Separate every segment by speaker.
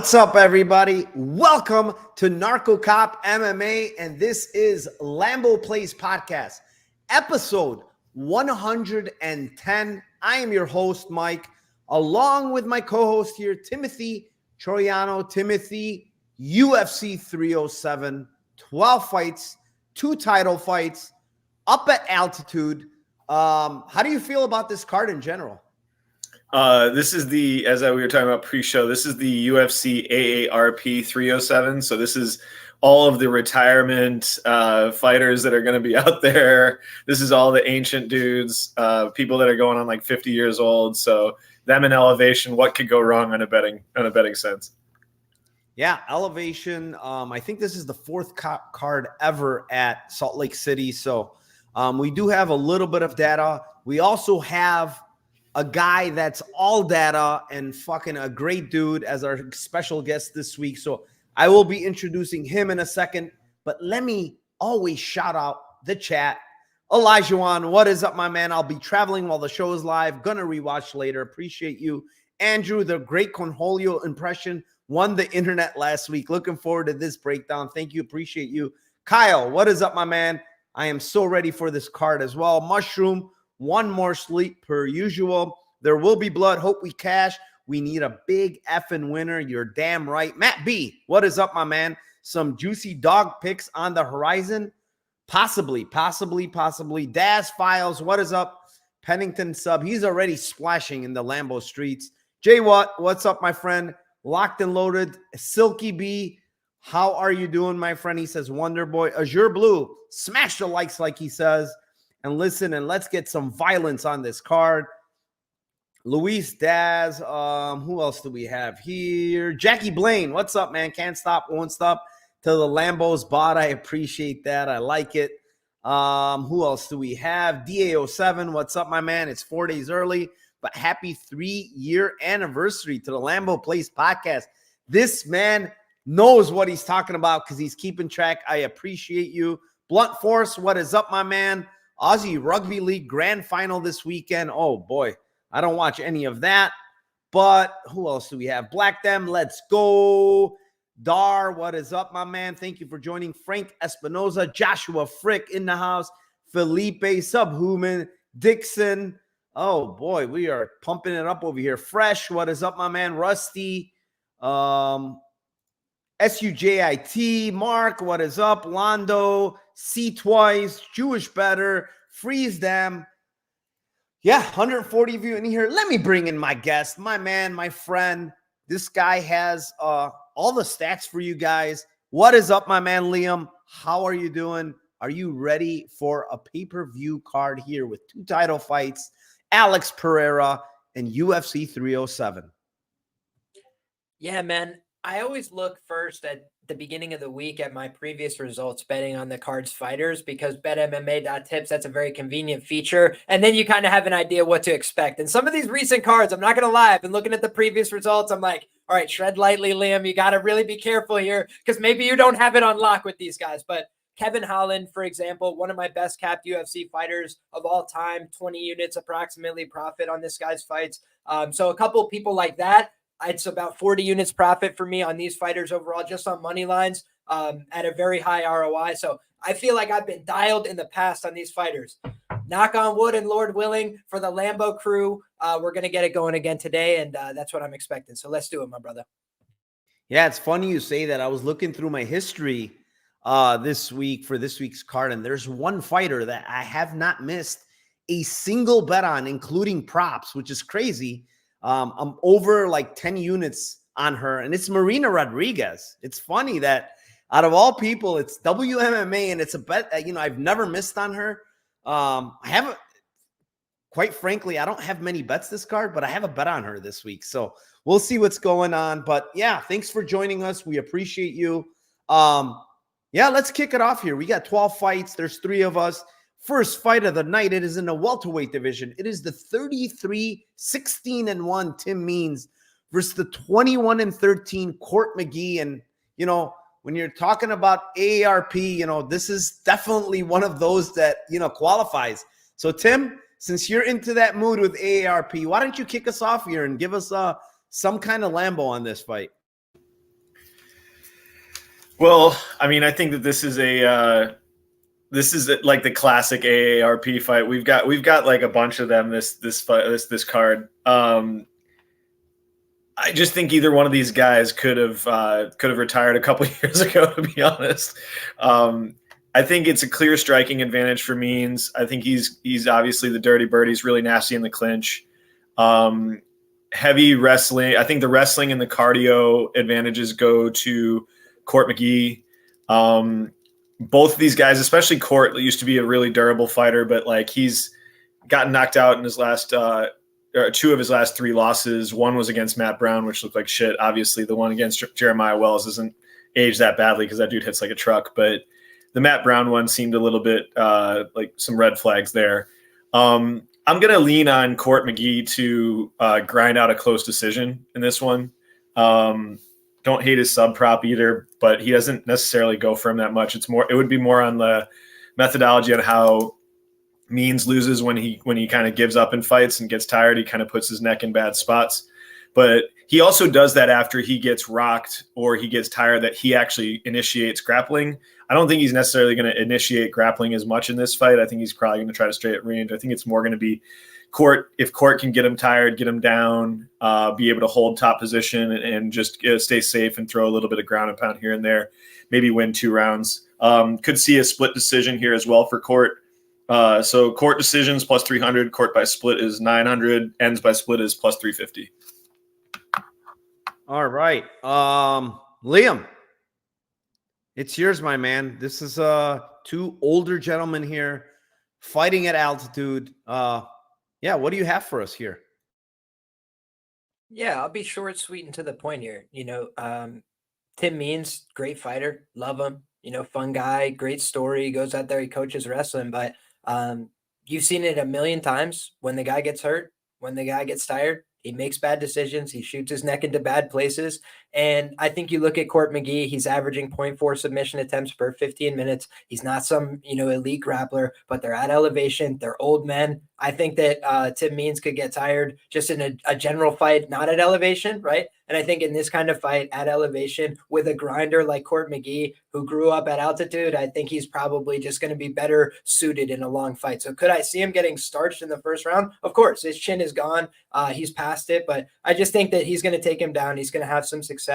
Speaker 1: What's up, everybody? Welcome to Narco Cop MMA, and this is Lambo Plays Podcast, episode 110. I am your host, Mike, along with my co-host here, Timothy Troiano. Timothy, UFC 307, 12 fights, 2 title fights, up at altitude. How do you feel about this card in general?
Speaker 2: This is the, as we were talking about pre-show, this is the UFC AARP 307. So this is all of the retirement fighters that are going to be out there. This is all the ancient dudes, people that are going on like 50 years old. So them in elevation, what could go wrong on a betting sense?
Speaker 1: Yeah, elevation. I think this is the 4th card ever at Salt Lake City. So we do have a little bit of data. We also have a guy that's all data and fucking a great dude as our special guest this week. So I will be introducing him in a second, but let me always shout out the chat. Elijah, what is up, my man? I'll be traveling while the show is live. Gonna rewatch later. Appreciate you. Andrew, the great Cornholio impression, won the internet last week. Looking forward to this breakdown. Thank you. Appreciate you. Kyle, what is up, my man? I am so ready for this card as well. Mushroom, one more sleep per usual. There will be blood. Hope we cash. We need a big effing winner. You're damn right. Matt B, what is up, my man? Some juicy dog picks on the horizon? Possibly. Daz Files, what is up? Pennington sub. He's already splashing in the Lambo streets. Jay what's up, my friend? Locked and loaded. Silky B, how are you doing, my friend? He says, Wonder Boy. Azure Blue, smash the likes like he says. And listen, and let's get some violence on this card. Luis Daz, who else do we have here? Jackie Blaine, what's up, man? Can't stop, won't stop till the Lambo's bought. I appreciate that. I like it. Who else do we have? DA07, what's up, my man? It's 4 days early, but happy 3-year anniversary to the Lambo Plays Podcast. This man knows what he's talking about because he's keeping track. I appreciate you. Blunt Force, what is up, my man? Aussie Rugby League Grand Final this weekend. Oh, boy. I don't watch any of that. But who else do we have? Black Them, let's go. Dar, what is up, my man? Thank you for joining. Frank Espinoza, Joshua Frick in the house. Felipe Subhuman, Dixon. Oh, boy, we are pumping it up over here. Fresh, what is up, my man? Rusty. SUJIT, Mark, what is up? Londo, C Twice, Jewish Better, Freeze Them. Yeah, 140 of you in here. Let me bring in my guest, my man, my friend. This guy has all the stats for you guys. What is up, my man, Liam? How are you doing? Are you ready for a pay-per-view card here with 2 title fights, Alex Pereira and UFC 307?
Speaker 3: Yeah, man. I always look first at the beginning of the week at my previous results betting on the card's fighters because betmma.tips, that's a very convenient feature. And then you kind of have an idea what to expect. And some of these recent cards, I'm not going to lie, I've been looking at the previous results. I'm like, all right, tread lightly, Liam. You got to really be careful here because maybe you don't have it on lock with these guys. But Kevin Holland, for example, one of my best capped UFC fighters of all time, 20 units approximately profit on this guy's fights. So a couple of people like that. It's about 40 units profit for me on these fighters overall, just on money lines at a very high ROI. So I feel like I've been dialed in the past on these fighters. Knock on wood and Lord willing for the Lambo crew. We're going to get it going again today, and that's what I'm expecting. So let's do it, my brother.
Speaker 1: Yeah, it's funny you say that. I was looking through my history this week for this week's card, and there's one fighter that I have not missed a single bet on, including props, which is crazy. I'm over like 10 units on her, and it's Marina Rodriguez. It's funny that out of all people, it's WMMA, and it's a bet that, I've never missed on her. I haven't, quite frankly, I don't have many bets this card, but I have a bet on her this week. So we'll see what's going on. But yeah, thanks for joining us. We appreciate you. Yeah, let's kick it off here. We got 12 fights. There's 3 of us. First fight of the night, it is in the welterweight division. It is the 33-16-1 Tim Means versus the 21-13 Court McGee. And, when you're talking about AARP, this is definitely one of those that, qualifies. So, Tim, since you're into that mood with AARP, why don't you kick us off here and give us some kind of Lambo on this fight?
Speaker 2: Well, I mean, I think that this is like the classic AARP fight. We've got like a bunch of them this card. I just think either one of these guys could have retired a couple years ago, to be honest. I think it's a clear striking advantage for Means. I think he's obviously the dirty bird. He's really nasty in the clinch. Heavy wrestling. I think the wrestling and the cardio advantages go to Court McGee. Both of these guys, especially Court, used to be a really durable fighter, but like he's gotten knocked out in his last two of his last three losses. One was against Matt Brown, which looked like shit. Obviously, the one against Jeremiah Wells doesn't age that badly because that dude hits like a truck. But the Matt Brown one seemed a little bit like some red flags there. I'm going to lean on Court McGee to grind out a close decision in this one. Don't hate his sub prop either, but he doesn't necessarily go for him that much. It would be more on the methodology on how Means loses when he kind of gives up in fights and gets tired. He kind of puts his neck in bad spots, but he also does that after he gets rocked or he gets tired, that he actually initiates grappling. I don't think he's necessarily going to initiate grappling as much in this fight. I think he's probably going to try to stay at range. I think it's more going to be Court. If Court can get him tired, get him down, be able to hold top position and just stay safe and throw a little bit of ground and pound here and there, maybe win 2 rounds. Could see a split decision here as well for Court. So Court decisions plus 300, Court by split is 900, ends by split is plus 350.
Speaker 1: All right. Liam, it's yours, my man. This is 2 older gentlemen here fighting at altitude. Yeah, what do you have for us here?
Speaker 3: Yeah, I'll be short, sweet, and to the point here. Tim Means, great fighter, love him. Fun guy, great story. He goes out there, he coaches wrestling, but you've seen it a million times. When the guy gets hurt, when the guy gets tired, he makes bad decisions. He shoots his neck into bad places. And I think you look at Court McGee, he's averaging 0.4 submission attempts per 15 minutes. He's not some, elite grappler, but they're at elevation. They're old men. I think that Tim Means could get tired just in a general fight, not at elevation, right? And I think in this kind of fight at elevation with a grinder like Court McGee, who grew up at altitude, I think he's probably just going to be better suited in a long fight. So could I see him getting starched in the first round? Of course, his chin is gone. He's past it, but I just think that he's going to take him down. He's going to have some success.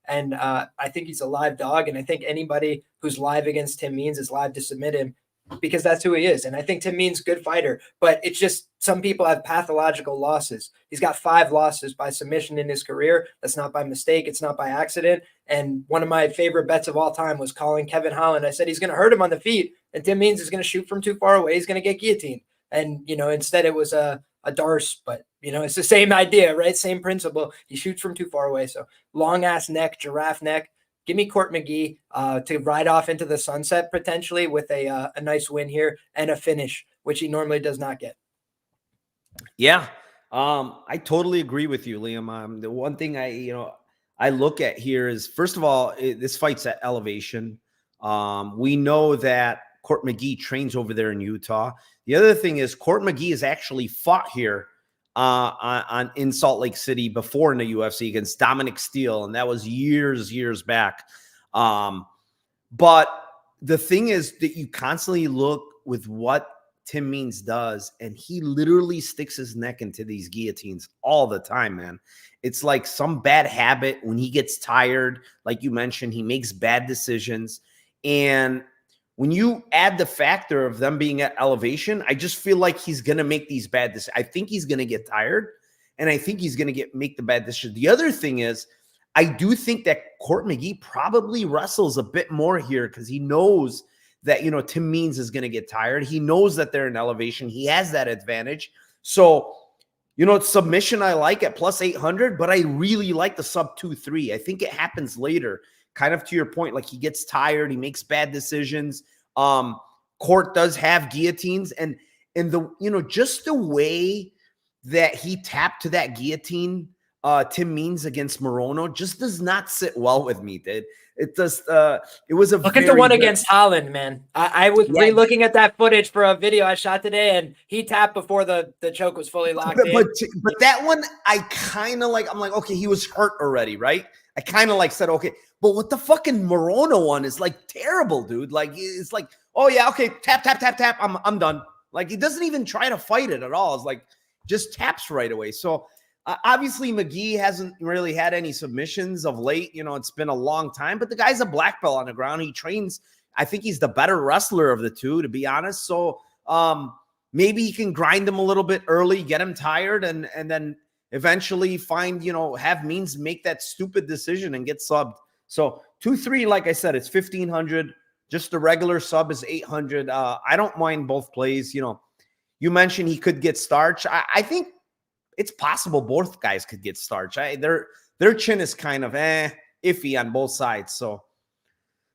Speaker 3: And I think he's a live dog. And I think anybody who's live against Tim Means is live to submit him, because that's who he is. And I think Tim Means good fighter, but it's just some people have pathological losses. He's got 5 losses by submission in his career. That's not by mistake. It's not by accident. And one of my favorite bets of all time was calling Kevin Holland. I said, he's going to hurt him on the feet, and Tim Means is going to shoot from too far away. He's going to get guillotined. And, instead it was a Darce, but it's the same idea, right? Same principle. He shoots from too far away. So long ass neck, giraffe neck. Give me Court McGee to ride off into the sunset potentially with a nice win here and a finish, which he normally does not get.
Speaker 1: Yeah, I totally agree with you, Liam. The one thing I look at here is, first of all, this fight's at elevation. We know that Court McGee trains over there in Utah. The other thing is Court McGee has actually fought here in Salt Lake City before in the UFC against Dominic Steele, and that was years back. But the thing is that you constantly look with what Tim Means does, and he literally sticks his neck into these guillotines all the time, man. It's like some bad habit. When he gets tired, like you mentioned, he makes bad decisions. And when you add the factor of them being at elevation, I just feel like he's going to make these bad decisions. I think he's going to get tired, and I think he's going to make the bad decisions. The other thing is, I do think that Court McGee probably wrestles a bit more here because he knows that, Tim Means is going to get tired. He knows that they're in elevation. He has that advantage. So, submission I like at plus 800, but I really like the sub 2-3. I think it happens later. Kind of to your point, like he gets tired, he makes bad decisions. Court does have guillotines, and the just the way that he tapped to that guillotine, Tim Means against Morono, just does not sit well with me, dude. It does. It was a
Speaker 3: look at the one against Holland, man. I was looking at that footage for a video I shot today, and he tapped before the choke was fully locked in.
Speaker 1: But that one, I kind of like. I'm like, okay, he was hurt already, right? I kind of like said, okay, but what the fucking Morona one is like terrible, dude. Like, it's like, oh yeah, okay, tap, tap, tap, tap. I'm done. Like, he doesn't even try to fight it at all. It's like, just taps right away. So obviously McGee hasn't really had any submissions of late. You know, it's been a long time, but the guy's a black belt on the ground. He trains. I think he's the better wrestler of the two, to be honest. So maybe he can grind him a little bit early, get him tired, and then eventually find, you know, have means make that stupid decision and get subbed. So 2-3, like I said, it's 1,500. Just the regular sub is 800. I don't mind both plays. You know, you mentioned he could get starch. I think it's possible both guys could get starch. Their chin is kind of iffy on both sides. So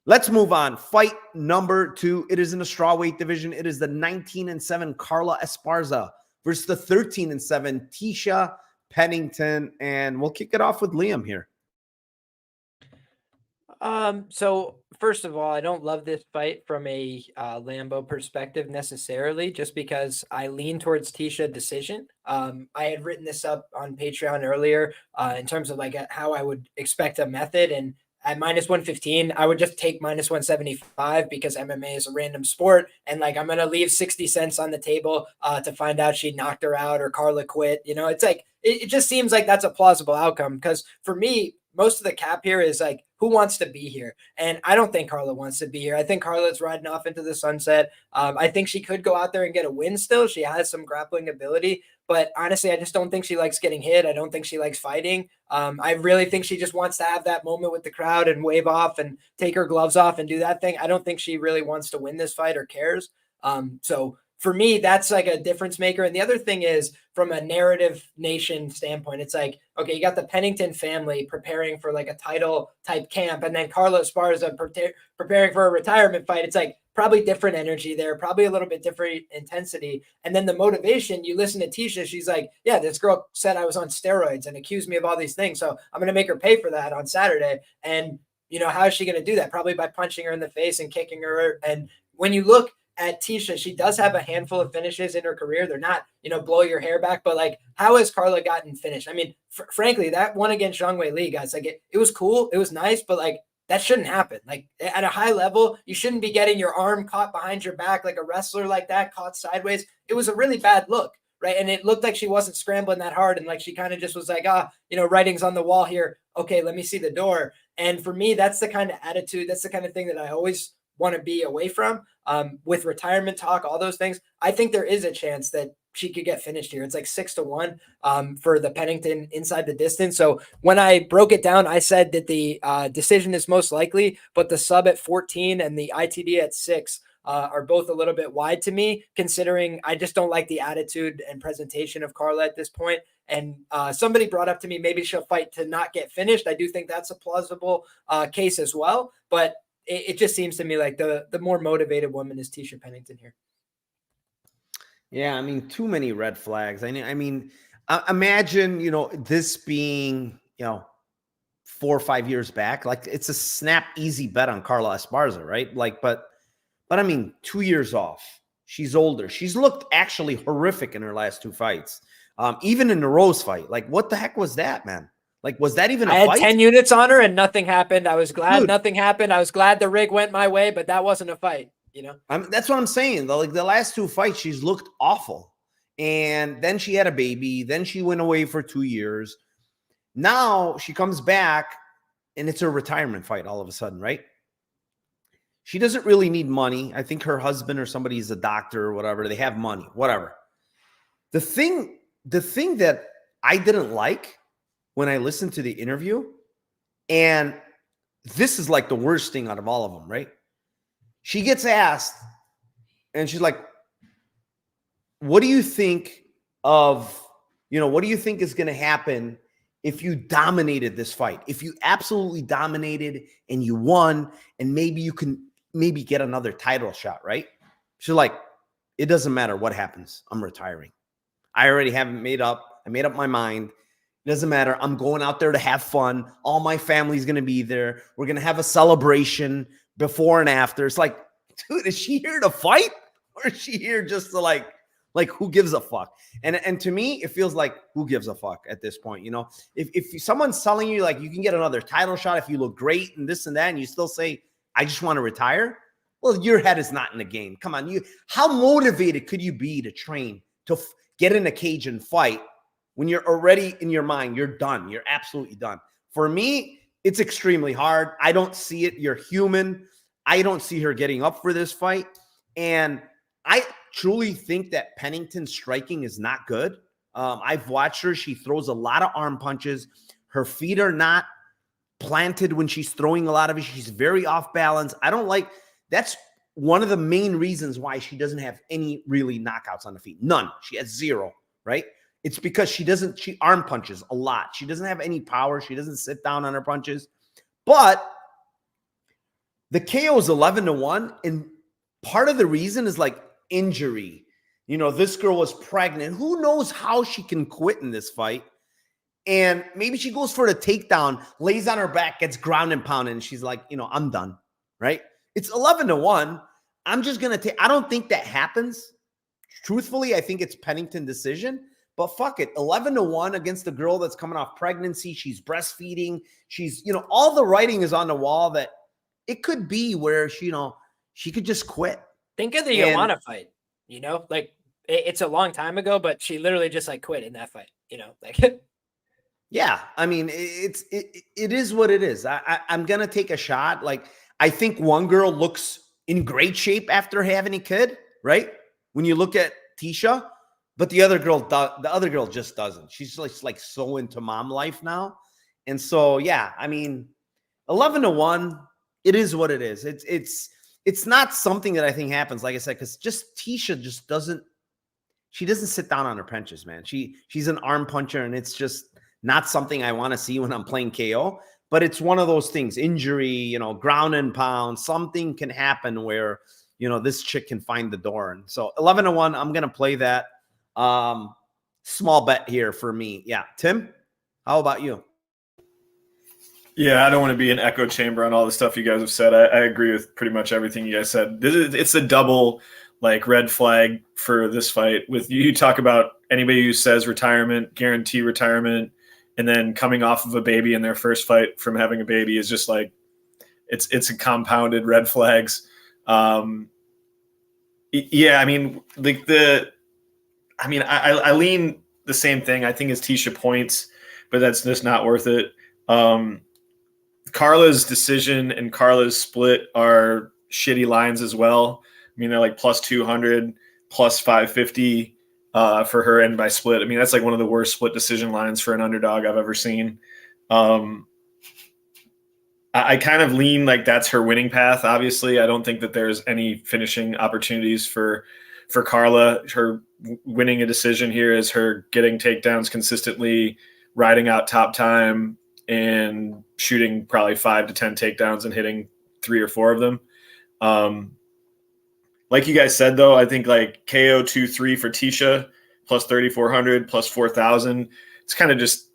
Speaker 1: let's move on. Fight number 2. It is in the strawweight division. It is the 19-7 Carla Esparza versus the 13-7 Tisha Pennington. And we'll kick it off with Liam here.
Speaker 3: So first of all, I don't love this fight from a Lambo perspective necessarily, just because I lean towards Tisha decision. I had written this up on Patreon earlier in terms of like how I would expect a method, and at -115, I would just take -175 because MMA is a random sport, and like I'm gonna leave 60 cents on the table to find out she knocked her out or Carla quit. You know, it's like it just seems like that's a plausible outcome, because for me, most of the cap here is like, who wants to be here? And I don't think Carla wants to be here. I think Carla's riding off into the sunset. I think she could go out there and get a win still. She has some grappling ability, but honestly, I just don't think she likes getting hit. I don't think she likes fighting. I really think she just wants to have that moment with the crowd and wave off and take her gloves off and do that thing. I don't think she really wants to win this fight or cares. So for me, that's like a difference maker. And the other thing is, from a narrative nation standpoint, it's like, okay, you got the Pennington family preparing for like a title type camp, and then Carla Esparza preparing for a retirement fight. It's like probably different energy there, probably a little bit different intensity. And then the motivation, you listen to Tisha, she's like, yeah, this girl said I was on steroids and accused me of all these things, so I'm going to make her pay for that on Saturday. And, you know, how is she going to do that? Probably by punching her in the face and kicking her. And when you look at Tisha, she does have a handful of finishes in her career. They're not, you know, blow your hair back, but like, how has Carla gotten finished? I mean, frankly, that one against Zhang Wei Li, guys, like it was cool. It was nice, but like, that shouldn't happen. Like at a high level, you shouldn't be getting your arm caught behind your back like a wrestler like that, caught sideways. It was a really bad look, right? And it looked like she wasn't scrambling that hard. And like, she kind of just was like, you know, writing's on the wall here. Okay, let me see the door. And for me, that's the kind of attitude, that's the kind of thing that I always want to be away from. With retirement talk, all those things, I think there is a chance that she could get finished here. It's like 6-1 for the Pennington inside the distance. So when I broke it down, I said that the decision is most likely, but the sub at 14 and the ITD at 6 are both a little bit wide to me, considering I just don't like the attitude and presentation of Carla at this point. And somebody brought up to me, maybe she'll fight to not get finished. I do think that's a plausible case as well, but it just seems to me like the more motivated woman is Tisha Pennington here.
Speaker 1: Yeah, I mean, too many red flags. I mean, imagine, you know, this being, you know, 4 or 5 years back. Like, it's a snap easy bet on Carla Esparza, right? Like, but I mean, 2 years off. She's older. She's looked actually horrific in her last 2 fights. Even in the Rose fight. Like, what the heck was that, man? Like, was that even a fight?
Speaker 3: I had 10 units on her and nothing happened. I was glad nothing happened. I was glad the rig went my way, but that wasn't a fight, you know?
Speaker 1: That's what I'm saying. Though. Like, the last 2 fights, she's looked awful. And then she had a baby. Then she went away for 2 years. Now she comes back, and it's her retirement fight all of a sudden, right? She doesn't really need money. I think her husband or somebody is a doctor or whatever. They have money, whatever. The thing that I didn't like when I listened to the interview, and this is like the worst thing out of all of them, right? She gets asked, and she's like, what do you think of, you know, what do you think is going to happen if you dominated this fight? If you absolutely dominated and you won, and maybe you can get another title shot, right? She's like, it doesn't matter what happens. I'm retiring. I already haven't made up. I made up my mind. It doesn't matter. I'm going out there to have fun. All my family's going to be there. We're going to have a celebration before and after. It's like, dude, is she here to fight? Or is she here just to like Like, who gives a fuck? And to me, it feels like, who gives a fuck at this point? If someone's telling you like you can get another title shot if you look great and this and that, and you still say, I just want to retire. Well, your head is not in the game. Come on, how motivated could you be to train to get in a cage and fight when you're already in your mind, you're done. You're absolutely done. For me, it's extremely hard. I don't see it. You're human. I don't see her getting up for this fight. And I truly think that Pennington's striking is not good. I've watched her. She throws a lot of arm punches. Her feet are not planted when she's throwing a lot of it. She's very off balance. I don't like, that's one of the main reasons why she doesn't have any really knockouts on the feet. None. She has zero, right? It's because she arm punches a lot. She doesn't have any power. She doesn't sit down on her punches. But the KO is 11-1. And part of the reason is like injury. This girl was pregnant. Who knows how she can quit in this fight? And maybe she goes for the takedown, lays on her back, gets ground and pounded, and she's like, I'm done, right? It's 11-1. I'm just going to take, I don't think that happens. Truthfully, I think it's Pennington decision, but fuck it. 11-1 against the girl that's coming off pregnancy. She's breastfeeding. She's, all the writing is on the wall that it could be where she could just quit.
Speaker 3: Think of the Joanna fight, like it's a long time ago, but she literally just like quit in that fight, like.
Speaker 1: Yeah. I mean, it is what it is. I'm going to take a shot. Like, I think one girl looks in great shape after having a kid, right? When you look at Tisha, but the other girl just doesn't. She's like so into mom life now. And so, yeah, I mean, 11-1, it is what it is. It's not something that I think happens, like I said, because just Tisha just doesn't sit down on her punches, man. She's an arm puncher, and it's just not something I want to see when I'm playing KO. But it's one of those things, injury, ground and pound, something can happen where, this chick can find the door. And so 11-1, I'm going to play that. Small bet here for me. Yeah. Tim, how about you?
Speaker 2: Yeah, I don't want to be an echo chamber on all the stuff you guys have said. I agree with pretty much everything you guys said. It's a double like red flag for this fight. With you talk about anybody who says retirement, guarantee retirement, and then coming off of a baby in their first fight from having a baby is just like, it's a compounded red flags. Yeah, I mean, I lean the same thing. I think it's Tisha points, but that's just not worth it. Carla's decision and Carla's split are shitty lines as well. I mean, they're like plus 200, plus 550 for her end by split. I mean, that's like one of the worst split decision lines for an underdog I've ever seen. I kind of lean like that's her winning path. Obviously, I don't think that there's any finishing opportunities for Carla. Her winning a decision here is her getting takedowns consistently, riding out top time, and shooting probably 5 to 10 takedowns and hitting 3 or 4 of them. Like you guys said, though, I think like KO 2-3 for Tisha plus 3,400 plus 4,000. It's kind of just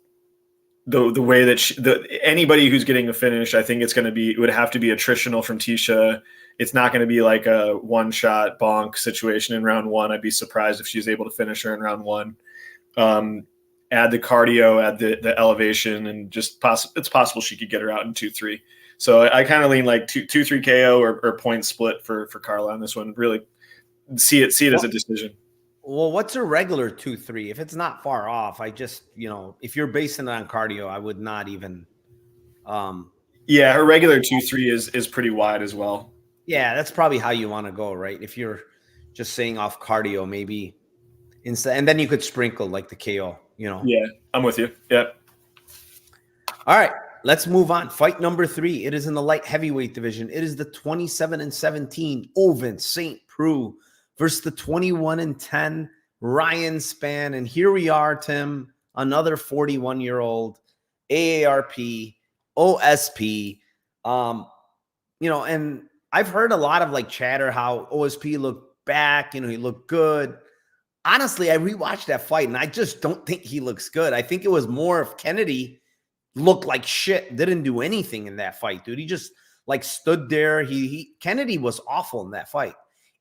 Speaker 2: the way that anybody who's getting a finish, I think it would have to be attritional from Tisha. It's not going to be like a one-shot bonk situation in round 1. I'd be surprised if she's able to finish her in round 1. Add the cardio, add the elevation, and just it's possible she could get her out in 2-3. So I kind of lean like 2-3 KO or point split for Carla on this one. Really see it as a decision.
Speaker 1: Well, what's a regular 2-3? If it's not far off, I just, if you're basing it on cardio, I would not even.
Speaker 2: Yeah, her regular 2-3 is pretty wide as well.
Speaker 1: Yeah, that's probably how you want to go, right? If you're just saying off cardio, maybe instead, and then you could sprinkle like the KO,
Speaker 2: Yeah, I'm with you. Yep.
Speaker 1: All right, let's move on. Fight number 3. It is in the light heavyweight division. It is the 27-17 Ovince St. Preux versus the 21-10 Ryan Spann. And here we are, Tim, another 41-year-old AARP, OSP. And I've heard a lot of like chatter how OSP looked back, he looked good. Honestly, I rewatched that fight and I just don't think he looks good. I think it was more of Kennedy looked like shit, didn't do anything in that fight, dude. He just like stood there. Kennedy was awful in that fight.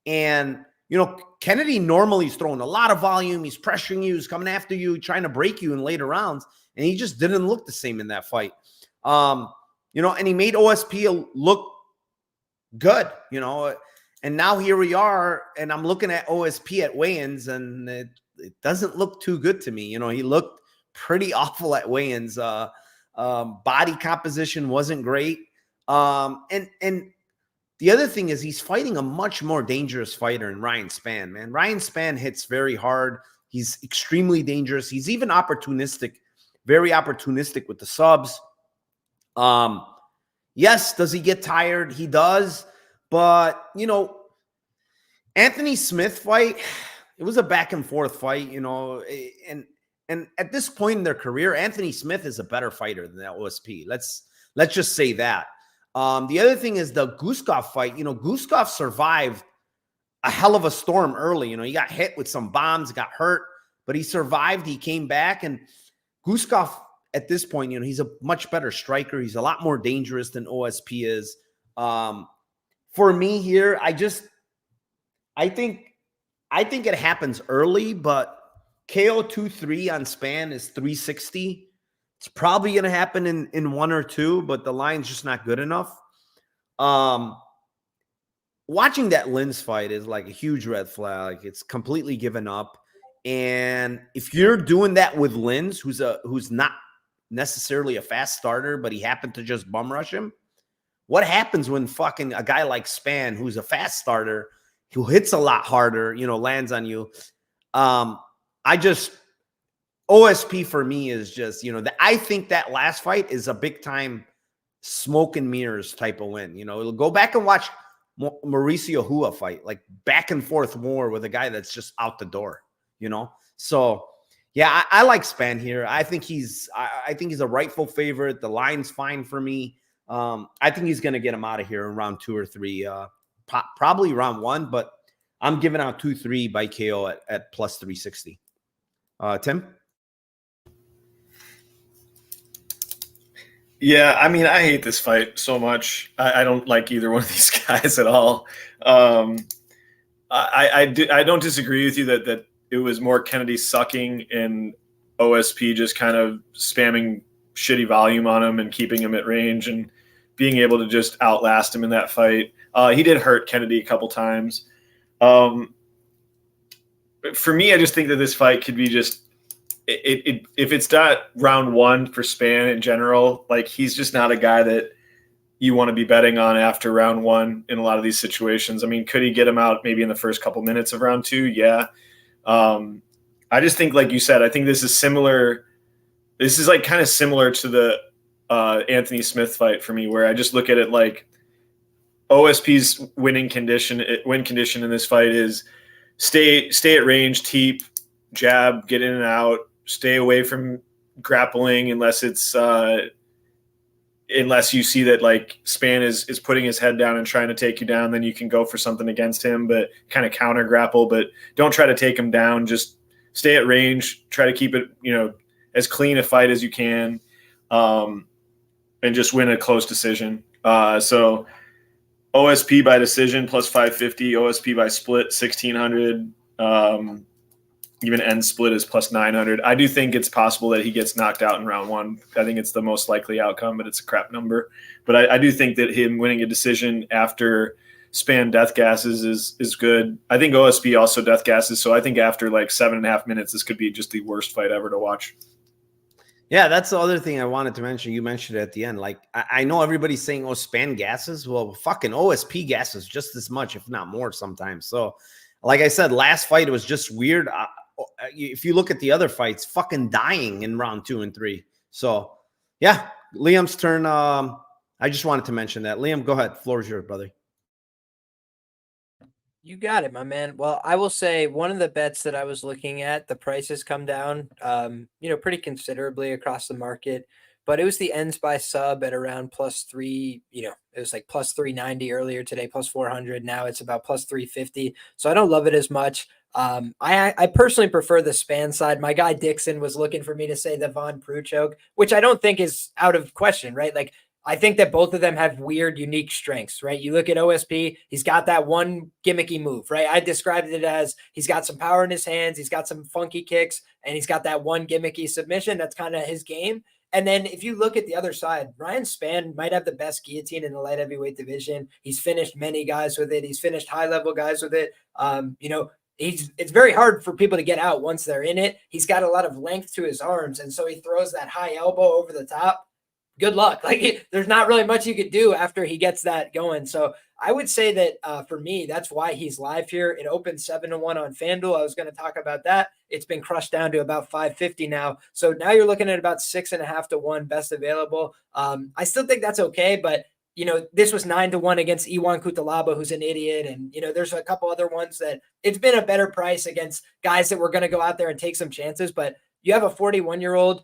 Speaker 1: And you know, Kennedy normally is throwing a lot of volume. He's pressuring you. He's coming after you, trying to break you in later rounds. And he just didn't look the same in that fight. You know, and he made OSP look good, you know. And now here we are, and I'm looking at OSP at weigh-ins, and it doesn't look too good to me. You know, he looked pretty awful at weigh-ins. Body composition wasn't great. And the other thing is he's fighting a much more dangerous fighter in Ryan Spann, man. Ryan Spann hits very hard. He's extremely dangerous. He's even opportunistic, very opportunistic with the subs. Yes, does he get tired? He does. But, you know, Anthony Smith fight, it was a back and forth fight, you know, and at this point in their career, Anthony Smith is a better fighter than that OSP. Let's just say that. The other thing is the Guskov fight. You know, Guskov survived a hell of a storm early. You know, he got hit with some bombs, got hurt, but he survived. He came back, and Guskov at this point, you know, he's a much better striker. He's a lot more dangerous than OSP is. For me here, I think it happens early, but KO 2-3 on Spann is 360. It's probably going to happen in 1 or 2, but the line's just not good enough. Watching that Lins fight is like a huge red flag. It's completely given up. And if you're doing that with Lins, who's not necessarily a fast starter, but he happened to just bum rush him, what happens when fucking a guy like Spann, who's a fast starter, who hits a lot harder, you know, lands on you? OSP for me is just, you know, I think that last fight is a big time smoke and mirrors type of win. You know, go back and watch Mauricio Hua fight, like back and forth war with a guy that's just out the door, you know? So yeah, I like Spann here. I think he's a rightful favorite. The line's fine for me. I think he's going to get him out of here in round 2 or 3, probably round 1, but I'm giving out 2-3 by KO at plus 360. Tim?
Speaker 2: Yeah, I mean, I hate this fight so much. I don't like either one of these guys at all. I don't disagree with you that it was more Kennedy sucking and OSP just kind of spamming shitty volume on him and keeping him at range and being able to just outlast him in that fight. He did hurt Kennedy a couple times. For me, I just think that this fight could be just if it's not round 1 for Spann in general, like he's just not a guy that you want to be betting on after round 1 in a lot of these situations. I mean, could he get him out maybe in the first couple minutes of round 2? Yeah. I just think, like you said, I think this is similar. This is like kind of similar to the Anthony Smith fight for me, where I just look at it like OSP's win condition in this fight is stay at range, teep, jab, get in and out, stay away from grappling unless it's unless you see that like Spann is putting his head down and trying to take you down, then you can go for something against him, but kind of counter grapple, but don't try to take him down. Just stay at range, try to keep it, you know, as clean a fight as you can, and just win a close decision. So OSP by decision plus 550, OSP by split 1600. Even end split is plus 900. I do think it's possible that he gets knocked out in round 1. I think it's the most likely outcome, but it's a crap number. But I do think that him winning a decision after Spann death gases is good. I think OSP also death gases, so I think after like 7.5 minutes, this could be just the worst fight ever to watch.
Speaker 1: Yeah, that's the other thing I wanted to mention. You mentioned it at the end. Like, I know everybody's saying, oh, Spann gases. Well, fucking OSP gases just as much, if not more sometimes. So, like I said, last fight, it was just weird. If you look at the other fights, fucking dying in round 2 and 3. So, yeah, Liam's turn. I just wanted to mention that. Liam, go ahead. Floor is yours, brother.
Speaker 3: You got it, my man. Well, I will say one of the bets that I was looking at, the prices come down, pretty considerably across the market, but it was the ends by sub at around +3, it was like +390 earlier today, +400. Now it's about +350. So I don't love it as much. I personally prefer the Spann side. My guy Dixon was looking for me to say the Von Prue choke, which I don't think is out of question, right? Like, I think that both of them have weird, unique strengths, right? You look at OSP, he's got that one gimmicky move, right? I described it as he's got some power in his hands, he's got some funky kicks, and he's got that one gimmicky submission. That's kind of his game. And then if you look at the other side, Ryan Spann might have the best guillotine in the light heavyweight division. He's finished many guys with it. He's finished high-level guys with it. It's very hard for people to get out once they're in it. He's got a lot of length to his arms, and so he throws that high elbow over the top. Good luck. There's not really much you could do after he gets that going. So I would say that for me, that's why he's live here. It opened 7-1 on FanDuel. I was going to talk about that. It's been crushed down to about 550 now. So now you're looking at about 6.5 to 1 best available. I still think that's okay, but this was 9-1 against Iwan Cutelaba, who's an idiot. And, there's a couple other ones that it's been a better price against guys that were going to go out there and take some chances. But you have a 41-year-old,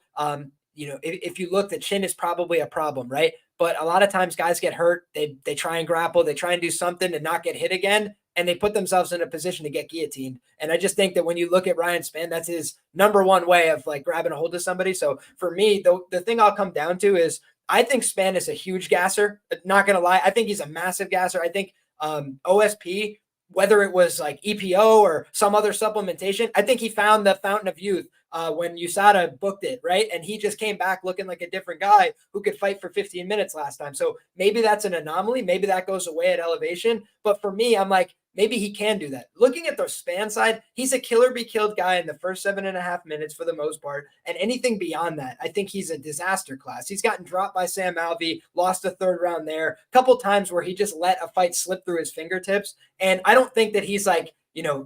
Speaker 3: if you look, the chin is probably a problem, right? But a lot of times guys get hurt. They try and grapple. They try and do something to not get hit again, and they put themselves in a position to get guillotined. And I just think that when you look at Ryan Spann, that's his number one way of grabbing a hold of somebody. So for me, the thing I'll come down to is I think Spann is a huge gasser. Not going to lie. I think he's a massive gasser. I think OSP, whether it was EPO or some other supplementation, I think he found the fountain of youth when USADA booked it, right? And he just came back looking like a different guy who could fight for 15 minutes last time. So maybe that's an anomaly. Maybe that goes away at elevation. But for me, I'm like, maybe he can do that. Looking at the Spann side, he's a kill or be killed guy in the first 7.5 minutes for the most part. And anything beyond that, I think he's a disaster class. He's gotten dropped by Sam Alvey, lost a third round there, a couple times where he just let a fight slip through his fingertips. And I don't think that he's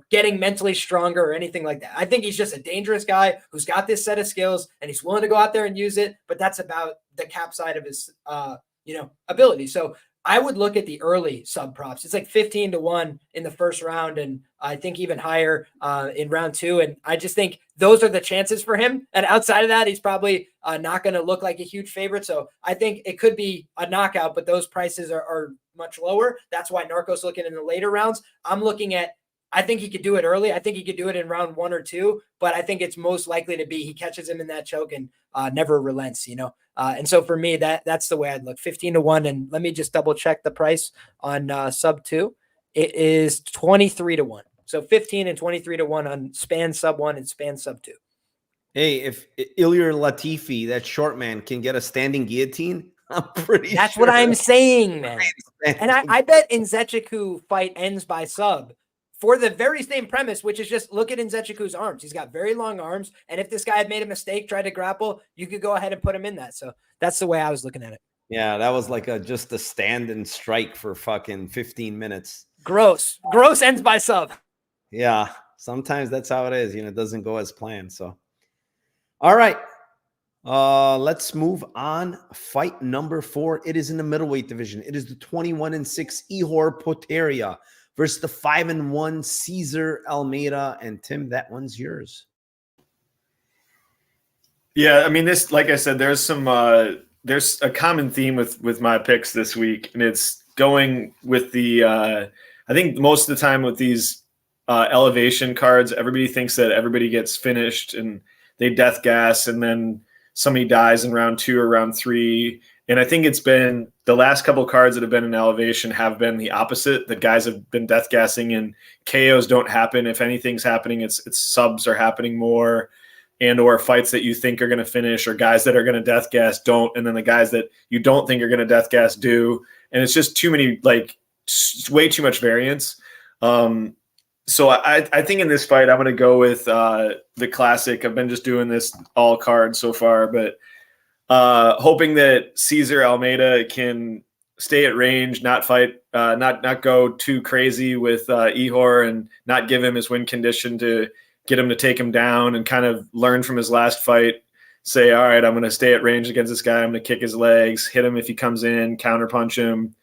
Speaker 3: getting mentally stronger or anything like that. I think he's just a dangerous guy who's got this set of skills and he's willing to go out there and use it, but that's about the cap side of his, ability. So I would look at the early sub props. It's 15-1 in the first round. And I think even higher in round 2. And I just think those are the chances for him. And outside of that, he's probably not going to look like a huge favorite. So I think it could be a knockout, but those prices are much lower. That's why Narco's looking in the later rounds. I'm looking at, I think he could do it early. I think he could do it in round 1 or 2, but I think it's most likely to be he catches him in that choke and never relents, And so for me, that's the way I'd look. 15-1. And let me just double check the price on sub 2. It is 23-1. So 15 and 23-1 on Spann sub 1 and Spann sub 2.
Speaker 1: Hey, if Ilir Latifi, that short man, can get a standing guillotine, I'm pretty
Speaker 3: That's
Speaker 1: sure.
Speaker 3: what I'm saying, man. And I bet Nzechukwu fight ends by sub for the very same premise, which is just look at Nzechukwu's arms. He's got very long arms. And if this guy had made a mistake, tried to grapple, you could go ahead and put him in that. So that's the way I was looking at it.
Speaker 1: Yeah, that was just a stand and strike for fucking 15 minutes.
Speaker 3: Gross ends by sub.
Speaker 1: Yeah, sometimes that's how it is. It doesn't go as planned. So, all right. Let's move on. Fight number 4. It is in the middleweight division. It is the 21-6 Ihor Poteria versus the 5-1 Cesar Almeida. And Tim, that one's yours.
Speaker 2: Yeah, I mean, this, like I said, there's a common theme with my picks this week, and it's going with the I think most of the time with these elevation cards, everybody thinks that everybody gets finished and they death gas, and then somebody dies in round 2 or round 3. And I think it's been the last couple of cards that have been in elevation have been the opposite. The guys have been death gassing and KOs don't happen. If anything's happening, it's subs are happening more, and or fights that you think are going to finish, or guys that are going to death gas don't, and then the guys that you don't think are going to death gas do. And it's just too many, way too much variance. So I think in this fight, I'm going to go with the classic. I've been just doing this all card so far, but hoping that Cesar Almeida can stay at range, not fight, not go too crazy with Ihor, and not give him his win condition to get him to take him down, and kind of learn from his last fight. Say, all right, I'm going to stay at range against this guy. I'm going to kick his legs, hit him if he comes in, counterpunch him.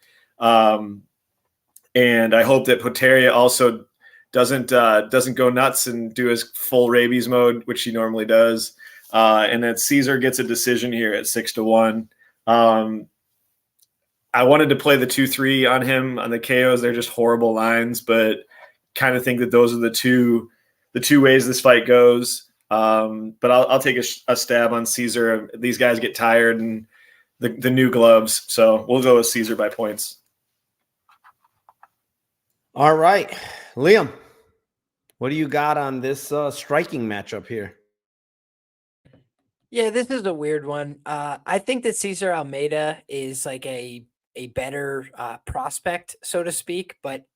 Speaker 2: And I hope that Poteria also doesn't go nuts and do his full rabies mode, which he normally does. And that Cesar gets a decision here at 6-1. I wanted to play the 2-3 on him on the KOs. They're just horrible lines, but kind of think that those are the two ways this fight goes. But I'll take a stab on Cesar. These guys get tired, and the new gloves. So we'll go with Caesar by points.
Speaker 1: All right, Liam, what do you got on this striking matchup here?
Speaker 3: Yeah, this is a weird one. I think that Cesar Almeida is like a better prospect, so to speak. But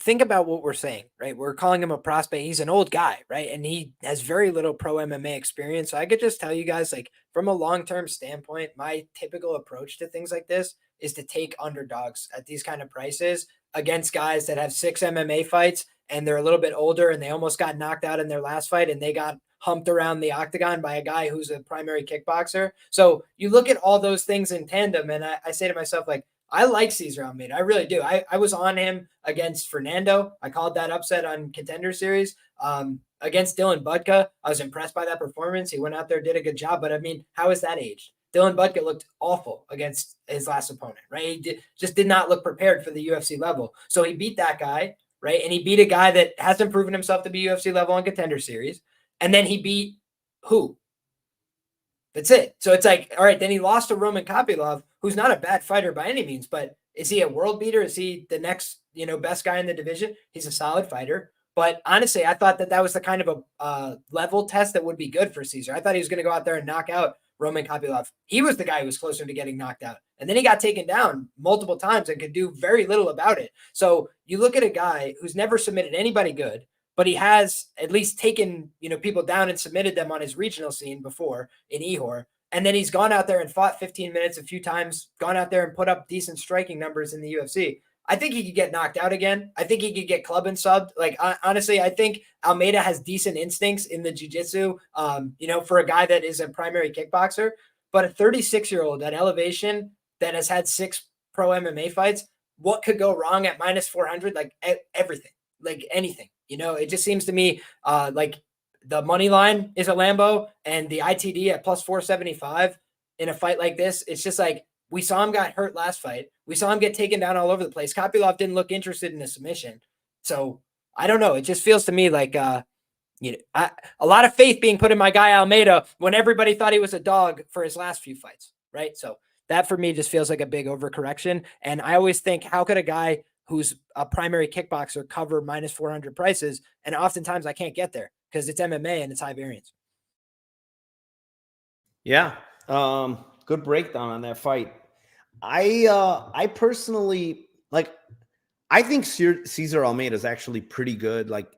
Speaker 3: think about what we're saying, right? We're calling him a prospect. He's an old guy, right? And he has very little pro MMA experience. So I could just tell you guys, like, from a long-term standpoint, my typical approach to things like this is to take underdogs at these kind of prices against guys that have 6 MMA fights and they're a little bit older and they almost got knocked out in their last fight and they got humped around the octagon by a guy who's a primary kickboxer. So you look at all those things in tandem, and I say to myself, like, I like Cesar Almeida. I really do. I was on him against Fernando. I called that upset on Contender Series. Against Dylan Budka, I was impressed by that performance. He went out there, did a good job. But I mean, how is that aged? Dylan Budka looked awful against his last opponent, right? He just did not look prepared for the UFC level. So he beat that guy, right? And he beat a guy that hasn't proven himself to be UFC level on Contender Series. And then he beat who? That's it. So it's like, all right, then he lost to Roman Kopylov, who's not a bad fighter by any means, but is he a world beater? Is he the next, best guy in the division? He's a solid fighter. But honestly, I thought that was the kind of a level test that would be good for Cesar. I thought he was going to go out there and knock out Roman Kopylov. He was the guy who was closer to getting knocked out. And then he got taken down multiple times and could do very little about it. So you look at a guy who's never submitted anybody good, but he has at least taken, people down and submitted them on his regional scene before in Ihor. And then he's gone out there and fought 15 minutes a few times, gone out there and put up decent striking numbers in the UFC. I think he could get knocked out again. I think he could get club and subbed. Like, honestly, I think Almeida has decent instincts in the jiu-jitsu, for a guy that is a primary kickboxer. But a 36-year-old at elevation that has had 6 pro MMA fights, what could go wrong at minus 400? Like, everything, like anything. It just seems to me like the money line is a Lambo and the ITD at plus 475 in a fight like this. It's just like, we saw him got hurt last fight. We saw him get taken down all over the place. Kopylov didn't look interested in a submission. So I don't know. It just feels to me like, a lot of faith being put in my guy Almeida when everybody thought he was a dog for his last few fights. Right. So that for me just feels like a big overcorrection. And I always think, how could a guy who's a primary kickboxer cover minus 400 prices? And oftentimes I can't get there because it's MMA and it's high variance.
Speaker 1: Yeah. Good breakdown on that fight. I personally, like, I think Cesar Almeida is actually pretty good. Like,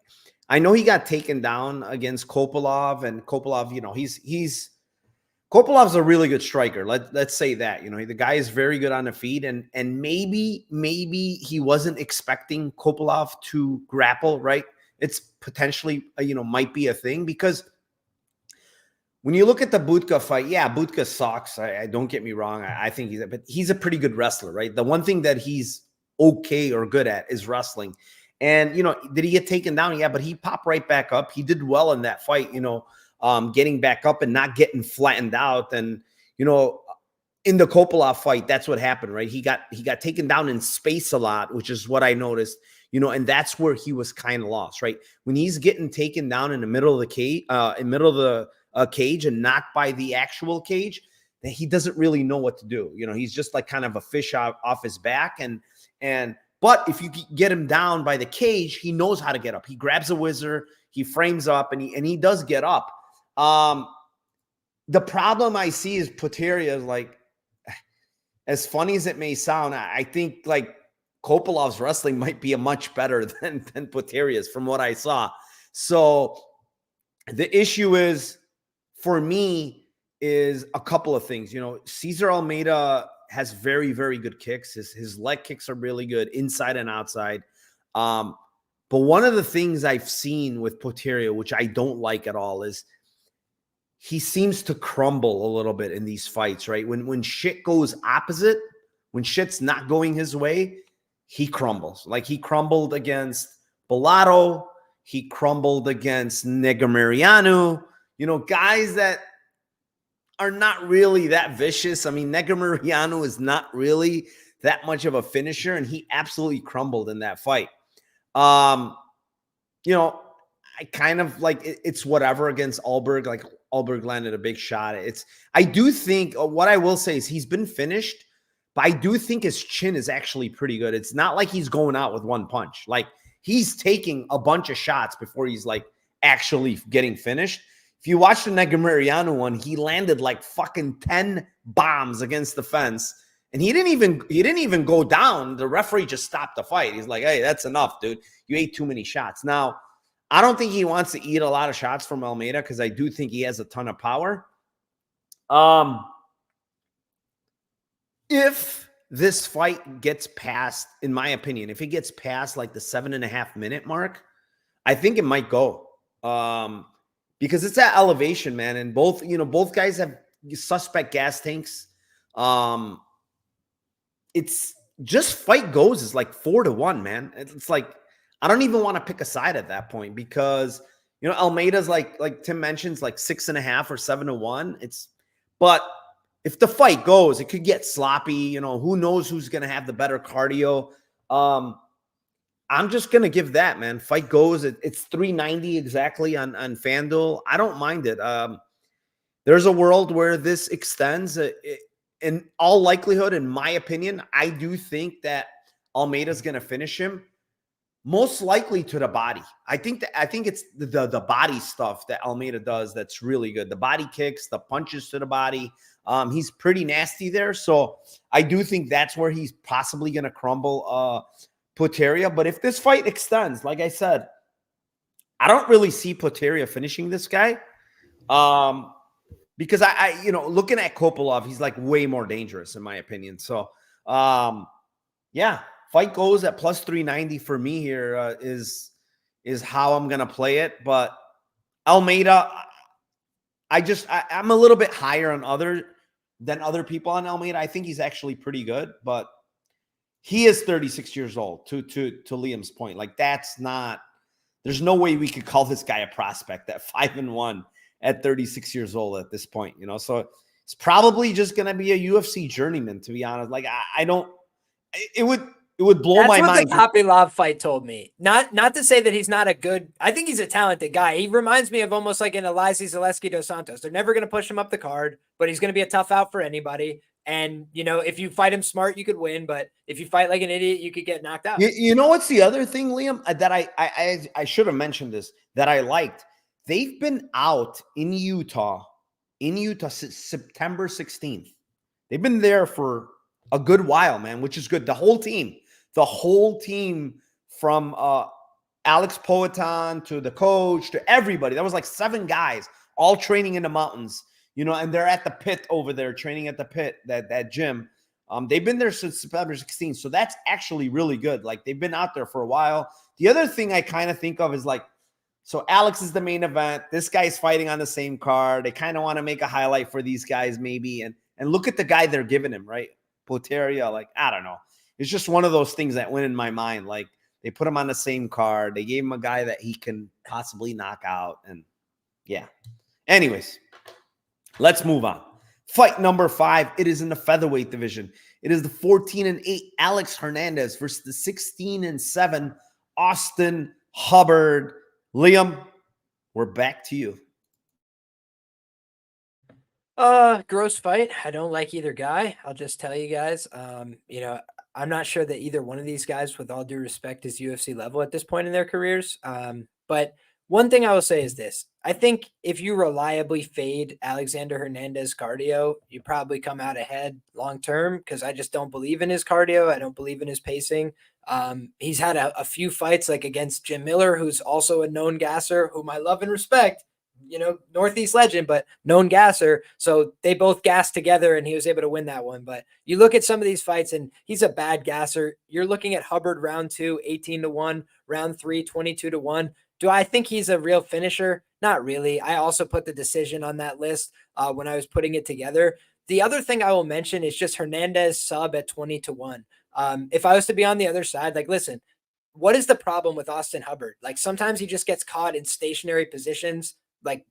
Speaker 1: I know he got taken down against Kopylov, and Kopylov, Kopilov's a really good striker. Let's say that, the guy is very good on the feet, and maybe he wasn't expecting Kopylov to grapple, right? It's potentially, might be a thing, because when you look at the Budka fight, yeah, Budka sucks. I don't get me wrong. I think he's a pretty good wrestler, right? The one thing that he's okay or good at is wrestling. And, did he get taken down? Yeah, but he popped right back up. He did well in that fight, getting back up and not getting flattened out. And, in the Kopylov fight, that's what happened, right? He got taken down in space a lot, which is what I noticed, and that's where he was kind of lost, right? When he's getting taken down in the middle of the cage, cage and knocked by the actual cage, that he doesn't really know what to do. He's just like kind of a fish off his back. But if you get him down by the cage, he knows how to get up. He grabs a whizzer, he frames up, and he does get up. The problem I see is Poteria is like, as funny as it may sound, I think like Kopilov's wrestling might be a much better than Poteria's from what I saw. So the issue is, for me, is a couple of things. Cesar Almeida has very, very good kicks. His leg kicks are really good inside and outside. But one of the things I've seen with Poteria, which I don't like at all, is he seems to crumble a little bit in these fights, right? When shit goes opposite, when shit's not going his way, he crumbles. Like, he crumbled against Bellato. He crumbled against Negumereanu. Guys that are not really that vicious. I mean, Negumereanu is not really that much of a finisher, and he absolutely crumbled in that fight. I kind of like it's whatever against Alberg. Like, Alberg landed a big shot. I do think what I will say is he's been finished, but I do think his chin is actually pretty good. It's not like he's going out with one punch. Like he's taking a bunch of shots before he's like actually getting finished. If you watch the Negumereanu one, he landed like fucking 10 bombs against the fence. And he didn't even go down. The referee just stopped the fight. He's like, hey, that's enough, dude. You ate too many shots. Now, I don't think he wants to eat a lot of shots from Almeida because I do think he has a ton of power. If this fight gets past, in my opinion, if it gets past like the 7.5 minute mark, I think it might go. Because it's at elevation, man. And both guys have suspect gas tanks. It's just fight goes is like 4-1, man. It's like, I don't even want to pick a side at that point because, Almeida's like Tim mentions, like 6.5 or 7-1. But if the fight goes, it could get sloppy. Who knows who's going to have the better cardio. I'm just going to give that, man. Fight goes. It's 390 exactly on FanDuel. I don't mind it. There's a world where this extends. In all likelihood, in my opinion, I do think that Almeida's going to finish him, most likely to the body. I think it's the body stuff that Almeida does that's really good. The body kicks, the punches to the body. He's pretty nasty there. So I do think that's where he's possibly going to crumble Poteria. But if this fight extends, like I said, I don't really see Poteria finishing this guy. Because I looking at Kopylov, he's like way more dangerous in my opinion. So, yeah, fight goes at plus 390 for me here is how I'm going to play it. But Almeida, I'm a little bit higher on other people on Almeida. I think he's actually pretty good, but he is 36 years old to Liam's point. Like there's no way we could call this guy a prospect at 5-1. At 36 years old at this point, so it's probably just going to be a UFC journeyman, to be honest. Like it would blow my mind.
Speaker 3: That's what the Kopylov fight told me. Not to say that he's not I think he's a talented guy. He reminds me of almost like an Elizeu Zaleski dos Santos. They're never going to push him up the card, but he's going to be a tough out for anybody. And, if you fight him smart, you could win. But if you fight like an idiot, you could get knocked out.
Speaker 1: You know what's the other thing, Liam, that I should have mentioned this, that I liked? They've been out in Utah since September 16th. They've been there for a good while, man, which is good. The whole team from Alex Poetan to the coach to everybody. That was like 7 guys all training in the mountains, and they're at the pit over there, training at the pit, that gym. They've been there since September 16th. So that's actually really good. Like they've been out there for a while. The other thing I kind of think of is like, so Alex is the main event. This guy's fighting on the same card. They kind of want to make a highlight for these guys maybe. And look at the guy they're giving him, right? Poteria, like, I don't know. It's just one of those things that went in my mind. Like they put him on the same card. They gave him a guy that he can possibly knock out. And yeah. Anyways, let's move on. Fight number 5. It is in the featherweight division. It is the 14-8 Alex Hernandez versus the 16-7 Austin Hubbard. Liam, we're back to you.
Speaker 3: Gross fight. I don't like either guy. I'll just tell you guys. I'm not sure that either one of these guys, with all due respect, is UFC level at this point in their careers. But one thing I will say is this. I think if you reliably fade Alexander Hernandez cardio, you probably come out ahead long term because I just don't believe in his cardio. I don't believe in his pacing. He's had a few fights like against Jim Miller, who's also a known gasser, whom I love and respect, Northeast legend, but known gasser. So they both gassed together and he was able to win that one. But you look at some of these fights and he's a bad gasser. You're looking at Hubbard round 2, 18-1, round 3, 22-1. Do I think he's a real finisher? Not really. I also put the decision on that list when I was putting it together. The other thing I will mention is just Hernandez sub at 20-1. If I was to be on the other side, like, listen, what is the problem with Austin Hubbard? Like sometimes he just gets caught in stationary positions, like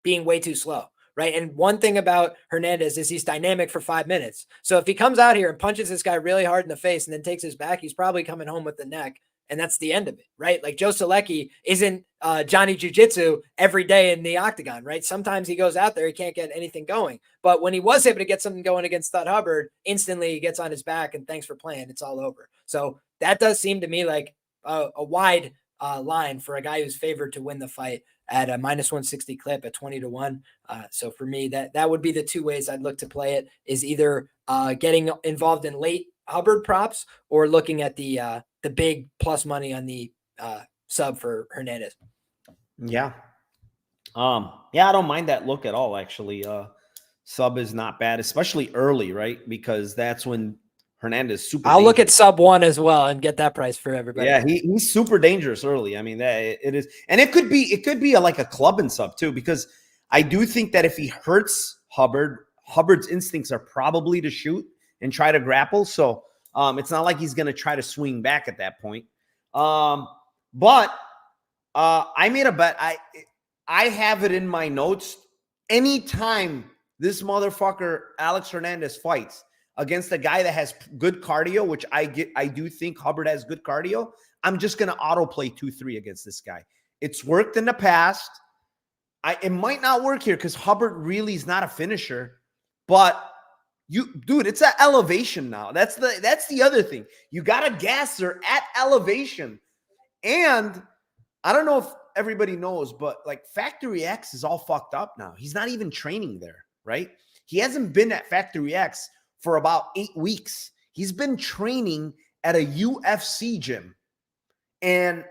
Speaker 3: being way too slow, right? And one thing about Hernandez is he's dynamic for 5 minutes. So if he comes out here and punches this guy really hard in the face and then takes his back, he's probably coming home with the neck. and that's the end of it, right? Like Joe Solecki isn't Johnny Jiu-Jitsu every day in the octagon, right? Sometimes he goes out there, he can't get anything going. But when he was able to get something going against Thud Hubbard, instantly he gets on his back and thanks for playing. It's all over. So that does seem to me like a wide line for a guy who's favored to win the fight at a -160 clip at 20-1. So for me, that would be the two ways I'd look to play it, is either getting involved in late Hubbard props or looking at the big plus money on the sub for Hernandez.
Speaker 1: Yeah. Yeah, I don't mind that look at all, actually. Sub is not bad, especially early, right? Because that's when Hernandez is super
Speaker 3: I'll look at
Speaker 1: dangerous.
Speaker 3: sub 1 as well and get that price for everybody.
Speaker 1: Yeah, he's super dangerous early. I mean, that it is, and it could be like a club and sub too, because I do think that if he hurts Hubbard's instincts are probably to shoot and try to grapple. So it's not like he's going to try to swing back at that point. But I made a bet. I have it in my notes. Anytime this motherfucker Alex Hernandez fights against a guy that has good cardio, which I do think Hubbard has good cardio, I'm just going to autoplay 2-3 against this guy. It's worked in the past. It might not work here because Hubbard really is not a finisher, but dude, it's at elevation now. That's the other thing. You got a gasser at elevation. And I don't know if everybody knows, but like Factory X is all fucked up now. He's not even training there, right? He hasn't been at Factory X for about 8 weeks. He's been training at a UFC gym. And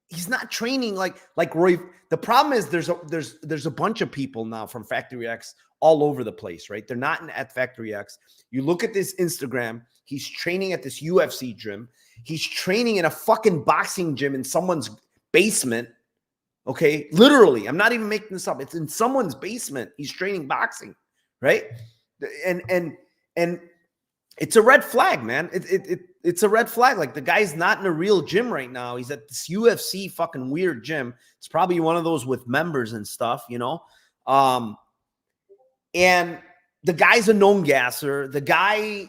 Speaker 1: he's not training like Roy. The problem is there's a bunch of people now from Factory X all over the place, right? They're not at Factory X. You look at this Instagram, he's training at this UFC gym. He's training in a fucking boxing gym in someone's basement. Okay? Literally, I'm not even making this up. It's in someone's basement. He's training boxing, right? And it's a red flag, man. It's a red flag. Like, the guy's not in a real gym right now. He's at this UFC fucking weird gym. It's probably one of those with members and stuff, you know? And the guy's a known gasser. The guy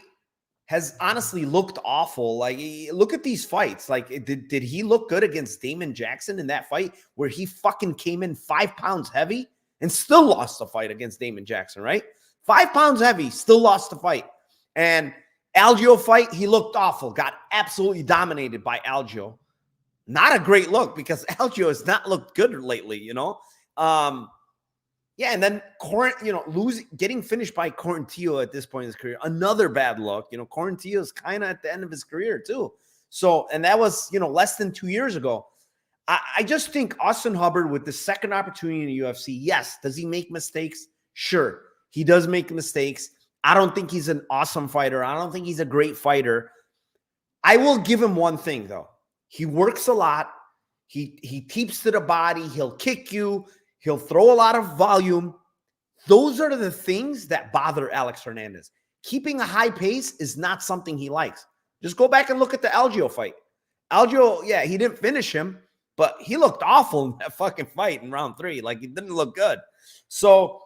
Speaker 1: has honestly looked awful. Like, look at these fights. Like, did he look good against Damon Jackson in that fight where he fucking came in 5 pounds heavy and still lost the fight against Damon Jackson, right? 5 pounds heavy, still lost the fight. And Algio fight, he looked awful. Got absolutely dominated by Algio. Not a great look because Algio has not looked good lately, you know? Yeah, and then getting finished by Quarantillo at this point in his career, another bad look. You know, Quarantillo is kind of at the end of his career too. So, and that was, less than 2 years ago. I just think Austin Hubbard with the second opportunity in the UFC, yes. Does he make mistakes? Sure. He does make mistakes. I don't think he's an awesome fighter. I don't think he's a great fighter. I will give him one thing, though. He works a lot. He keeps to the body. He'll kick you. He'll throw a lot of volume. Those are the things that bother Alex Hernandez. Keeping a high pace is not something he likes. Just go back and look at the Algio fight. Algio, yeah, he didn't finish him, but he looked awful in that fucking fight in round 3. Like, he didn't look good. So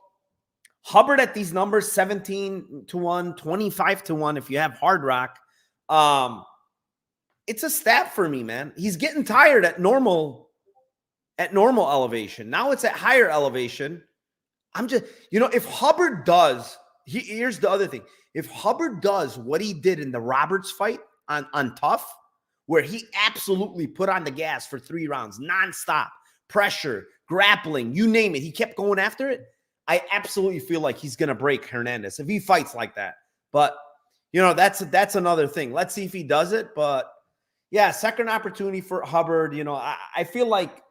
Speaker 1: Hubbard at these numbers, 17-1, 25-1 if you have Hard Rock. It's a stat for me, man. He's getting tired at normal elevation. Now it's at higher elevation. I'm just, if Hubbard does, here's the other thing. If Hubbard does what he did in the Roberts fight on Tough, where he absolutely put on the gas for 3 rounds, nonstop, pressure, grappling, you name it. He kept going after it. I absolutely feel like he's going to break Hernandez if he fights like that. But, that's another thing. Let's see if he does it. But, yeah, second opportunity for Hubbard. I feel like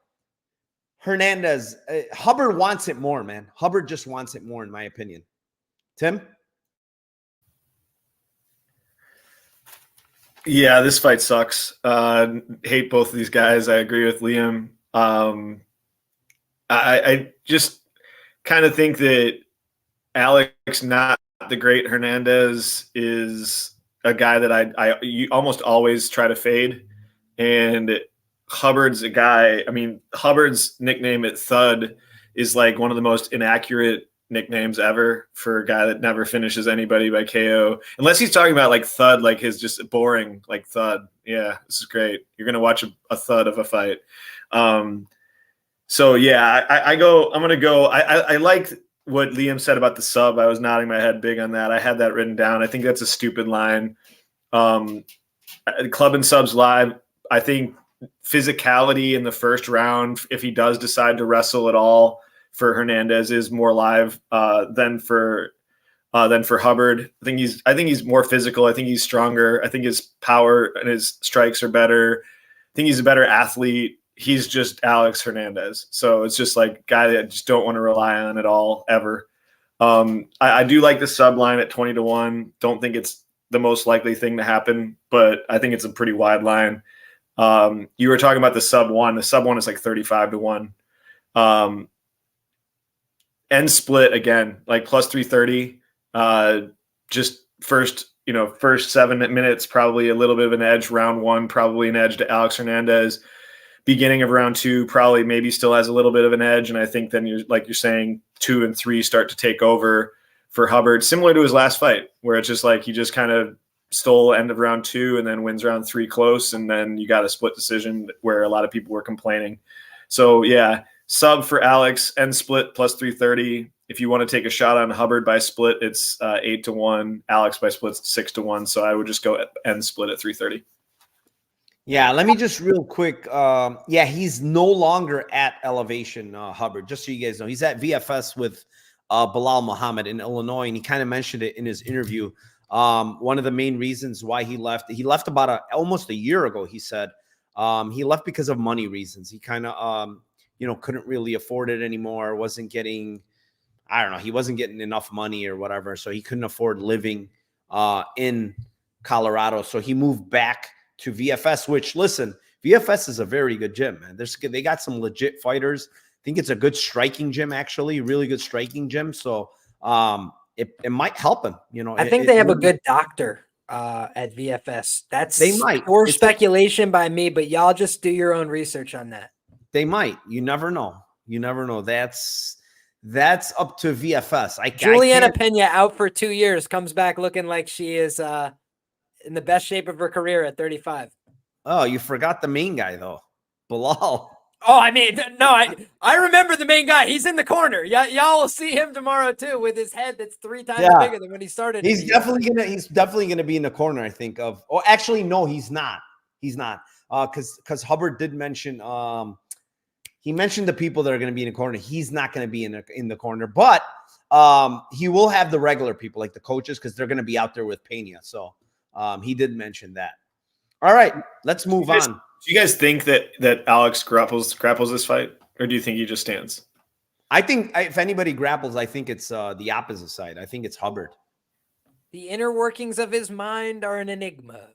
Speaker 1: Hernandez, Hubbard wants it more, man. Hubbard just wants it more, in my opinion. Tim?
Speaker 2: Yeah, this fight sucks. Hate both of these guys. I agree with Liam. I just kind of think that Alex, not the great Hernandez, is a guy that you almost always try to fade. And Hubbard's a guy, Hubbard's nickname at Thud is like one of the most inaccurate nicknames ever for a guy that never finishes anybody by KO, unless he's talking about like thud, like his just boring like thud. Yeah, this is great. You're gonna watch a thud of a fight. So yeah, I'm gonna go. I liked what Liam said about the sub. I was nodding my head big on that. I had that written down. I think that's a stupid line. Club and subs live. I think physicality in the first round, if he does decide to wrestle at all, for Hernandez is more live than for Hubbard. I think he's more physical. I think he's stronger. I think his power and his strikes are better. I think he's a better athlete. He's just Alex Hernandez. So it's just like guy that I just don't want to rely on at all ever. I do like the sub line at 20-1. Don't think it's the most likely thing to happen, but I think it's a pretty wide line. You were talking about the sub one. The sub one is like 35-1. End split again, like plus 330. Just first 7 minutes, probably a little bit of an edge. Round one, probably an edge to Alex Hernandez. Beginning of round two, probably maybe still has a little bit of an edge. And I think then you're saying 2 and 3 start to take over for Hubbard, similar to his last fight, where it's just like he just kind of stole end of round 2 and then wins round 3 close. And then you got a split decision where a lot of people were complaining. So yeah, sub for Alex, end split plus 330. If you want to take a shot on Hubbard by split, it's 8-1. Alex by split, 6-1. So I would just go end split at 330.
Speaker 1: Yeah, let me just real quick. He's no longer at Elevation, Hubbard, just so you guys know. He's at VFS with Bilal Muhammad in Illinois, and he kind of mentioned it in his interview. One of the main reasons why he left about almost a year ago, he said. He left because of money reasons. He kind of, couldn't really afford it anymore, wasn't getting, he wasn't getting enough money or whatever, so he couldn't afford living in Colorado. So he moved back to VFS, which, listen, VFS is a very good gym, man. They got some legit fighters. I think it's a good striking gym, actually, really good striking gym. So it might help him.
Speaker 3: I think they have a good doctor at VFS.
Speaker 1: They might.
Speaker 3: Or speculation by me, but y'all just do your own research on that.
Speaker 1: They might. You never know. That's up to VFS.
Speaker 3: Juliana Pena out for 2 years, comes back looking like she is in the best shape of her career at 35.
Speaker 1: Oh, you forgot the main guy though, Bilal.
Speaker 3: Oh, I mean, no, I remember the main guy. He's in the corner. Y'all will see him tomorrow too, with his head that's 3 times bigger than when he started.
Speaker 1: He's definitely gonna be in the corner, I think. Actually, no, he's not. He's not. Because Hubbard did mention he mentioned the people that are going to be in the corner. He's not going to be in the corner, but he will have the regular people like the coaches, because they're going to be out there with Pena. So he did mention that. All right, let's move on.
Speaker 2: Do you guys think that Alex grapples this fight, or do you think he just stands?
Speaker 1: I think if anybody grapples, I think it's the opposite side. I think it's Hubbard.
Speaker 3: The inner workings of his mind are an enigma.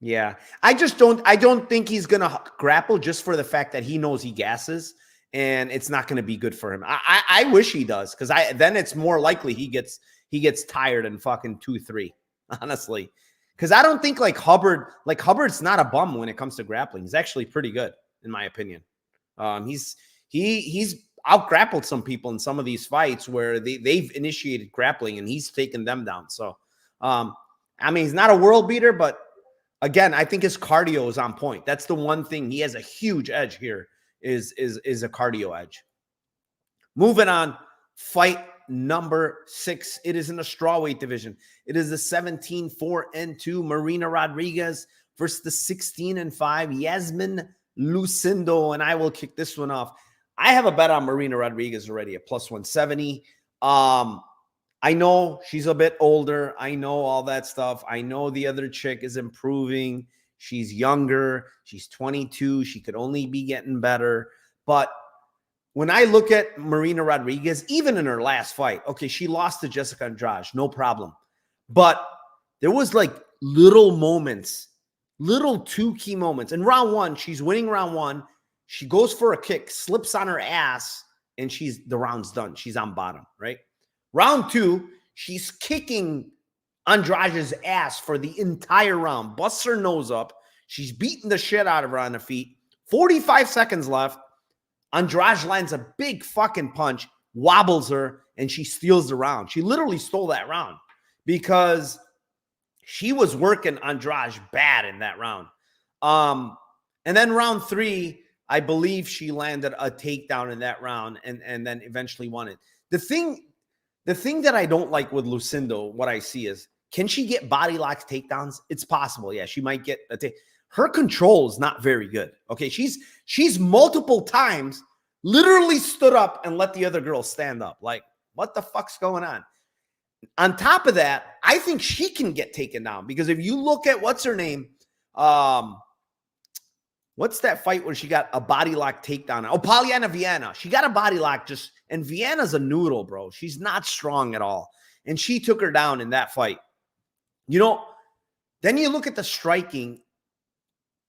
Speaker 1: Yeah, I don't think he's gonna grapple, just for the fact that he knows he gasses, and it's not gonna be good for him. I wish he does, because then it's more likely he gets tired and fucking 2-3. Honestly, because I don't think Hubbard's not a bum when it comes to grappling. He's actually pretty good, in my opinion. He's out grappled some people in some of these fights where they've initiated grappling and he's taken them down. So, he's not a world beater, but again, I think his cardio is on point. That's the one thing. He has a huge edge here is a cardio edge. Moving on, fight number 6. It is in the strawweight division. It is the 17-4-2 Marina Rodriguez versus the 16-5 Yasmin Lucendo, and I will kick this one off. I have a bet on Marina Rodriguez already at plus 170. I know she's a bit older. I know all that stuff. I know the other chick is improving. She's younger. She's 22. She could only be getting better. But when I look at Marina Rodriguez, even in her last fight, okay, she lost to Jessica Andrade, no problem. But there was like little moments, little 2 key moments. In round 1, she's winning round 1. She goes for a kick, slips on her ass, and the round's done. She's on bottom, right? Round 2, she's kicking Andrade's ass for the entire round, busts her nose up. She's beating the shit out of her on the feet. 45 seconds left. Andrade lands a big fucking punch, wobbles her, and she steals the round. She literally stole that round because she was working Andrade bad in that round. And then round 3, I believe she landed a takedown in that round and then eventually won it. The thing that I don't like with Lucendo, what I see is, can she get body locks takedowns? It's possible. Yeah, she might get a take. Her control is not very good. Okay, she's multiple times literally stood up and let the other girl stand up. Like, what the fuck's going on? On top of that, I think she can get taken down because if you look at what's her name, what's that fight where she got a body lock takedown? Oh, Polyana Vieira. She got a body lock and Vienna's a noodle, bro. She's not strong at all. And she took her down in that fight. You know, then you look at the striking,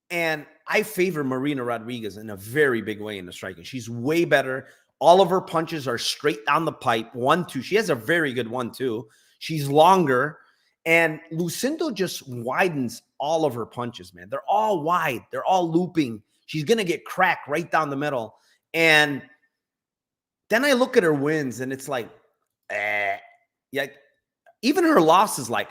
Speaker 1: and I favor Marina Rodriguez in a very big way in the striking. She's way better. All of her punches are straight down the pipe. 1-2. She has a very good 1-2. She's longer. And Lucendo just widens all of her punches, man. They're all wide. They're all looping. She's going to get cracked right down the middle. And then I look at her wins, and it's like, yeah. Even her loss is like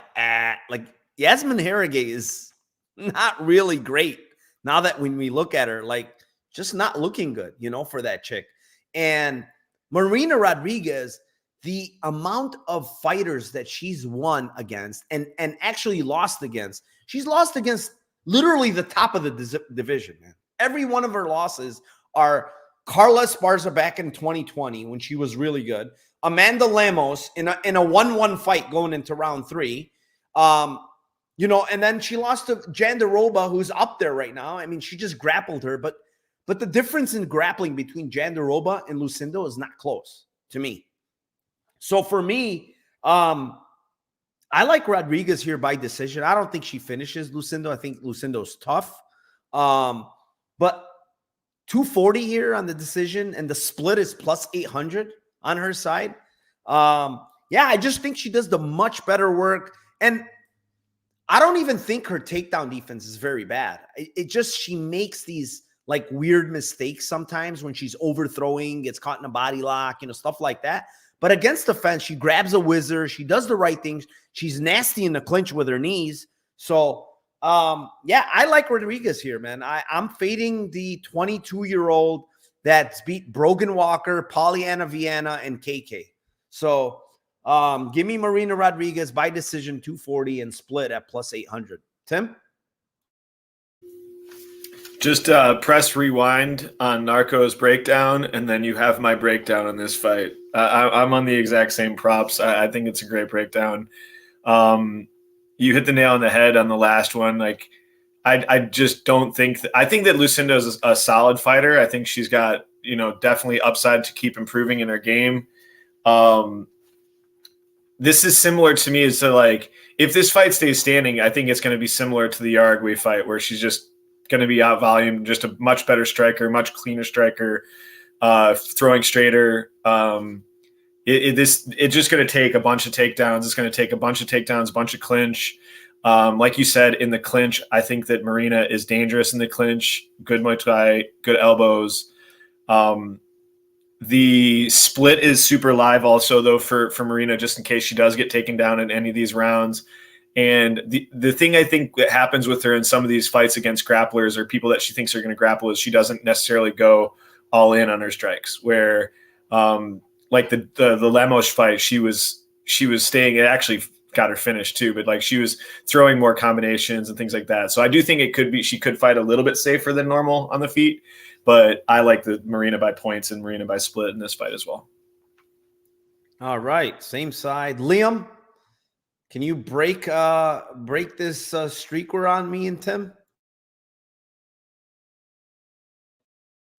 Speaker 1: Yasmin Harrogate is not really great. Now that when we look at her, like, just not looking good, you know, for that chick. And Marina Rodriguez, the amount of fighters that she's won against and actually lost against, she's lost against literally the top of the division, man. Every one of her losses are Carla Esparza back in 2020 when she was really good. Amanda Lemos in a 1-1 fight going into round 3. You know, and then she lost to Jandiroba, who's up there right now. I mean, she just grappled her, but the difference in grappling between Jandiroba and Lucendo is not close to me. So for me, I like Rodriguez here by decision. I don't think she finishes Lucendo. I think Lucendo's tough. But 240 here on the decision, and the split is plus 800 on her side. Yeah, I just think she does the much better work. And I don't even think her takedown defense is very bad. It just, she makes these like weird mistakes sometimes when she's overthrowing, gets caught in a body lock, you know, stuff like that. But against the fence, she grabs a whizzer. She does the right things. She's nasty in the clinch with her knees. So, yeah, I like Rodriguez here, man. I'm fading the 22-year-old that's beat Brogan Walker, Polyana Vieira, and KK. So, give me Marina Rodriguez by decision 240 and split at plus 800. Tim?
Speaker 2: Just press rewind on Narco's breakdown, and then you have my breakdown on this fight. I'm on the exact same props. I think it's a great breakdown. You hit the nail on the head on the last one. Like, I just don't think I think that Lucendo is a solid fighter. I think she's got, you know, definitely upside to keep improving in her game. This is similar to me as to, like, if this fight stays standing, I think it's going to be similar to the Yaragwe fight where she's just going to be out volume, just a much better striker, much cleaner striker, throwing straighter. It's just going to take a bunch of takedowns. It's going to take a bunch of takedowns, a bunch of clinch. Like you said, in the clinch, I think that Marina is dangerous in the clinch. Good Muay Thai, good elbows. The split is super live also, though, for Marina, just in case she does get taken down in any of these rounds. And the thing I think that happens with her in some of these fights against grapplers or people that she thinks are going to grapple is she doesn't necessarily go all in on her strikes. Where, like the Lemos fight, she was staying. It actually got her finished too, but like she was throwing more combinations and things like that. So I do think it could be she could fight a little bit safer than normal on the feet. But I like the Marina by points and Marina by split in this fight as well.
Speaker 1: All right, same side. Liam, can you break this streak we're on, me and Tim?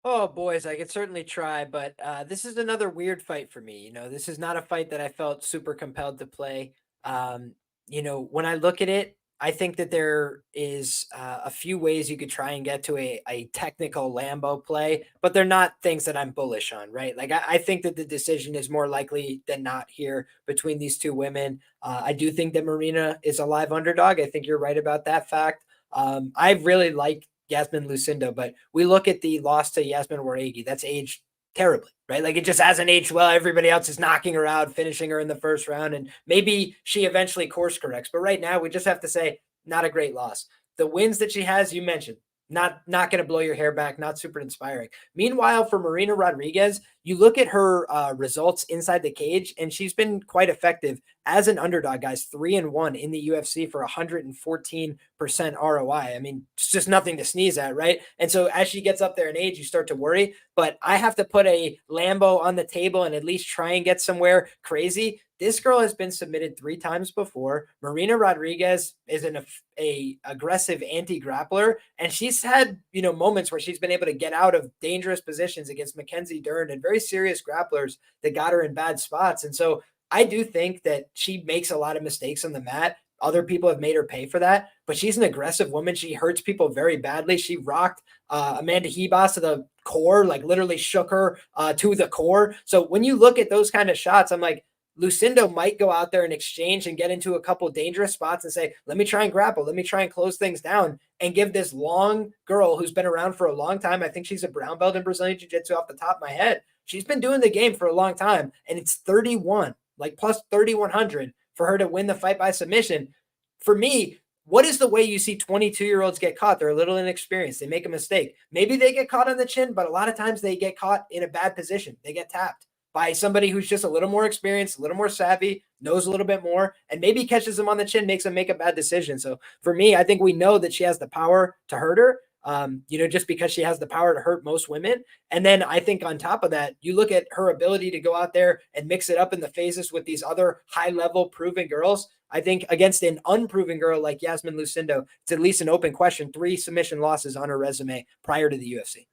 Speaker 3: Oh, boys, I could certainly try, but this is another weird fight for me. You know, this is not a fight that I felt super compelled to play. You know, when I look at it, I think that there is a few ways you could try and get to a technical Lambo play, but they're not things that I'm bullish on, right? Like, I think that the decision is more likely than not here between these two women. I do think that Marina is a live underdog. I think you're right about that fact. I really like Yasmin Lucendo, but we look at the loss to Yasmin Waregi. That's age terribly, right? Like it just hasn't aged well. Everybody else is knocking her out, finishing her in the first round, and maybe she eventually course corrects. But right now, we just have to say, not a great loss. The wins that she has, you mentioned, not going to blow your hair back, not super inspiring. Meanwhile, for Marina Rodriguez, you look at her results inside the cage, and she's been quite effective as an underdog, guys. 3-1 in the UFC for 114% ROI. I mean, it's just nothing to sneeze at, right? And so as she gets up there in age, you start to worry. But I have to put a Lambo on the table and at least try and get somewhere crazy. This girl has been submitted 3 times before. Marina Rodriguez is a aggressive anti-grappler, and she's had, moments where she's been able to get out of dangerous positions against Mackenzie Dern and very serious grapplers that got her in bad spots. And so I do think that she makes a lot of mistakes on the mat. Other people have made her pay for that, but she's an aggressive woman. She hurts people very badly. She rocked Amanda Ribas to the core, like literally shook her to the core. So when you look at those kind of shots, I'm like, Lucendo might go out there and exchange and get into a couple dangerous spots and say, let me try and grapple. Let me try and close things down and give this long girl who's been around for a long time. I think she's a brown belt in Brazilian Jiu-Jitsu off the top of my head. She's been doing the game for a long time, and it's 31, like plus 3,100 for her to win the fight by submission. For me, what is the way you see 22-year-olds get caught? They're a little inexperienced. They make a mistake. Maybe they get caught on the chin, but a lot of times they get caught in a bad position. They get tapped by somebody who's just a little more experienced, a little more savvy, knows a little bit more, and maybe catches them on the chin, makes them make a bad decision. So for me, I think we know that she has the power to hurt her, just because she has the power to hurt most women. And then I think on top of that, you look at her ability to go out there and mix it up in the phases with these other high-level proven girls. I think against an unproven girl like Yasmin Lucendo, it's at least an open question. 3 submission losses on her resume prior to the UFC.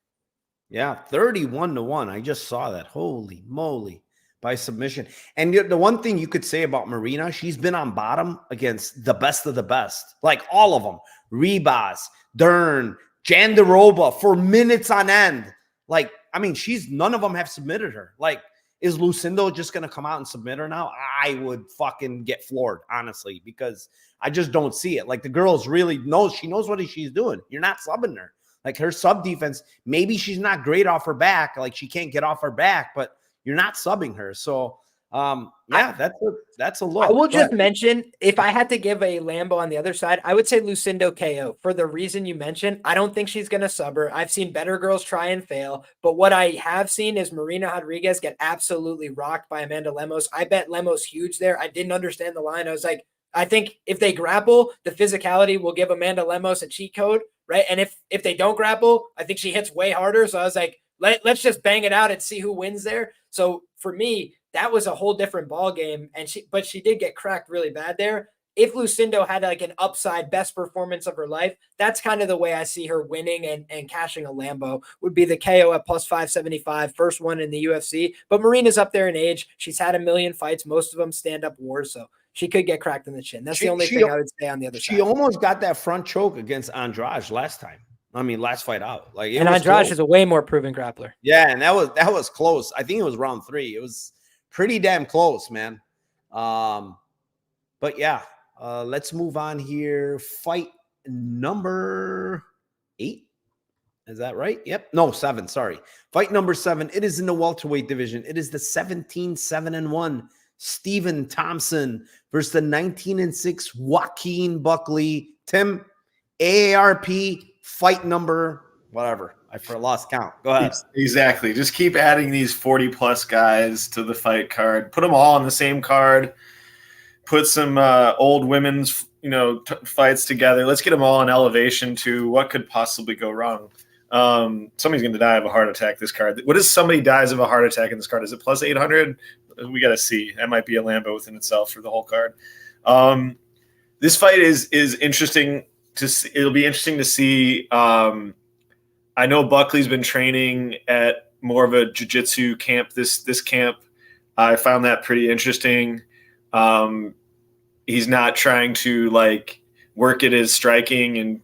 Speaker 1: Yeah, 31-1. I just saw that. Holy moly, by submission. And the one thing you could say about Marina, she's been on bottom against the best of the best. Like all of them. Ribas, Dern, Jandaroba for minutes on end. Like, I mean, none of them have submitted her. Like, is Lucendo just going to come out and submit her now? I would fucking get floored, honestly, because I just don't see it. Like, the girl's really knows. She knows what she's doing. You're not subbing her. Like, her sub defense, maybe she's not great off her back. Like, she can't get off her back, but you're not subbing her. So, that's a look.
Speaker 3: I will just mention, if I had to give a Lambo on the other side, I would say Lucendo KO for the reason you mentioned. I don't think she's going to sub her. I've seen better girls try and fail, but what I have seen is Marina Rodriguez get absolutely rocked by Amanda Lemos. I bet Lemos huge there. I didn't understand the line. I was like, I think if they grapple, the physicality will give Amanda Lemos a cheat code, right? And if they don't grapple, I think she hits way harder. So I was like, let's just bang it out and see who wins there. So for me, that was a whole different ball game. But she did get cracked really bad there. If Lucendo had like an upside best performance of her life, that's kind of the way I see her winning and cashing a Lambo would be the KO at plus 575, first one in the UFC. But Marina's up there in age. She's had a million fights, most of them stand-up wars. So she could get cracked in the chin. That's the only thing I would say on the other side.
Speaker 1: She almost got that front choke against Andrade last time. I mean, last fight out. Like,
Speaker 3: and Andrade is a way more proven grappler.
Speaker 1: Yeah, and that was close. I think it was round 3. It was pretty damn close, man. But yeah, let's move on here. Fight number 8. Is that right? Yep. No, 7. Sorry. Fight number 7. It is in the welterweight division. It is the 17-7-1 Stephen Thompson versus the 19-6 Joaquin Buckley. Tim, AARP fight number whatever. I lost count. Go ahead.
Speaker 2: Exactly. Just keep adding these 40-plus guys to the fight card. Put them all on the same card. Put some old women's, fights together. Let's get them all in elevation to what could possibly go wrong. Somebody's going to die of a heart attack this card. What is somebody dies of a heart attack in this card? Is it plus 800? We got to see. That might be a Lambo within itself for the whole card. This fight is interesting to see. It'll be interesting to see. I know Buckley's been training at more of a jiu-jitsu camp this camp. I found that pretty interesting. He's not trying to work at his striking, and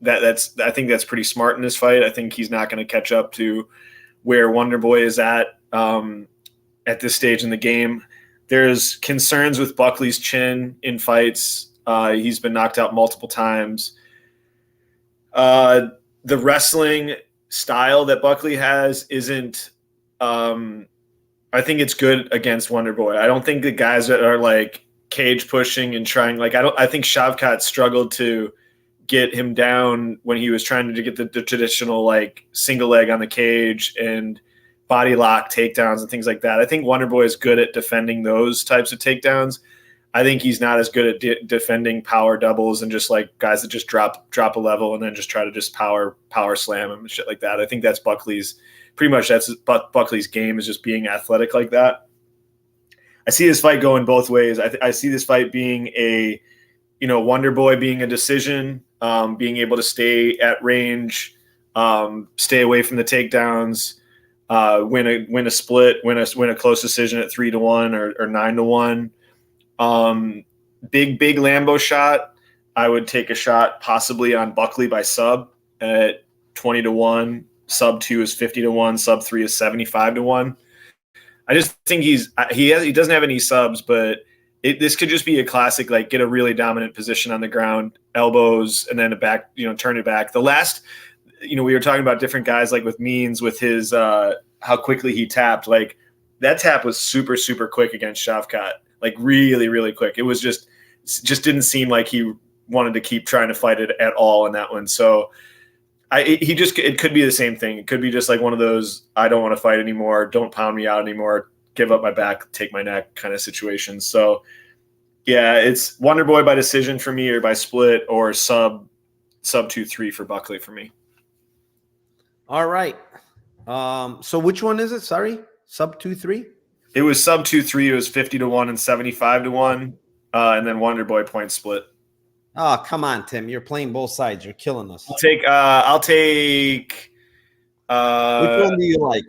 Speaker 2: I think that's pretty smart in this fight. I think he's not going to catch up to where Wonder Boy is at this stage in the game. There's concerns with Buckley's chin in fights. He's been knocked out multiple times. The wrestling style that Buckley has isn't I think it's good against Wonderboy. I don't think the guys that are like cage pushing and trying, like, I think Shavkat struggled to get him down when he was trying to get the traditional like single leg on the cage and body lock takedowns and things like that. I think Wonderboy is good at defending those types of takedowns. I think he's not as good at defending power doubles and just like guys that just drop a level and then just try to just power slam him and shit like that. I think that's Buckley's game, is just being athletic like that. I see this fight going both ways. I see this fight being a, Wonderboy being a decision, being able to stay at range, stay away from the takedowns, win a split, win a close decision at 3-1 or 9-1. Big Lambo shot. I would take a shot possibly on Buckley by sub at 20-1. Sub 2 is 50-1. Sub 3 is 75-1. I just think he doesn't have any subs, but this could just be a classic, like get a really dominant position on the ground, elbows, and then a back, turn it back. The last, we were talking about different guys like with Means, with his how quickly he tapped. Like that tap was super, super quick against Shavkat. Like really, really quick. It was just didn't seem like he wanted to keep trying to fight it at all in that one. So it could be the same thing. It could be just like one of those, I don't want to fight anymore. Don't pound me out anymore. Give up my back, take my neck kind of situations. So yeah, it's Wonderboy by decision for me, or by split, or sub 2-3 for Buckley for me.
Speaker 1: All right. So which one is it? Sorry. Sub 2-3?
Speaker 2: It was sub 2-3. It was 50-1 and 75-1. And then Wonderboy point split.
Speaker 1: Oh, come on, Tim. You're playing both sides. You're killing us.
Speaker 2: I'll take
Speaker 1: which one do you like?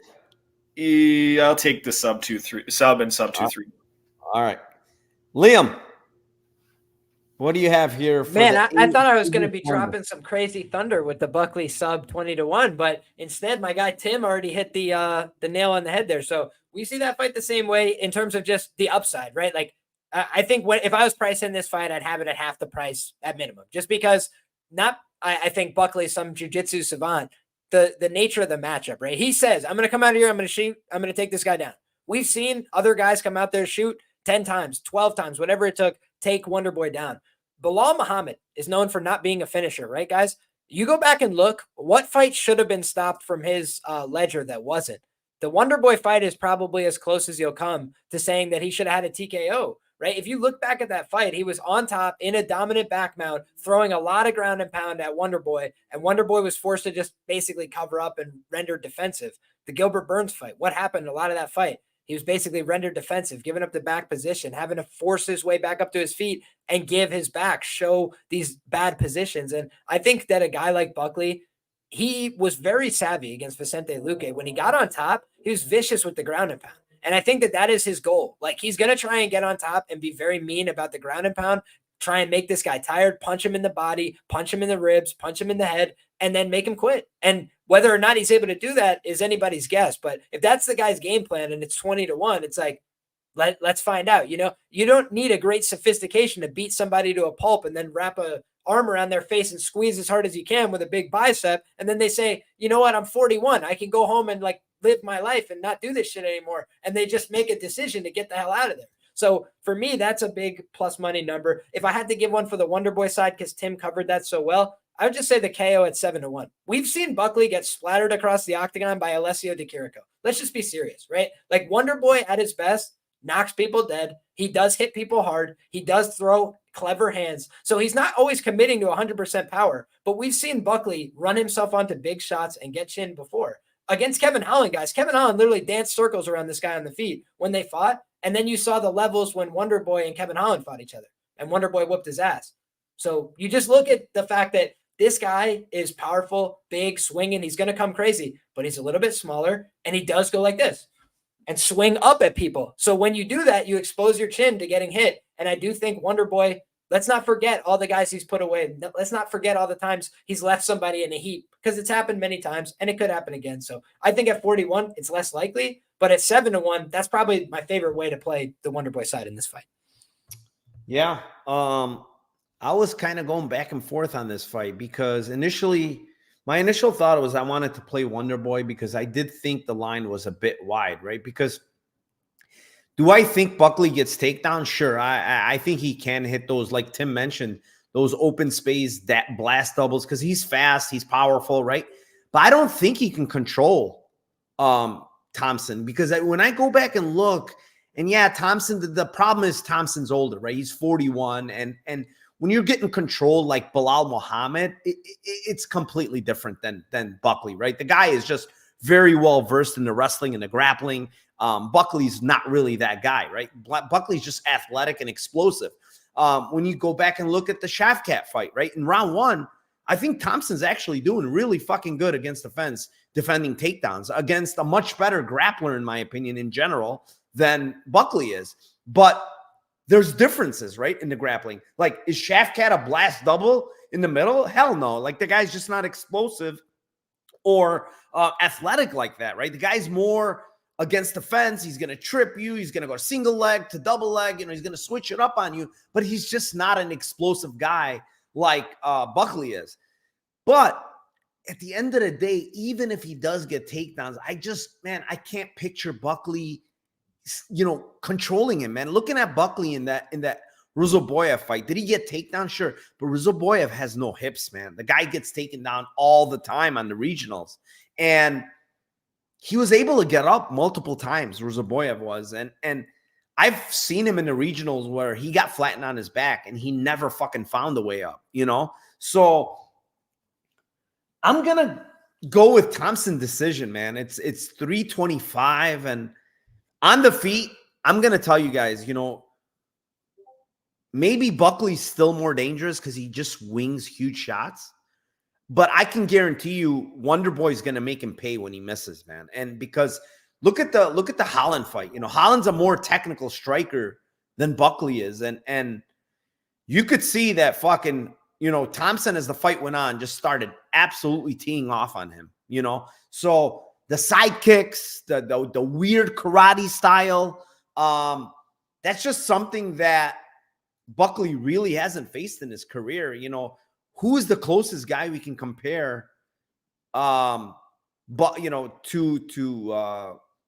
Speaker 2: I'll take the sub 2-3, sub and sub 2-3.
Speaker 1: All right. Liam, what do you have here?
Speaker 3: Man, I thought I was going to be dropping some crazy thunder with the Buckley sub 20-1, but instead my guy Tim already hit the nail on the head there. So we see that fight the same way in terms of just the upside, right? Like I think if I was pricing this fight, I'd have it at half the price at minimum, just because I think Buckley's some jiu-jitsu savant. The nature of the matchup, right? He says, I'm going to come out here, I'm going to shoot, I'm going to take this guy down. We've seen other guys come out there, shoot 10 times, 12 times, whatever it took, take Wonderboy down. Bilal Muhammad is known for not being a finisher, right, guys? You go back and look, what fight should have been stopped from his ledger that wasn't? The Wonderboy fight is probably as close as you'll come to saying that he should have had a TKO, right? If you look back at that fight, he was on top in a dominant back mount, throwing a lot of ground and pound at Wonderboy, and Wonderboy was forced to just basically cover up and render defensive. The Gilbert Burns fight, what happened a lot of that fight? He was basically rendered defensive, giving up the back position, having to force his way back up to his feet and give his back, show these bad positions. And I think that a guy like Buckley, he was very savvy against Vicente Luque. When he got on top, he was vicious with the ground and pound. And I think that is his goal. Like, he's going to try and get on top and be very mean about the ground and pound, try and make this guy tired, punch him in the body, punch him in the ribs, punch him in the head, and then make him quit. And whether or not he's able to do that is anybody's guess. But if that's the guy's game plan and it's 20-1, it's like, let's find out. You don't need a great sophistication to beat somebody to a pulp and then wrap a arm around their face and squeeze as hard as you can with a big bicep. And then they say, you know what, I'm 41. I can go home and like live my life and not do this shit anymore. And they just make a decision to get the hell out of there. So for me, that's a big plus money number. If I had to give one for the Wonderboy side, because Tim covered that so well, I would just say the KO at 7-1. We've seen Buckley get splattered across the octagon by Alessio Di Chirico. Let's just be serious, right? Like, Wonderboy at his best knocks people dead. He does hit people hard. He does throw clever hands. So he's not always committing to 100% power, but we've seen Buckley run himself onto big shots and get chin before. Against Kevin Holland, guys, Kevin Holland literally danced circles around this guy on the feet when they fought. And then you saw the levels when Wonderboy and Kevin Holland fought each other, and Wonderboy whooped his ass. So you just look at the fact that this guy is powerful, big, swinging. He's going to come crazy, but he's a little bit smaller, and he does go like this and swing up at people. So when you do that, you expose your chin to getting hit. And I do think Wonderboy, let's not forget all the guys he's put away. Let's not forget all the times he's left somebody in a heap, because it's happened many times, and it could happen again. So I think at 41, it's less likely. But at 7-1, that's probably my favorite way to play the Wonderboy side in this fight.
Speaker 1: Yeah. I was kind of going back and forth on this fight because initially My initial thought was I wanted to play Wonder Boy because I did think the line was a bit wide, right? Because do I think Buckley gets takedown? Sure. I think he can hit those, like Tim mentioned, those open space, that blast doubles, because he's fast, he's powerful, right? But I don't think he can control Thompson, because when I go back and look, and yeah, Thompson, the problem is Thompson's older, right? He's 41, and when you're getting controlled like Bilal Muhammad, it's completely different than Buckley, right? The guy is just very well versed in the wrestling and the grappling. Buckley's not really that guy, right? Buckley's just athletic and explosive. When you go back and look at the Shavkat fight, right? In round 1, I think Thompson's actually doing really fucking good against the fence, defending takedowns against a much better grappler, in my opinion, in general, than Buckley is. But there's differences, right, in the grappling. Like, is Shavkat a blast double in the middle? Hell no. Like, the guy's just not explosive or athletic like that, right? The guy's more against the fence. He's going to trip you. He's going to go single leg to double leg. He's going to switch it up on you. But he's just not an explosive guy like Buckley is. But at the end of the day, even if he does get takedowns, I can't picture Buckley, controlling him, man. Looking at Buckley in that Ruzoboyev fight, did he get takedown? Sure. But Ruzoboyev has no hips, man. The guy gets taken down all the time on the regionals. And he was able to get up multiple times, Ruzoboyev was. And I've seen him in the regionals where he got flattened on his back and he never fucking found a way up, So I'm going to go with Thompson decision, man. It's 325, and on the feet, I'm going to tell you guys, maybe Buckley's still more dangerous because he just wings huge shots. But I can guarantee you Wonder Boy's going to make him pay when he misses, man. And because look at the Holland fight. Holland's a more technical striker than Buckley is. And you could see that fucking, Thompson, as the fight went on, just started absolutely teeing off on him, So the side kicks, the weird karate style, that's just something that Buckley really hasn't faced in his career. Who is the closest guy we can compare, to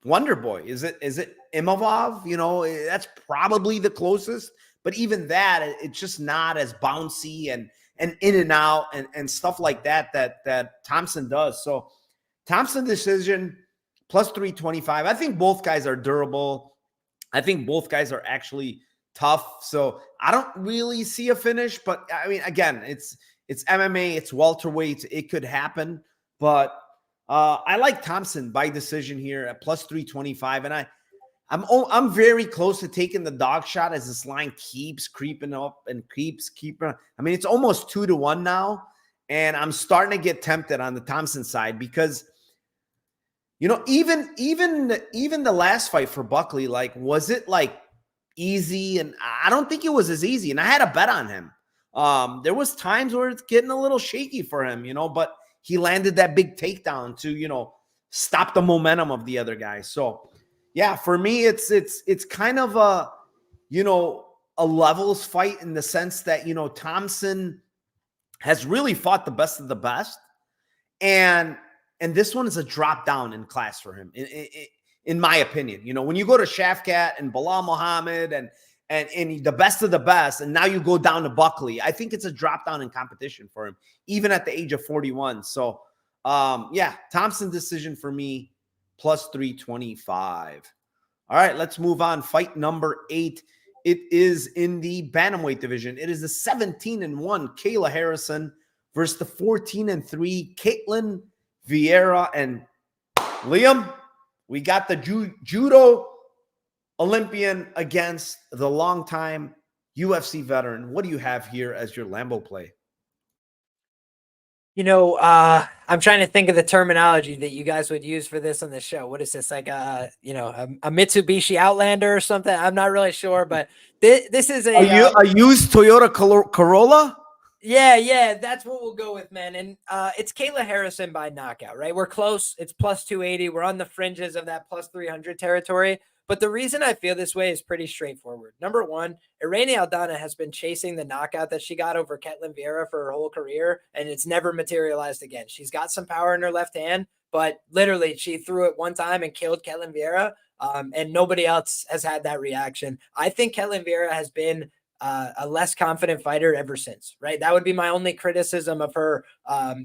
Speaker 1: Wonder Boy? Is it Imavov? That's probably the closest. But even that, it's just not as bouncy and in and out and stuff like that Thompson does. So Thompson decision plus 325. I think both guys are durable. I think both guys are actually tough. So I don't really see a finish, but I mean, again, it's MMA, it's welterweight. It could happen, but I like Thompson by decision here at plus 325. And I'm very close to taking the dog shot as this line keeps creeping up and keeps. I mean, it's almost 2-1 now. And I'm starting to get tempted on the Thompson side because, even the last fight for Buckley, like, was it like easy? And I don't think it was as easy. And I had a bet on him. There was times where it's getting a little shaky for him, but he landed that big takedown to, stop the momentum of the other guy. So yeah, for me, it's kind of a levels fight in the sense that, Thompson has really fought the best of the best. And this one is a drop down in class for him, in my opinion. When you go to Shavkat and Bilal Muhammad and the best of the best, and now you go down to Buckley, I think it's a drop down in competition for him, even at the age of 41. So, Thompson decision for me, plus 325. All right, let's move on. Fight number 8. It is in the bantamweight division. It is the 17-1 Kayla Harrison versus the 14-3 Caitlin Vieira. And Liam, we got the judo Olympian against the longtime UFC veteran. What do you have here as your Lambo play?
Speaker 3: I'm trying to think of the terminology that you guys would use for this on the show. What is this, like a Mitsubishi Outlander or something? I'm not really sure, but this is a
Speaker 1: used Toyota Corolla.
Speaker 3: Yeah, that's what we'll go with, man. And it's Kayla Harrison by knockout, right? We're close. It's plus 280. We're on the fringes of that plus 300 territory. But the reason I feel this way is pretty straightforward. Number one, Irene Aldana has been chasing the knockout that she got over Ketlen Vieira for her whole career, and it's never materialized again. She's got some power in her left hand, but literally she threw it one time and killed Ketlen Vieira, and nobody else has had that reaction. I think Ketlen Vieira has been a less confident fighter ever since, right? That would be my only criticism of her,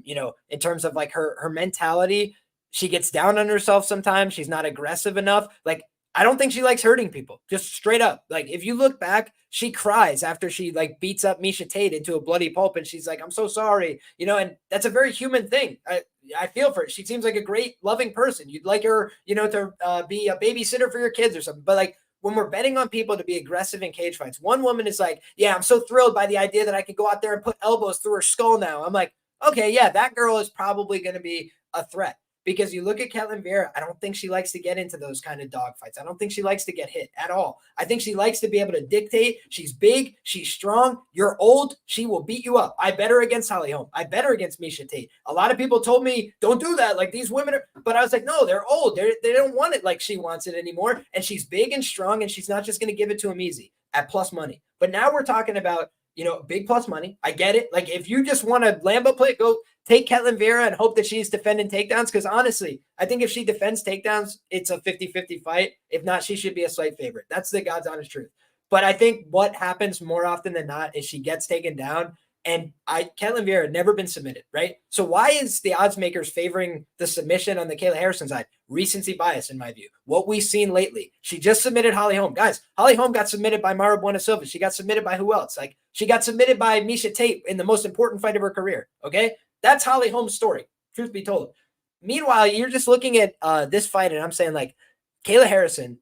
Speaker 3: in terms of like her mentality. She gets down on herself sometimes. She's not aggressive enough. Like, I don't think she likes hurting people, just straight up. Like, if you look back, she cries after she like beats up Miesha Tate into a bloody pulp, and she's like, "I'm so sorry," and that's a very human thing. I feel for her. She seems like a great, loving person. You'd like her, to be a babysitter for your kids or something. But like, when we're betting on people to be aggressive in cage fights, one woman is like, "Yeah, I'm so thrilled by the idea that I could go out there and put elbows through her skull now." I'm like, okay, yeah, that girl is probably going to be a threat. Because you look at Ketlen Vieira, I don't think she likes to get into those kind of dogfights. I don't think she likes to get hit at all. I think she likes to be able to dictate. She's big. She's strong. You're old. She will beat you up. I bet her against Holly Holm. I bet her against Miesha Tate. A lot of people told me, don't do that. Like, these women are, but I was like, no, they're old. They don't want it like she wants it anymore. And she's big and strong, and she's not just going to give it to them easy at plus money. But now we're talking about, big plus money. I get it. Like, if you just want a Lambo play, go take Ketlen Vieira and hope that she's defending takedowns. Because honestly, I think if she defends takedowns, it's a 50-50 fight. If not, she should be a slight favorite. That's the God's honest truth. But I think what happens more often than not is she gets taken down. And Ketlen Vieira had never been submitted, right? So why is the odds makers favoring the submission on the Kayla Harrison side? Recency bias, in my view. What we've seen lately. She just submitted Holly Holm. Guys, Holly Holm got submitted by Mara Buena Silva. She got submitted by who else? Like, she got submitted by Miesha Tate in the most important fight of her career, okay? That's Holly Holm's story, truth be told. Meanwhile, you're just looking at this fight, and I'm saying, like, Kayla Harrison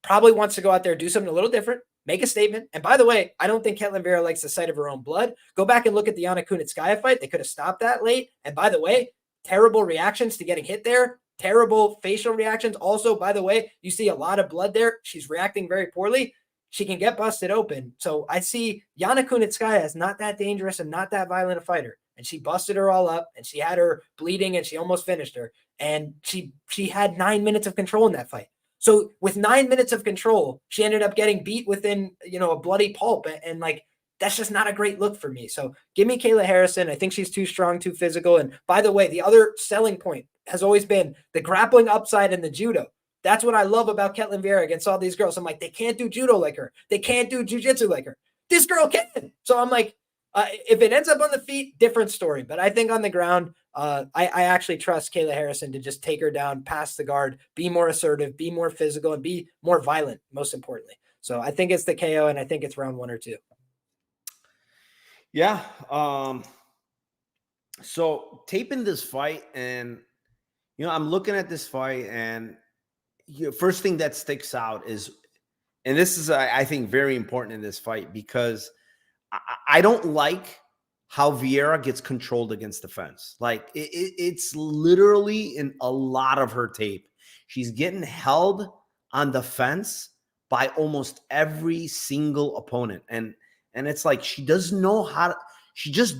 Speaker 3: probably wants to go out there, do something a little different, make a statement. And by the way, I don't think Ketlen Vieira likes the sight of her own blood. Go back and look at the Yana Kunitskaya fight. They could have stopped that late. And by the way, terrible reactions to getting hit there. Terrible facial reactions. Also, by the way, you see a lot of blood there. She's reacting very poorly. She can get busted open. So I see Yana Kunitskaya as not that dangerous and not that violent a fighter. And she busted her all up, and she had her bleeding, and she almost finished her. And she had 9 minutes of control in that fight. So with 9 minutes of control, she ended up getting beat within, a bloody pulp. And like, that's just not a great look for me. So give me Kayla Harrison. I think she's too strong, too physical. And by the way, the other selling point has always been the grappling upside and the judo. That's what I love about Ketlen Vieira against all these girls. I'm like, they can't do judo like her. They can't do jiu-jitsu like her. This girl can. So I'm like, if it ends up on the feet, different story. But I think on the ground, I actually trust Kayla Harrison to just take her down, pass the guard, be more assertive, be more physical, and be more violent, most importantly. So I think it's the KO, and I think it's round 1 or 2.
Speaker 1: Yeah. So taping this fight, and, I'm looking at this fight, and first thing that sticks out is, and this is, I think, very important in this fight, because I don't like how Vieira gets controlled against the fence. Like, it's literally in a lot of her tape. She's getting held on the fence by almost every single opponent. And it's like, she just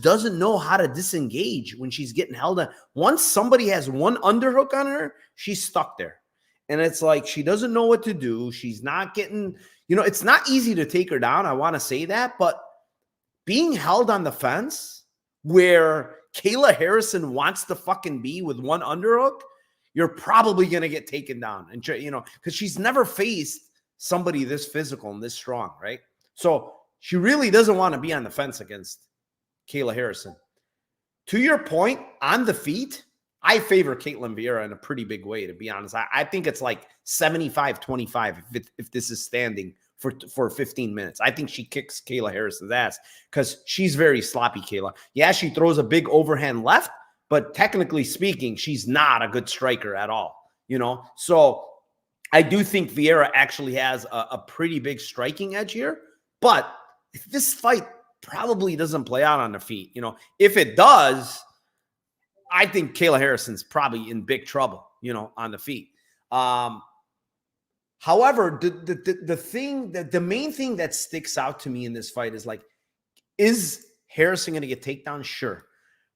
Speaker 1: doesn't know how to disengage when she's getting held on. Once somebody has one underhook on her, she's stuck there. And it's like, she doesn't know what to do. She's not getting, it's not easy to take her down. I want to say that, but being held on the fence where Kayla Harrison wants to fucking be with one underhook, you're probably going to get taken down. And, because she's never faced somebody this physical and this strong, right? So she really doesn't want to be on the fence against Kayla Harrison. To your point, on the feet, I favor Ketlen Vieira in a pretty big way, to be honest. I think it's like 75-25 if this is standing for 15 minutes. I think she kicks Kayla Harrison's ass because she's very sloppy, Kayla. Yeah, she throws a big overhand left, but technically speaking, she's not a good striker at all, So I do think Vieira actually has a pretty big striking edge here, but this fight probably doesn't play out on the feet. If it does, I think Kayla Harrison's probably in big trouble, on the feet. However, the main thing that sticks out to me in this fight is like, is Harrison going to get takedown? Sure.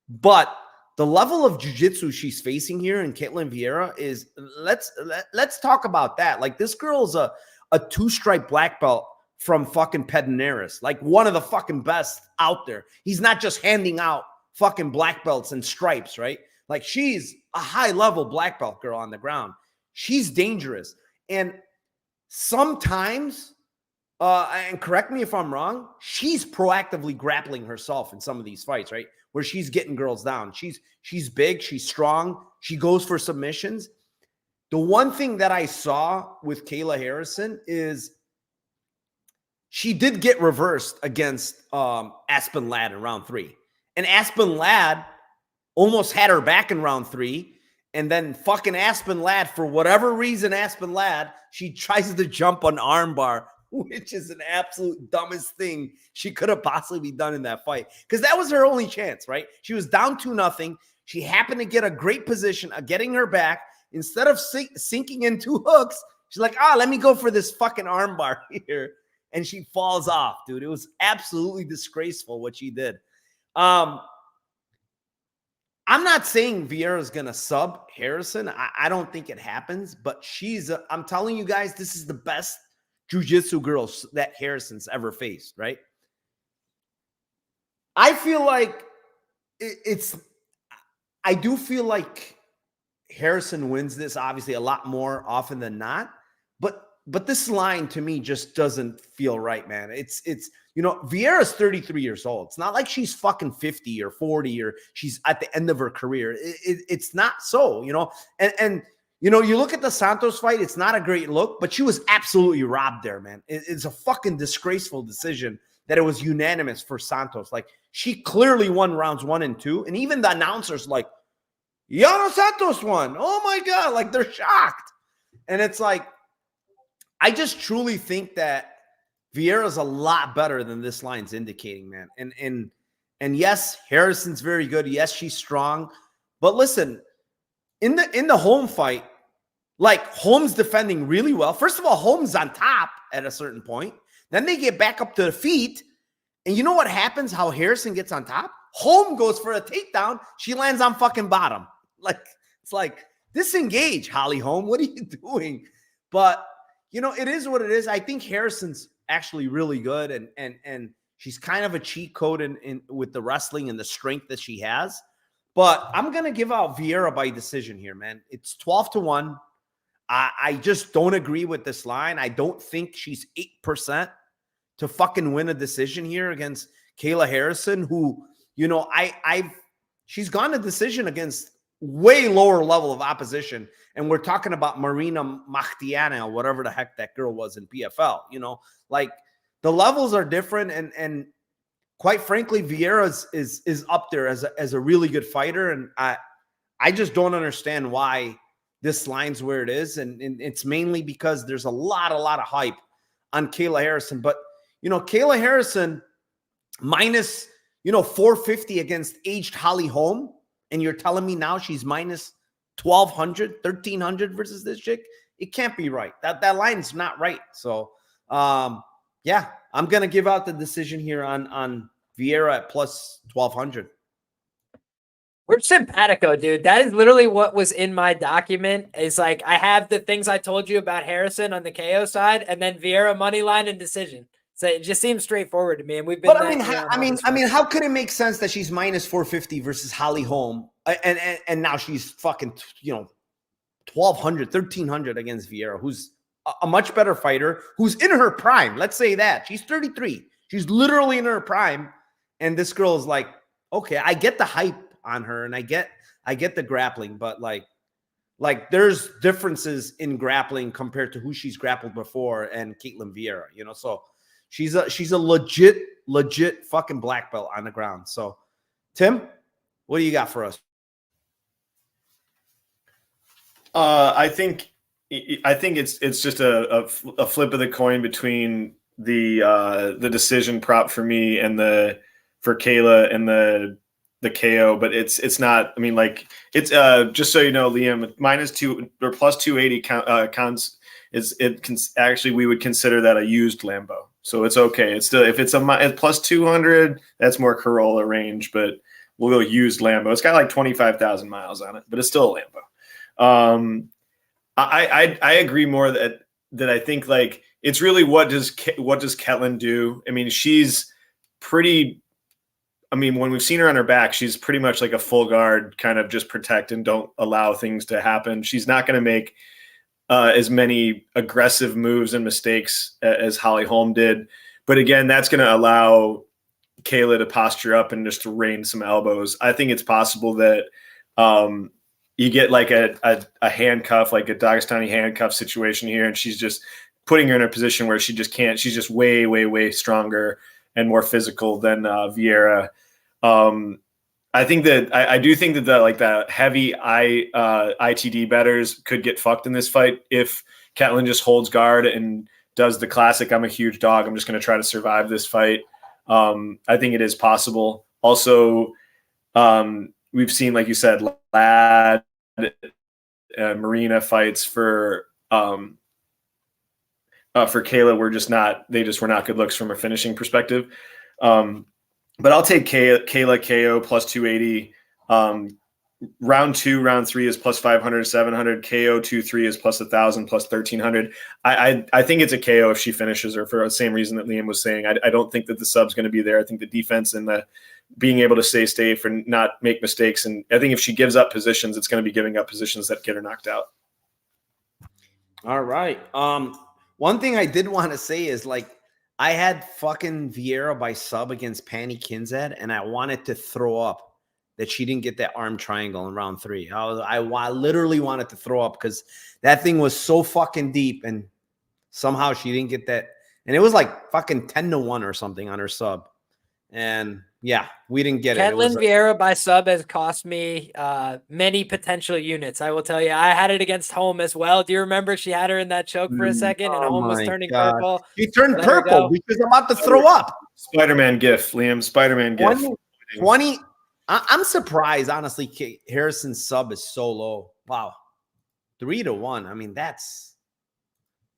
Speaker 1: But the level of jiu-jitsu she's facing here in Ketlen Vieira is let's talk about that. Like, this girl's a 2-stripe black belt from fucking Pederneiras, like one of the fucking best out there. He's not just handing out fucking black belts and stripes, right? Like, she's a high-level black belt girl on the ground. She's dangerous. And sometimes, and correct me if I'm wrong, she's proactively grappling herself in some of these fights, right? Where she's getting girls down. She's big, she's strong, she goes for submissions. The one thing that I saw with Kayla Harrison is she did get reversed against Aspen Ladd in round 3. And Aspen Ladd almost had her back in round 3. And then fucking Aspen Ladd, for whatever reason, Aspen Ladd, she tries to jump an armbar, which is an absolute dumbest thing she could have possibly done in that fight. Because that was her only chance, right? She was down 2-0. She happened to get a great position of getting her back. Instead of sinking into hooks, she's like, let me go for this fucking armbar here. And she falls off, dude. It was absolutely disgraceful what she did. I'm not saying Vieira's going to sub Harrison. I don't think it happens. But I'm telling you guys, this is the best jiu-jitsu girls that Harrison's ever faced, right? I feel like I do feel like Harrison wins this, obviously, a lot more often than not. But this line to me just doesn't feel right, man. It's Vieira's 33 years old. It's not like she's fucking 50 or 40 or she's at the end of her career. It's not so, And you look at the Santos fight, it's not a great look, but she was absolutely robbed there, man. It's a fucking disgraceful decision that it was unanimous for Santos. Like, she clearly won rounds 1 and 2. And even the announcers like, Yana Santos won. Oh my God. Like, they're shocked. And it's like, I just truly think that Vieira's a lot better than this line's indicating, man. And yes, Harrison's very good. Yes, she's strong. But listen, in the Holm fight, like, Holm's defending really well. First of all, Holm's on top at a certain point. Then they get back up to the feet. And you know what happens? How Harrison gets on top? Holm goes for a takedown. She lands on fucking bottom. Like, it's like, disengage, Holly Holm. What are you doing? But it is what it is. I think Harrison's actually really good, and she's kind of a cheat code in with the wrestling and the strength that she has. But I'm gonna give out Vieira by decision here, man. It's 12-1. I just don't agree with this line. I don't think she's 8% to fucking win a decision here against Kayla Harrison, who she's gone a decision against way lower level of opposition. And we're talking about Marina Makhtiana, or whatever the heck that girl was in PFL. Like, the levels are different. And quite frankly, Vieira is up there as a really good fighter. And I just don't understand why this line's where it is. And it's mainly because there's a lot of hype on Kayla Harrison. But, Kayla Harrison minus, 450 against aged Holly Holm. And you're telling me now she's minus 1,200, 1,300 versus this chick? It can't be right. That line's not right. So, yeah, I'm going to give out the decision here on Vieira at plus 1,200.
Speaker 3: We're simpatico, dude. That is literally what was in my document. It's like, I have the things I told you about Harrison on the KO side, and then Vieira money line and decision. So it just seems straightforward to me. And we've been.
Speaker 1: But I mean, how could it make sense that she's minus 450 versus Holly Holm, and now she's fucking 1,200, 1,300 against Vieira, who's a much better fighter, who's in her prime. Let's say that she's 33. She's literally in her prime, and this girl is like, okay, I get the hype on her, and I get the grappling, but like there's differences in grappling compared to who she's grappled before and Ketlen Vieira, so. She's a legit fucking black belt on the ground. So, Tim, what do you got for us?
Speaker 2: I think it's just a flip of the coin between the decision prop for me and for Kayla and the KO, but it's not. I mean, like, it's just so you know, Liam, -2 or plus 280 counts. Actually, we would consider that a used Lambo. So it's okay. It's still, if it's a plus 200, that's more Corolla range. But we'll go used Lambo. It's got like 25,000 miles on it, but it's still a Lambo. I agree more that I think like it's really what does Ketlin do? I mean, she's pretty. I mean, when we've seen her on her back, she's pretty much like a full guard, kind of just protect and don't allow things to happen. She's not going to make as many aggressive moves and mistakes as Holly Holm did. But again, that's going to allow Kayla to posture up and just to rain some elbows. I think it's possible that you get like a handcuff, like a Dagestani handcuff situation here, and she's just putting her in a position where she just can't. She's just way, way, way stronger and more physical than Vieira. I think that I do think that the heavy ITD bettors could get fucked in this fight if Ketlin just holds guard and does the classic I'm a huge dog, I'm just going to try to survive this fight. I think it is possible. Also, we've seen, like you said, Ladd, Marina fights for Kayla were were not good looks from a finishing perspective. But I'll take Kayla KO plus 280. Round 2, round 3 is plus 500, 700. KO 2-3 is plus 1,000, plus 1,300. I think it's a KO if she finishes her for the same reason that Liam was saying. I don't think that the sub's going to be there. I think the defense and the being able to stay safe and not make mistakes. And I think if she gives up positions, it's going to be giving up positions that get her knocked out.
Speaker 1: All right. One thing I did want to say is like, I had fucking Vieira by sub against Pani Kinzad, and I wanted to throw up that she didn't get that arm triangle in round 3. I literally wanted to throw up because that thing was so fucking deep, and somehow she didn't get that. And it was like fucking 10-1 or something on her sub. And yeah, we didn't get it.
Speaker 3: Ketlin Vieira by sub has cost me many potential units. I will tell you, I had it against Holm as well. Do you remember she had her in that choke for a second and Holm was turning purple?
Speaker 1: He turned purple because I'm about to throw up.
Speaker 2: Spider-Man gif, Liam. Spider-Man gif.
Speaker 1: 20. I'm surprised, honestly. Harrison's sub is so low. Wow, 3-1. I mean, that's.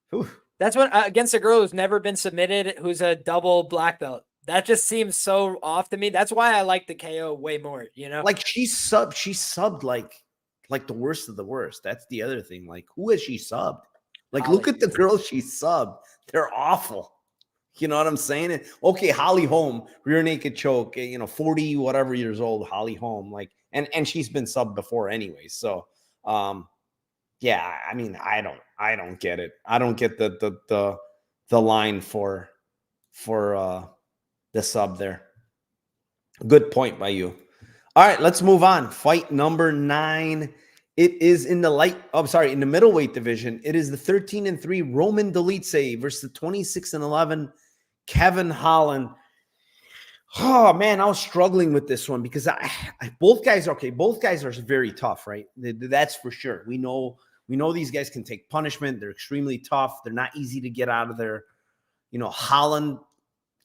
Speaker 1: Whew.
Speaker 3: That's what against a girl who's never been submitted, who's a double black belt. That just seems so off to me. That's why I like the KO way more, you know?
Speaker 1: Like she subbed like the worst of the worst. That's the other thing. Like, who has she subbed? Like, Holly. Look at the girls she subbed. They're awful. You know what I'm saying? Okay, Holly Holm, rear naked choke, 40 whatever years old, Holly Holm. Like, and she's been subbed before anyway. So yeah, I mean, I don't get it. I don't get the line for the sub there. Good point by you. All right, let's move on. Fight number 9. It is in the in the middleweight division. It is the 13-3 Roman Delit versus the 26-11 Kevin Holland. Oh man, I was struggling with this one because both guys are very tough, right? That's for sure. We know these guys can take punishment. They're extremely tough. They're not easy to get out of there. Holland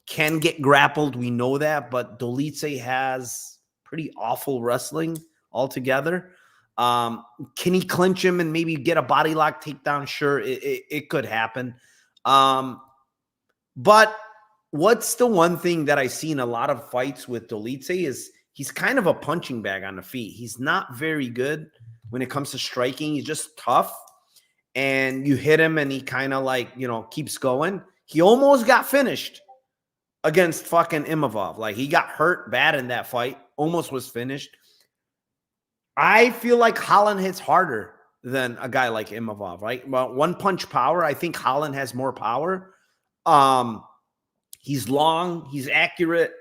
Speaker 1: can get grappled. We know that, but Delit has pretty awful wrestling altogether. Can he clinch him and maybe get a body lock takedown? Sure, it could happen. But what's the one thing that I see in a lot of fights with Delit is he's kind of a punching bag on the feet. He's not very good when it comes to striking. He's just tough, and you hit him and he kind of keeps going. He almost got finished against fucking Imavov. Like, he got hurt bad in that fight, almost was finished. I feel like Holland hits harder than a guy like Imavov, right? Well, one punch power, I think Holland has more power. He's long, he's accurate.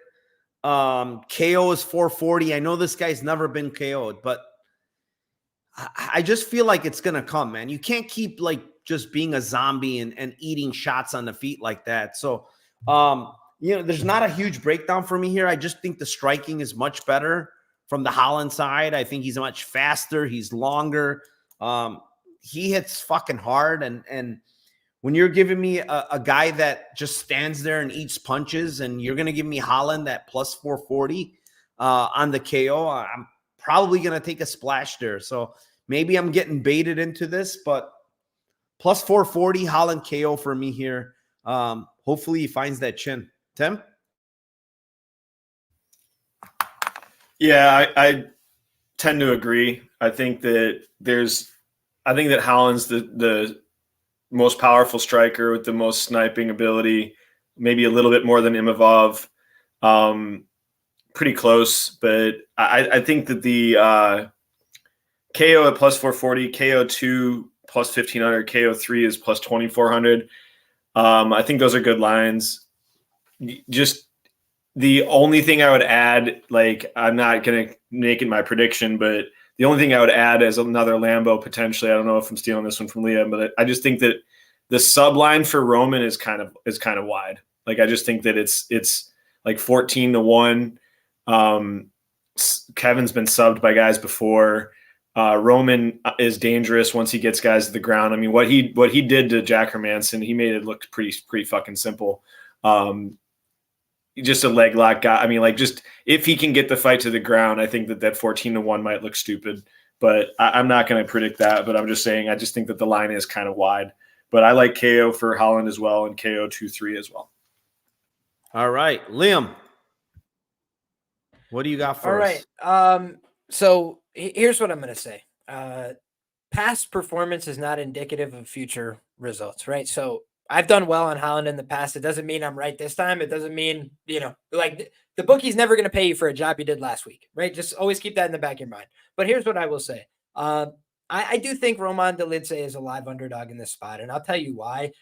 Speaker 1: KO is 440. I know this guy's never been KO'd, but I just feel like it's gonna come, man. You can't keep just being a zombie and eating shots on the feet like that. So there's not a huge breakdown for me here. I just think the striking is much better from the Holland side. I think he's much faster. He's longer. He hits fucking hard. And when you're giving me a guy that just stands there and eats punches, and you're going to give me Holland at plus 440 on the KO, I'm probably going to take a splash there. So maybe I'm getting baited into this, but plus 440 Holland KO for me here. Hopefully he finds that chin. Tim?
Speaker 2: Yeah, I tend to agree. I think that Holland's the most powerful striker with the most sniping ability, maybe a little bit more than Imavov. Pretty close, but I think that the KO at plus 440, KO2 plus 1500, KO3 is plus 2400. I think those are good lines. Just the only thing I would add, like, I'm not going to make it my prediction, but the only thing I would add is another Lambo potentially. I don't know if I'm stealing this one from Leah, but I just think that the sub line for Roman is kind of wide. Like, I just think that it's like 14-1. Kevin's been subbed by guys before. Roman is dangerous once he gets guys to the ground. I mean, what he did to Jack Hermanson, he made it look pretty fucking simple. Just a leg lock guy. I mean, like, just if he can get the fight to the ground, I think that 14-1 might look stupid, but I'm not going to predict that. But I'm just saying, I just think that the line is kind of wide. But I like KO for Holland as well, and KO 2-3 as well.
Speaker 1: All right, Liam, what do you got for us?
Speaker 3: All right. So here's what I'm going to say. Past performance is not indicative of future results, right? So I've done well on Holland in the past. It doesn't mean I'm right this time. It doesn't mean, like, the bookie's never going to pay you for a job you did last week, right? Just always keep that in the back of your mind. But here's what I will say. I do think Roman Delit is a live underdog in this spot, and I'll tell you why.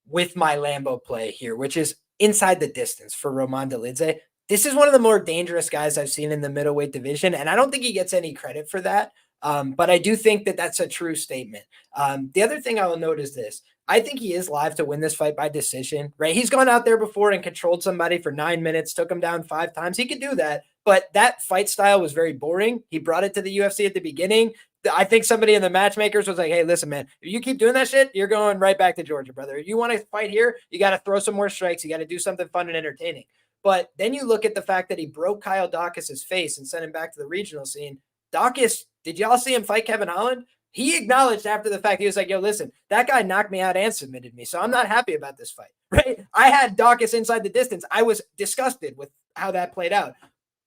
Speaker 3: With my Lambo play here, which is inside the distance for Roman Delit. This is one of the more dangerous guys I've seen in the middleweight division, and I don't think he gets any credit for that. But I do think that that's a true statement. The other thing I will note is this. I think he is live to win this fight by decision, right? He's gone out there before and controlled somebody for 9 minutes, took him down 5 times. He could do that, but that fight style was very boring. He brought it to the UFC at the beginning. I think somebody in the matchmakers was like, hey, listen, man, if you keep doing that shit, you're going right back to Georgia, brother. If you want to fight here, you got to throw some more strikes. You got to do something fun and entertaining. But then you look at the fact that he broke Kyle Dawkins' face and sent him back to the regional scene. Dawkins, did y'all see him fight Kevin Holland? He acknowledged after the fact, he was like, yo, listen, that guy knocked me out and submitted me, so I'm not happy about this fight, right? I had Dawkins inside the distance. I was disgusted with how that played out.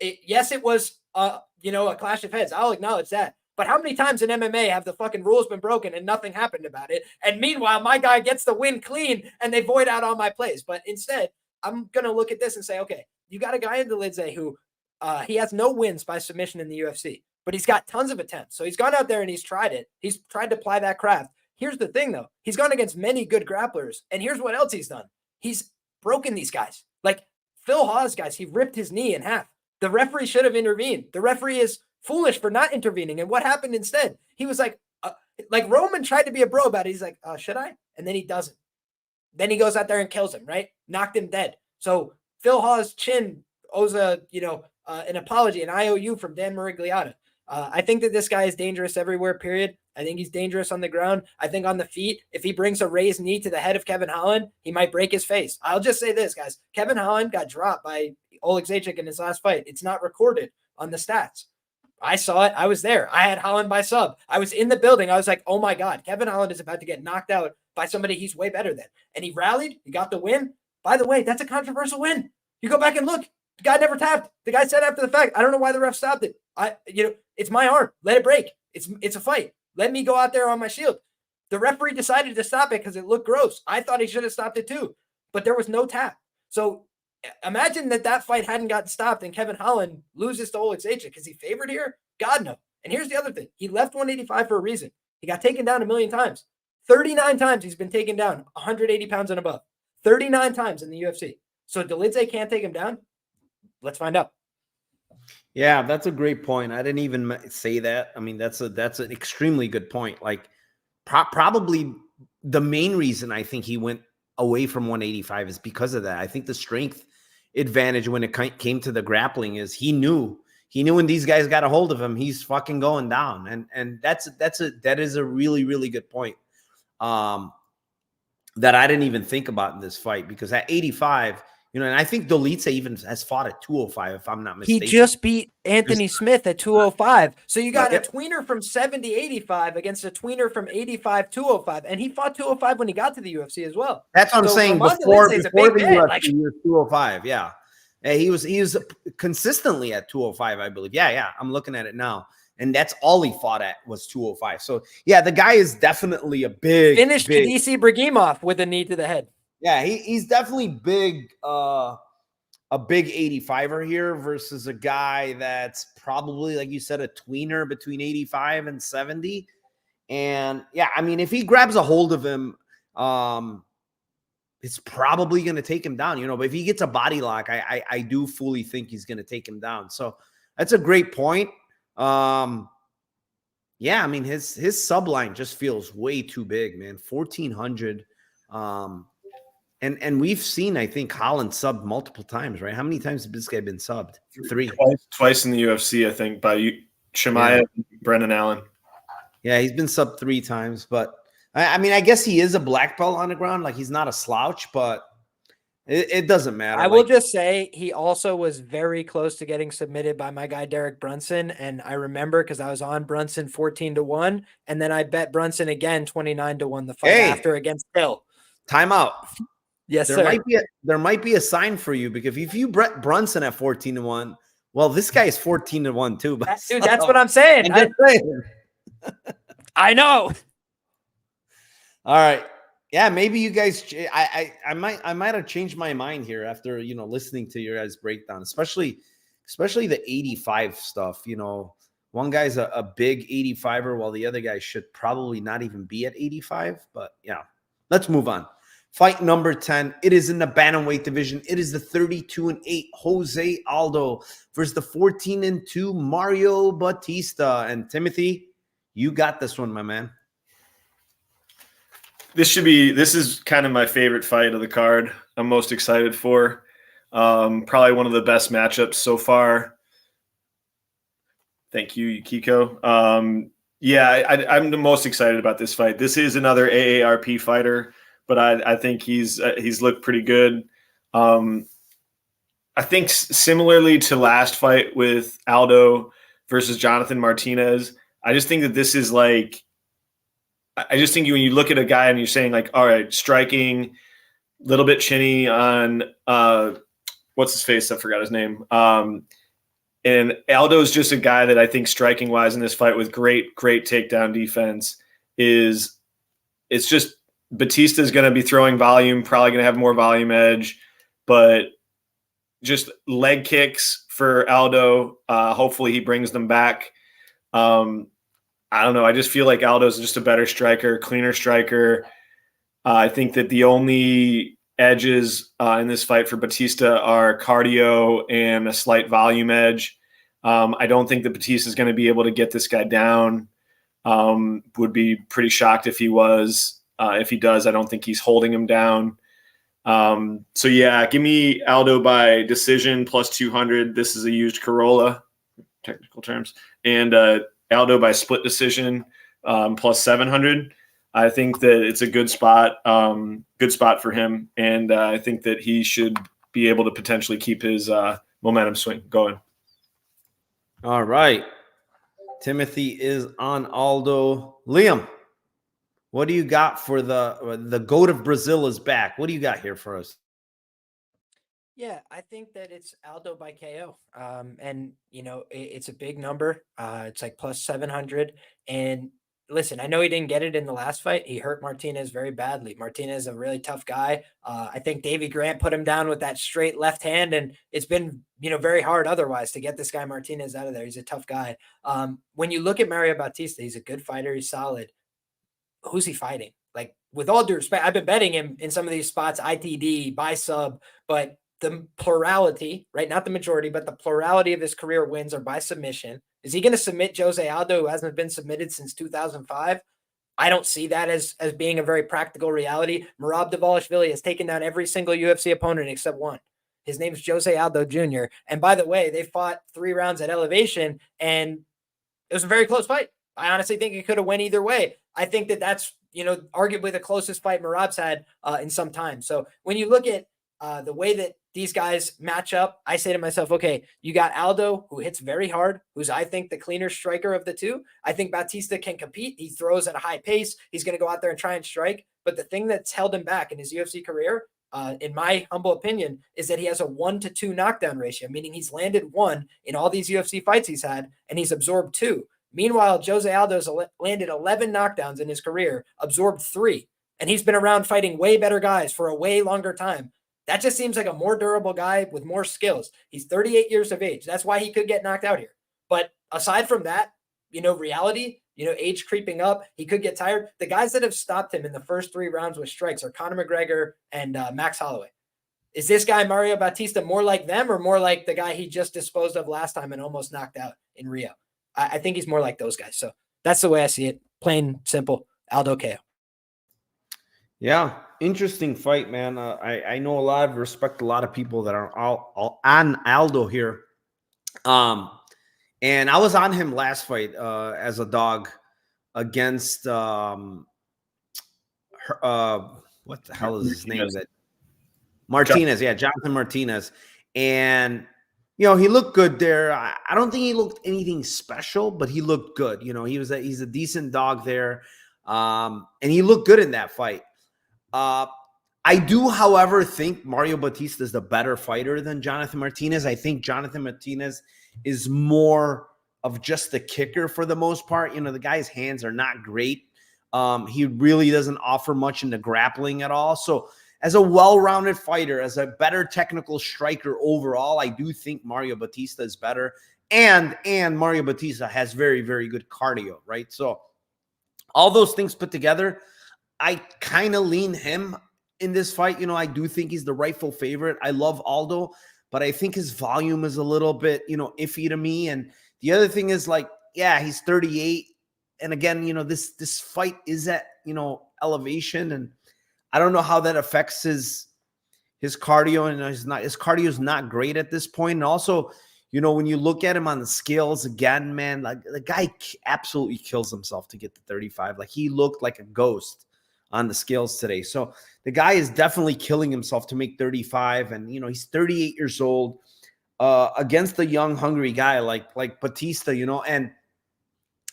Speaker 3: Yes, it was, a clash of heads. I'll acknowledge that. But how many times in MMA have the fucking rules been broken and nothing happened about it? And meanwhile, my guy gets the win clean and they void out all my plays. But instead, I'm going to look at this and say, okay, you got a guy in Delit who he has no wins by submission in the UFC. But he's got tons of attempts. So he's gone out there and he's tried it. He's tried to apply that craft. Here's the thing, though. He's gone against many good grapplers. And here's what else he's done. He's broken these guys. Like Phil Hawes, guys, he ripped his knee in half. The referee should have intervened. The referee is foolish for not intervening. And what happened instead? He was like Roman tried to be a bro about it. He's like, should I? And then he doesn't. Then he goes out there and kills him, right? Knocked him dead. So Phil Hawes' chin owes an apology, an IOU from Dan Morigliata. I think that this guy is dangerous everywhere, period. I think he's dangerous on the ground. I think on the feet, if he brings a raised knee to the head of Kevin Holland, he might break his face. I'll just say this, guys. Kevin Holland got dropped by Oleg Zajic in his last fight. It's not recorded on the stats. I saw it. I was there. I had Holland by sub. I was in the building. I was like, oh my God, Kevin Holland is about to get knocked out by somebody he's way better than. And he rallied. He got the win. By the way, that's a controversial win. You go back and look. The guy never tapped. The guy said after the fact, I don't know why the ref stopped it. It's my arm. Let it break. It's a fight. Let me go out there on my shield. The referee decided to stop it because it looked gross. I thought he should have stopped it too, but there was no tap. So imagine that fight hadn't gotten stopped and Kevin Holland loses to Oleg Zajic. Is he favored here? God, no. And here's the other thing. He left 185 for a reason. He got taken down 1 million times. 39 times he's been taken down 180 pounds and above. 39 times in the UFC. So Delit can't take him down? Let's find out.
Speaker 1: Yeah, that's a great point. I didn't even say that. I mean, that's an extremely good point. Like, probably the main reason I think he went away from 185 is because of that. I think the strength advantage when it came to the grappling is he knew when these guys got a hold of him, he's fucking going down. And that is a really, really good point that I didn't even think about in this fight, because at 85, and I think Delit even has fought at 205, if I'm not mistaken.
Speaker 3: He just beat Anthony Smith at 205. So you got a tweener from 70-85 against a tweener from 85-205. And he fought 205 when he got to the UFC as well.
Speaker 1: That's what I'm saying. Before the UFC, he was 205. Yeah. He was consistently at 205, I believe. Yeah. I'm looking at it now. And that's all he fought at was 205. So, yeah, the guy is definitely a big.
Speaker 3: Finished DC Bragimov with a knee to the head.
Speaker 1: Yeah, he's definitely big, a big 85er here versus a guy that's probably, like you said, a tweener between 85 and 70. And, yeah, I mean, if he grabs a hold of him, it's probably going to take him down, but if he gets a body lock, I do fully think he's going to take him down. So that's a great point. Yeah, I mean, his subline just feels way too big, man. 1,400. And we've seen, I think, Holland subbed multiple times, right? How many times has this guy been subbed? 3.
Speaker 2: Twice in the UFC, I think, by Shemaya and Brendan Allen.
Speaker 1: Yeah, he's been subbed 3 times, but I mean, I guess he is a black belt on the ground. Like, he's not a slouch, but it doesn't matter.
Speaker 3: I will just say he also was very close to getting submitted by my guy, Derek Brunson. And I remember because I was on Brunson 14-1. And then I bet Brunson again 29-1 the fight after against Hill.
Speaker 1: Timeout.
Speaker 3: Yes,
Speaker 1: there
Speaker 3: sir.
Speaker 1: There might be a sign for you, because if you bet Brunson at 14-1, well, this guy is 14-1 too. But
Speaker 3: dude, that's what I'm saying. I know.
Speaker 1: All right. Yeah, maybe you guys. I might have changed my mind here after listening to your guys' breakdown, especially the 85 stuff. One guy's a big 85er, while the other guy should probably not even be at 85. But yeah, let's move on. Fight number 10. It is in the bantamweight division. It is the 32-8 Jose Aldo versus the 14-2 Mario Batista. And Timothy, you got this one, my man.
Speaker 2: This is kind of my favorite fight of the card. I'm most excited for. Probably one of the best matchups so far. Thank you, Kiko. I'm the most excited about this fight. This is another AARP fighter, but I think he's looked pretty good. I think similarly to last fight with Aldo versus Jonathan Martinez, I just think that this is like, I just think when you look at a guy and you're saying like, all right, striking, a little bit chinny on what's his face? I forgot his name. And Aldo's just a guy that I think striking wise in this fight with great takedown defense it's just Batista's going to be throwing volume, probably going to have more volume edge, but just leg kicks for Aldo. Hopefully he brings them back. I don't know. I just feel like Aldo's just a better striker, cleaner striker. I think that the only edges in this fight for Batista are cardio and a slight volume edge. I don't think that Batista is going to be able to get this guy down. Would be pretty shocked if he was. If he does, I don't think he's holding him down. So yeah, give me Aldo by decision plus 200. This is a used Corolla, technical terms, and Aldo by split decision plus 700. I think that it's a good spot for him, and I think that he should be able to potentially keep his momentum swing going.
Speaker 1: All right. Timothy is on Aldo. Liam, what do you got for the GOAT of Brazil is back? What do you got here for us?
Speaker 3: Yeah, I think that it's Aldo by KO. And it's a big number. It's like plus 700. And listen, I know he didn't get it in the last fight. He hurt Martinez very badly. Martinez is a really tough guy. I think Davey Grant put him down with that straight left hand, and it's been, very hard otherwise to get this guy Martinez out of there. He's a tough guy. When you look at Mario Batista, he's a good fighter. He's solid. Who's he fighting? Like, with all due respect, I've been betting him in some of these spots, ITD, buy sub, but the plurality, right? Not the majority, but the plurality of his career wins are by submission. Is he going to submit Jose Aldo, who hasn't been submitted since 2005? I don't see that as being a very practical reality. Merab Dvalishvili has taken down every single UFC opponent except one. His name's Jose Aldo Jr. And by the way, they fought 3 rounds at elevation, and it was a very close fight. I honestly think it could have went either way. I think that that's, arguably the closest fight Merab's had in some time. So when you look at the way that these guys match up, I say to myself, okay, you got Aldo, who hits very hard, who's, I think, the cleaner striker of the two. I think Batista can compete. He throws at a high pace. He's going to go out there and try and strike. But the thing that's held him back in his UFC career in my humble opinion, is that he has a 1-to-2 knockdown ratio, meaning he's landed 1 in all these UFC fights he's had, and he's absorbed 2. Meanwhile, Jose Aldo's landed 11 knockdowns in his career, absorbed 3, and he's been around fighting way better guys for a way longer time. That just seems like a more durable guy with more skills. He's 38 years of age. That's why he could get knocked out here. But aside from that, reality, age creeping up, he could get tired. The guys that have stopped him in the first 3 rounds with strikes are Conor McGregor and Max Holloway. Is this guy, Mario Batista, more like them or more like the guy he just disposed of last time and almost knocked out in Rio? I think he's more like those guys. So that's the way I see it. Plain, simple, Aldo KO.
Speaker 1: Yeah, interesting fight, man. I know respect a lot of people that are all on Aldo here. And I was on him last fight as a dog against what the hell is his name? That Martinez, yeah, Jonathan Martinez. And he looked good there. I don't think he looked anything special, but he looked good. He's a decent dog there. And he looked good in that fight. I do, however, think Mario Batista is the better fighter than Jonathan Martinez. I think Jonathan Martinez is more of just the kicker for the most part. The guy's hands are not great. He really doesn't offer much in the grappling at all. So as a well-rounded fighter, as a better technical striker overall, I do think Mario Batista is better. And Mario Batista has very, very good cardio, right? So all those things put together, I kind of lean him in this fight. I do think he's the rightful favorite. I love Aldo, but I think his volume is a little bit, iffy to me. And the other thing is he's 38. And again, this fight is at, elevation. And I don't know how that affects his cardio. And his cardio is not great at this point. And also, when you look at him on the scales again, man, the guy absolutely kills himself to get to 35. He looked like a ghost on the scales today. So the guy is definitely killing himself to make 35. And, he's 38 years old against a young, hungry guy like Batista, and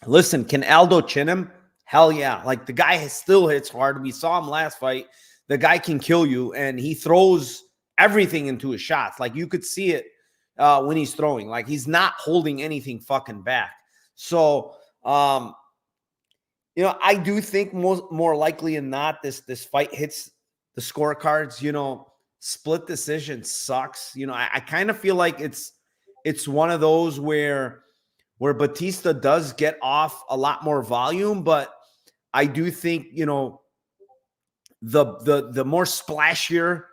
Speaker 1: listen, can Aldo chin him? Hell yeah. The guy still hits hard. We saw him last fight. The guy can kill you, and he throws everything into his shots. You could see it when he's throwing. He's not holding anything fucking back. So, I do think more likely than not, this fight hits the scorecards. Split decision sucks. I kind of feel like it's one of those where Batista does get off a lot more volume, but I do think, the more splashier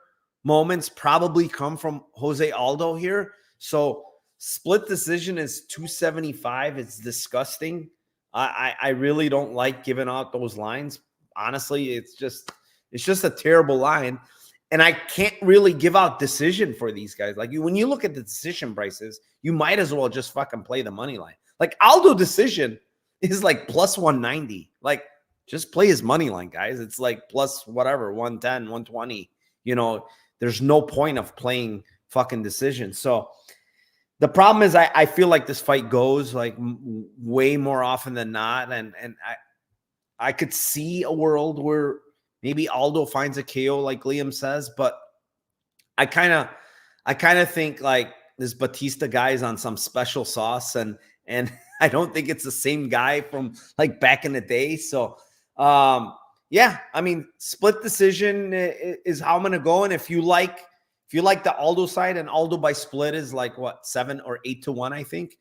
Speaker 1: moments probably come from Jose Aldo here. So split decision is 275. It's disgusting. I really don't like giving out those lines. Honestly, it's just a terrible line. And I can't really give out decision for these guys. When you look at the decision prices, you might as well just fucking play the money line. Aldo decision is plus 190. Just play his money line, guys. It's plus whatever, 110, 120. There's no point of playing fucking decision. So the problem is I feel like this fight goes way more often than not. And I could see a world where maybe Aldo finds a KO like Liam says, but I kind of think this Batista guy is on some special sauce and I don't think it's the same guy from back in the day. So yeah, I mean, split decision is how I'm going to go. And if you like the Aldo side, and Aldo by split is 7 or 8 to 1, I think.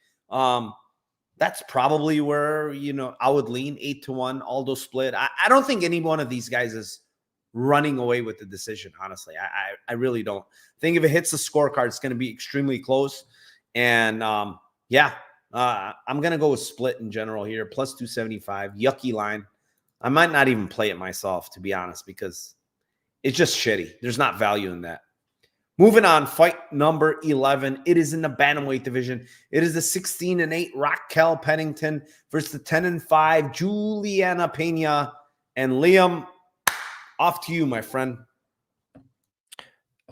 Speaker 1: That's probably where, I would lean 8 to 1 Aldo split. I don't think any one of these guys is running away with the decision. Honestly, I really don't think if it hits the scorecard, it's going to be extremely close. And yeah, I'm going to go with split in general here. Plus 275, yucky line. I might not even play it myself, to be honest, because it's just shitty. There's not value in that. Moving on, fight number 11. It is in the bantamweight division. It is the 16-8 Raquel Pennington versus the 10-5 Juliana Pena. And Liam, off to you, my friend.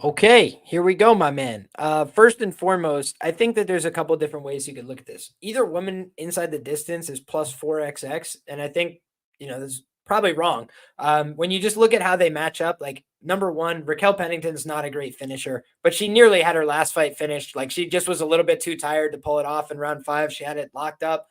Speaker 3: Okay, here we go, my man. First and foremost, I think that there's a couple different ways you could look at this. Either woman inside the distance is plus 4XX, and I think, there's Probably wrong. When you just look at how they match up, like number one, Raquel Pennington's not a great finisher, but she nearly had her last fight finished. Like she just was a little bit too tired to pull it off in round 5. She had it locked up.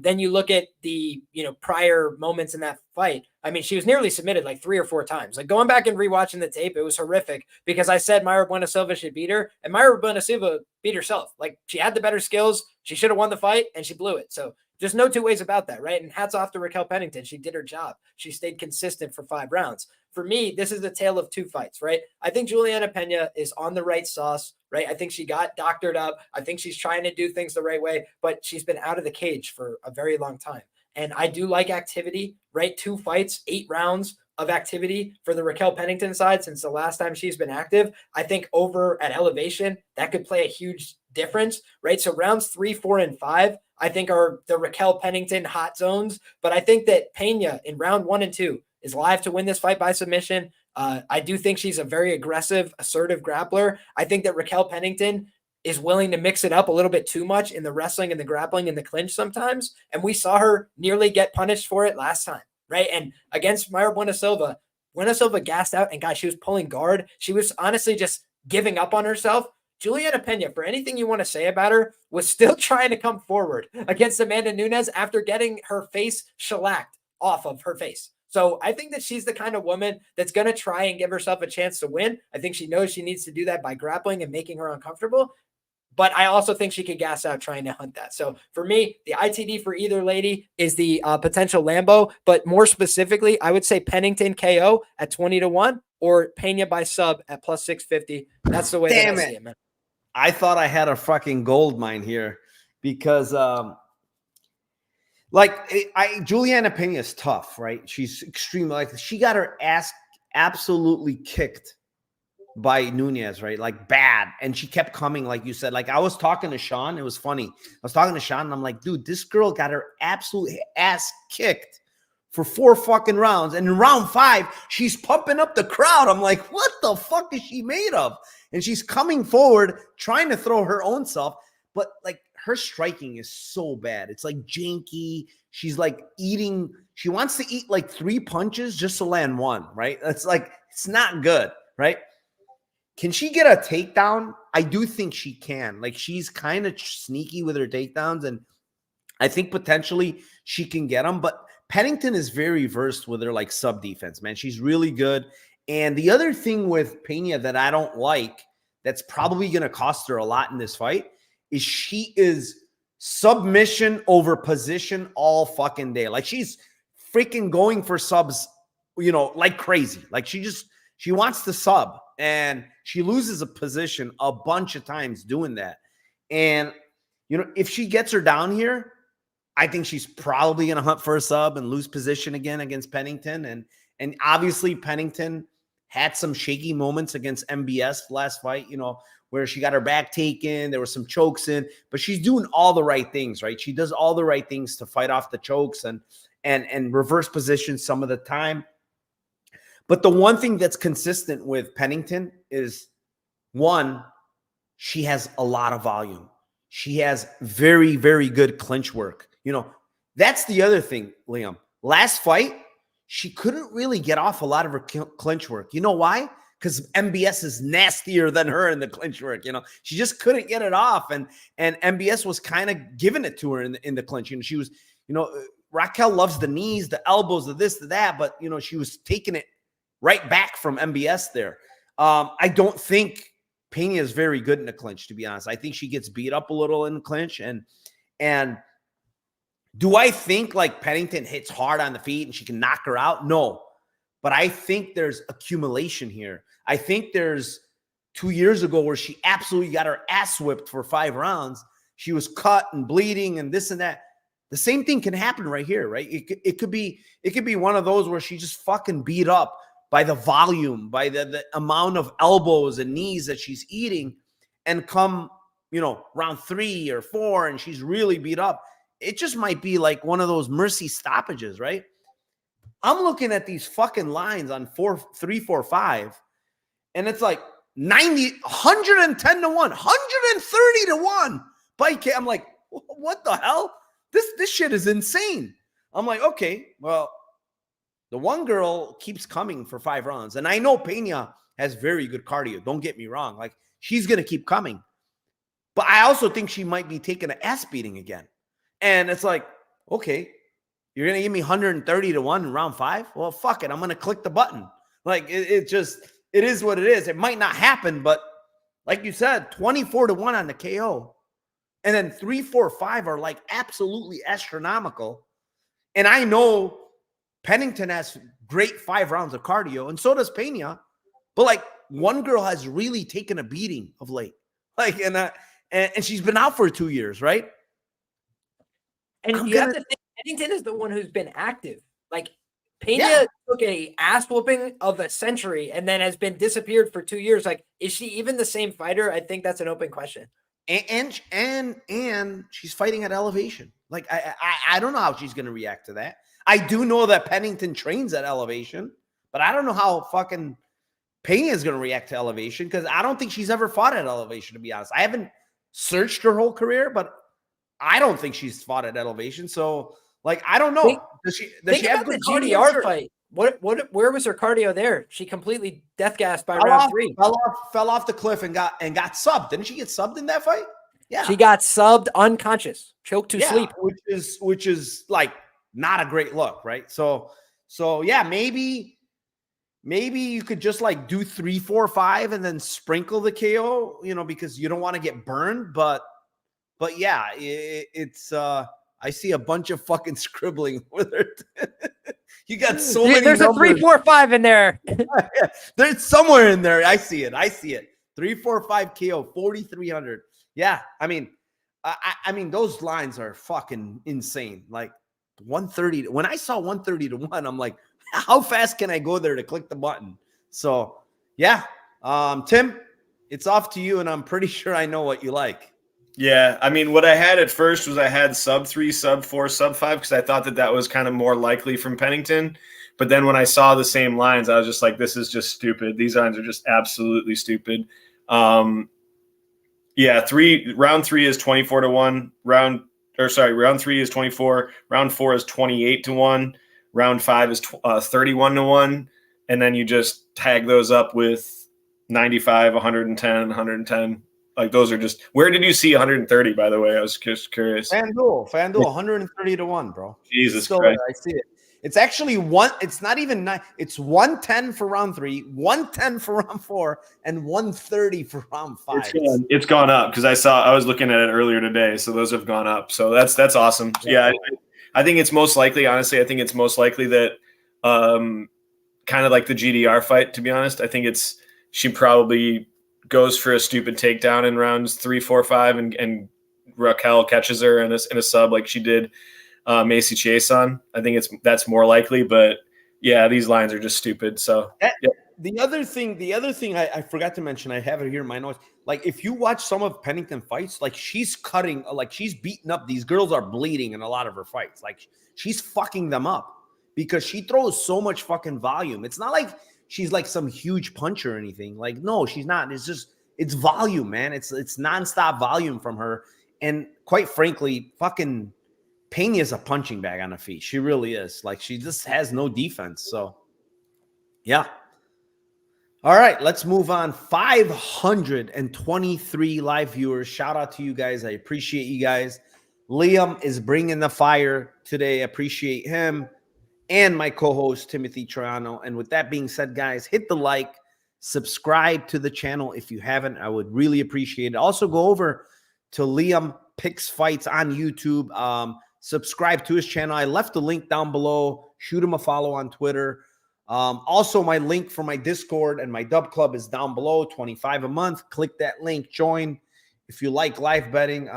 Speaker 3: Then you look at the, prior moments in that fight. I mean, she was nearly submitted like 3 or 4 times. Like going back and rewatching the tape, it was horrific because I said Mayra Bueno Silva should beat her, and Mayra Bueno Silva beat herself. Like she had the better skills. She should have won the fight, and she blew it. So just no two ways about that, right? And hats off to Raquel Pennington. She did her job. She stayed consistent for 5 rounds. For me, this is a tale of 2 fights, right? I think Juliana Pena is on the right sauce, right? I think she got doctored up. I think she's trying to do things the right way, but she's been out of the cage for a very long time. And I do like activity, right? 2 fights, 8 rounds of activity for the Raquel Pennington side since the last time she's been active. I think over at elevation, that could play a huge difference, right? So rounds 3, 4, and 5, I think are the Raquel Pennington hot zones. But I think that Pena in round 1 and 2 is live to win this fight by submission. I do think she's a very aggressive, assertive grappler. I think that Raquel Pennington is willing to mix it up a little bit too much in the wrestling and the grappling and the clinch sometimes. And we saw her nearly get punished for it last time, right? And against Mayra Bueno Silva gassed out, and guys, she was pulling guard. She was honestly just giving up on herself. Juliana Pena, for anything you want to say about her, was still trying to come forward against Amanda Nunes after getting her face shellacked off of her face. So I think that she's the kind of woman that's going to try and give herself a chance to win. I think she knows she needs to do that by grappling and making her uncomfortable. But I also think she could gas out trying to hunt that. So for me, the ITD for either lady is the potential Lambo. But more specifically, I would say Pennington KO at 20-1 or Pena by sub at plus 650. That's the way that I see it, man.
Speaker 1: I thought I had a fucking gold mine here because Juliana Pena is tough, right? She's extremely, like, she got her ass absolutely kicked by Nunes, right? Like bad. And she kept coming, like you said. Like I was talking to Sean. It was funny. I was talking to Sean and I'm like, dude, this girl got her absolute ass kicked for 4 fucking rounds. And in round 5, she's pumping up the crowd. I'm like, what the fuck is she made of? And she's coming forward, trying to throw her own self. But like her striking is so bad. It's like janky. She's like eating. She wants to eat like 3 punches just to land 1, right? That's like, it's not good, right? Can she get a takedown? I do think she can. Like she's kind of sneaky with her takedowns. And I think potentially she can get them. But Pennington is very versed with her like sub defense, man. She's really good. And the other thing with Pena that I don't like, that's probably going to cost her a lot in this fight, is she is submission over position all fucking day. Like she's freaking going for subs, like crazy. Like she wants to sub and she loses a position a bunch of times doing that. And, if she gets her down here, I think she's probably going to hunt for a sub and lose position again against Pennington. And obviously Pennington had some shaky moments against MBS last fight, where she got her back taken. There were some chokes in, but she's doing all the right things, right? She does all the right things to fight off the chokes and reverse position some of the time. But the one thing that's consistent with Pennington is, one, she has a lot of volume. She has very, very good clinch work. That's the other thing, Liam. Last fight, she couldn't really get off a lot of her clinch work. You know why? Because MBS is nastier than her in the clinch work. She just couldn't get it off. And MBS was kind of giving it to her in the clinch. She was, Raquel loves the knees, the elbows, the this, the that, but, she was taking it right back from MBS there. I don't think Pena is very good in the clinch, to be honest. I think she gets beat up a little in the clinch. And do I think like Pennington hits hard on the feet and she can knock her out? No. But I think there's accumulation here. I think there's 2 years ago where she absolutely got her ass whipped for 5 rounds. She was cut and bleeding and this and that. The same thing can happen right here, right? It could be one of those where she just fucking beat up by the volume, by the amount of elbows and knees that she's eating, and come, round 3 or 4 and she's really beat up. It just might be like one of those mercy stoppages, right? I'm looking at these fucking lines on 3, 4, 5, and it's like 90, 110 to 1, 130 to 1. I'm like, what the hell? This shit is insane. I'm like, okay, well, The one girl keeps coming for 5 rounds. And I know Pena has very good cardio. Don't get me wrong. Like, she's going to keep coming. But I also think she might be taking an ass beating again. And it's like, okay, you're going to give me 130 to 1 in round 5? Well, fuck it. I'm going to click the button. Like, it is what it is. It might not happen, but like you said, 24 to 1 on the KO. And then 3, 4, 5 are like absolutely astronomical. And I know Pennington has great 5 rounds of cardio, and so does Pena. But like, one girl has really taken a beating of late. Like, and she's been out for 2 years, right?
Speaker 3: And have to think, Pennington is the one who's been active. Like, Pena took a ass whooping of the century and then has been disappeared for 2 years. Like, is she even the same fighter? I think that's an open question.
Speaker 1: And she's fighting at elevation. Like, I don't know how she's going to react to that. I do know that Pennington trains at elevation, but I don't know how fucking Pena is going to react to elevation, because I don't think she's ever fought at elevation, to be honest. I haven't searched her whole career, but I don't think she's fought at elevation. So, like, I don't know. Does she have
Speaker 3: the
Speaker 1: good
Speaker 3: GDR fight? Where was her cardio there? She completely death gassed by round 3.
Speaker 1: Fell off the cliff and got subbed. Didn't she get subbed in that fight? Yeah.
Speaker 3: She got subbed unconscious, choked to sleep.
Speaker 1: Which is like not a great look, right? So yeah, maybe you could just like do 3, 4, 5 and then sprinkle the KO, because you don't want to get burned. But yeah, it's I see a bunch of fucking scribbling with her. You got so many.
Speaker 3: There's numbers. A 3, 4, 5 in there.
Speaker 1: There's somewhere in there. I see it. 3, 4, 5 KO, 4,300. Yeah, I mean, those lines are fucking insane. Like 130. When I saw 130 to 1, I'm like, how fast can I go there to click the button? So yeah, Tim, it's off to you, and I'm pretty sure I know what you like.
Speaker 2: Yeah, I mean, what I had at first was I had sub 3, sub 4, sub 5, because I thought that was kind of more likely from Pennington. But then when I saw the same lines, I was just like, this is just stupid. These lines are just absolutely stupid. Yeah, round 3 is 24 to 1. Round 3 is 24. Round 4 is 28 to 1. Round 5 is 31 to 1. And then you just tag those up with 95, 110, 110. Like, those are just, where did you see 130, by the way? I was just curious.
Speaker 1: FanDuel, 130 to 1, bro.
Speaker 2: Jesus Christ.
Speaker 1: I see it. It's actually it's not even 9. It's 110 for round 3, 110 for round 4, and 130 for round 5.
Speaker 2: It's gone up, because I was looking at it earlier today, so those have gone up. So that's awesome. Yeah, I think it's most likely, honestly, that kind of like the GDR fight, to be honest. I think she probably goes for a stupid takedown in rounds 3, 4, 5, and Raquel catches her in a sub like she did Macy Chase on. I think that's more likely, but yeah, these lines are just stupid. So yeah.
Speaker 1: The other thing I forgot to mention, I have it here in my notes. Like, if you watch some of Pennington fights, like, she's cutting, like, she's beating up. These girls are bleeding in a lot of her fights. Like, she's fucking them up because she throws so much fucking volume. It's not like she's like some huge puncher or anything. Like, no, she's not. It's volume, man. It's nonstop volume from her. And quite frankly, fucking Pena is a punching bag on her feet. She really is. Like, she just has no defense. So, yeah. All right, let's move on. 523 live viewers. Shout out to you guys. I appreciate you guys. Liam is bringing the fire today. I appreciate him and my co-host, Timothy Troiano. And with that being said, guys, hit the like, subscribe to the channel if you haven't. I would really appreciate it. Also, go over to Liam Picks Fights on YouTube. Subscribe to his channel. I left the link down below. Shoot him a follow on Twitter. Also, my link for my Discord and my Dub Club is down below, $25 a month. Click that link, join. If you like live betting,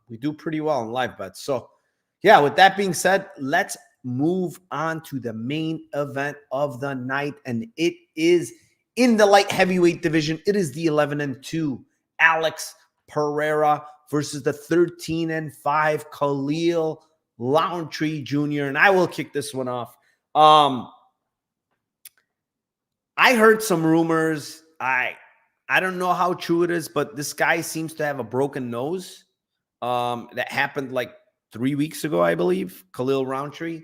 Speaker 1: we do pretty well in live bets. So, yeah, with that being said, let's move on to the main event of the night, and it is in the light heavyweight division. It is the 11-2 Alex Pereira versus the 13-5 Khalil Rountree Jr. And I will kick this one off. I heard some rumors. I don't know how true it is, but this guy seems to have a broken nose. That happened like 3 weeks ago, I believe. Khalil Rountree.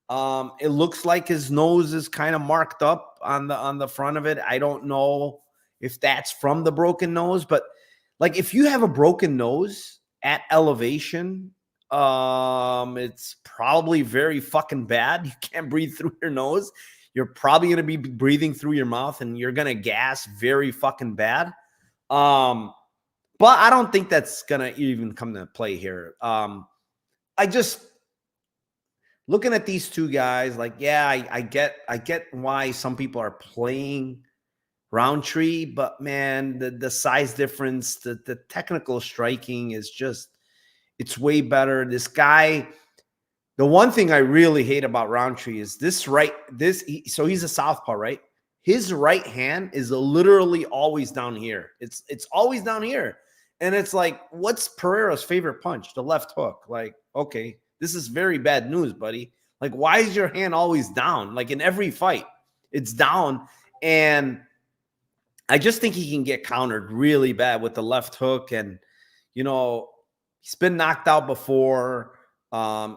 Speaker 1: It looks like his nose is kind of marked up on the front of it. I don't know if that's from the broken nose, but like if you have a broken nose at elevation, it's probably very fucking bad. You can't breathe through your nose. You're probably going to be breathing through your mouth and you're going to gas very fucking bad. But I don't think that's going to even come to play here. I just looking at these two guys, like, yeah, I get why some people are playing Rountree, but man, the size difference, the technical striking is just, it's way better. This guy, the one thing I really hate about Rountree is so he's a southpaw, right? His right hand is literally always down here. It's always down here. And it's like, what's Pereira's favorite punch? The left hook. Like, okay, this is very bad news, buddy. Like, why is your hand always down? Like in every fight, it's down. And I just think he can get countered really bad with the left hook. And, you know, he's been knocked out before.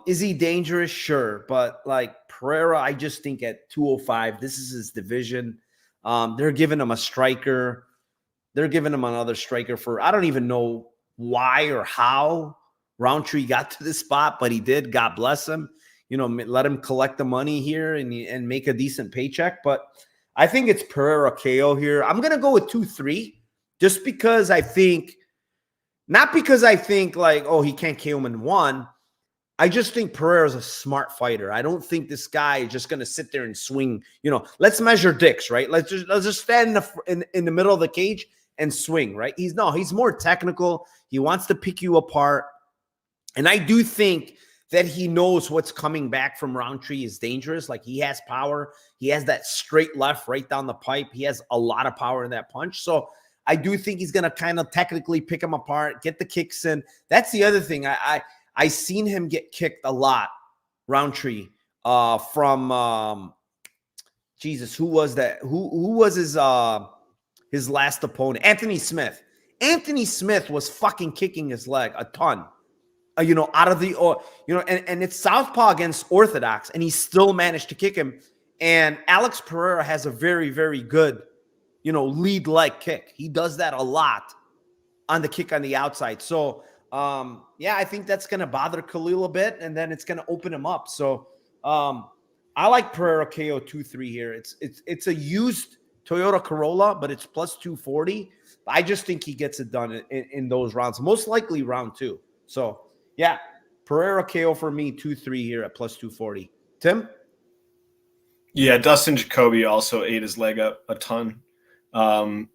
Speaker 1: Is he dangerous? Sure. But like Pereira, I just think at 205, this is his division. They're giving him a striker. They're giving him another striker for, I don't even know why or how Rountree got to this spot, but he did. God bless him. You know, let him collect the money here and make a decent paycheck. But I think it's Pereira KO here. I'm going to go with 2-3 just because I think, not because I think like, oh, he can't KO him in one. I just think Pereira's a smart fighter. I don't think this guy is just going to sit there and swing. You know, let's measure dicks, right? Let's just stand in the middle of the cage and swing, right? He's more technical. He wants to pick you apart. And I do think that he knows what's coming back from Rountree is dangerous. Like he has power. He has that straight left right down the pipe. He has a lot of power in that punch. So I do think he's going to kind of technically pick him apart, get the kicks in. That's the other thing. I seen him get kicked a lot, Rountree, from Jesus. Who was that? Who was his last opponent? Anthony Smith. Anthony Smith was fucking kicking his leg a ton. You know, out of the, you know, and it's southpaw against orthodox, and he still managed to kick him. And Alex Pereira has a very, very good, you know, lead leg kick. He does that a lot on the kick on the outside. So, yeah, I think that's going to bother Khalil a bit, and then it's going to open him up. So, I like Pereira KO 2-3 here. It's a used Toyota Corolla, but it's plus 240. I just think he gets it done in those rounds, most likely round 2. So, yeah, Pereira KO for me, 2-3 here at plus 240. Tim?
Speaker 2: Yeah, Dustin Jacoby also ate his leg up a ton. And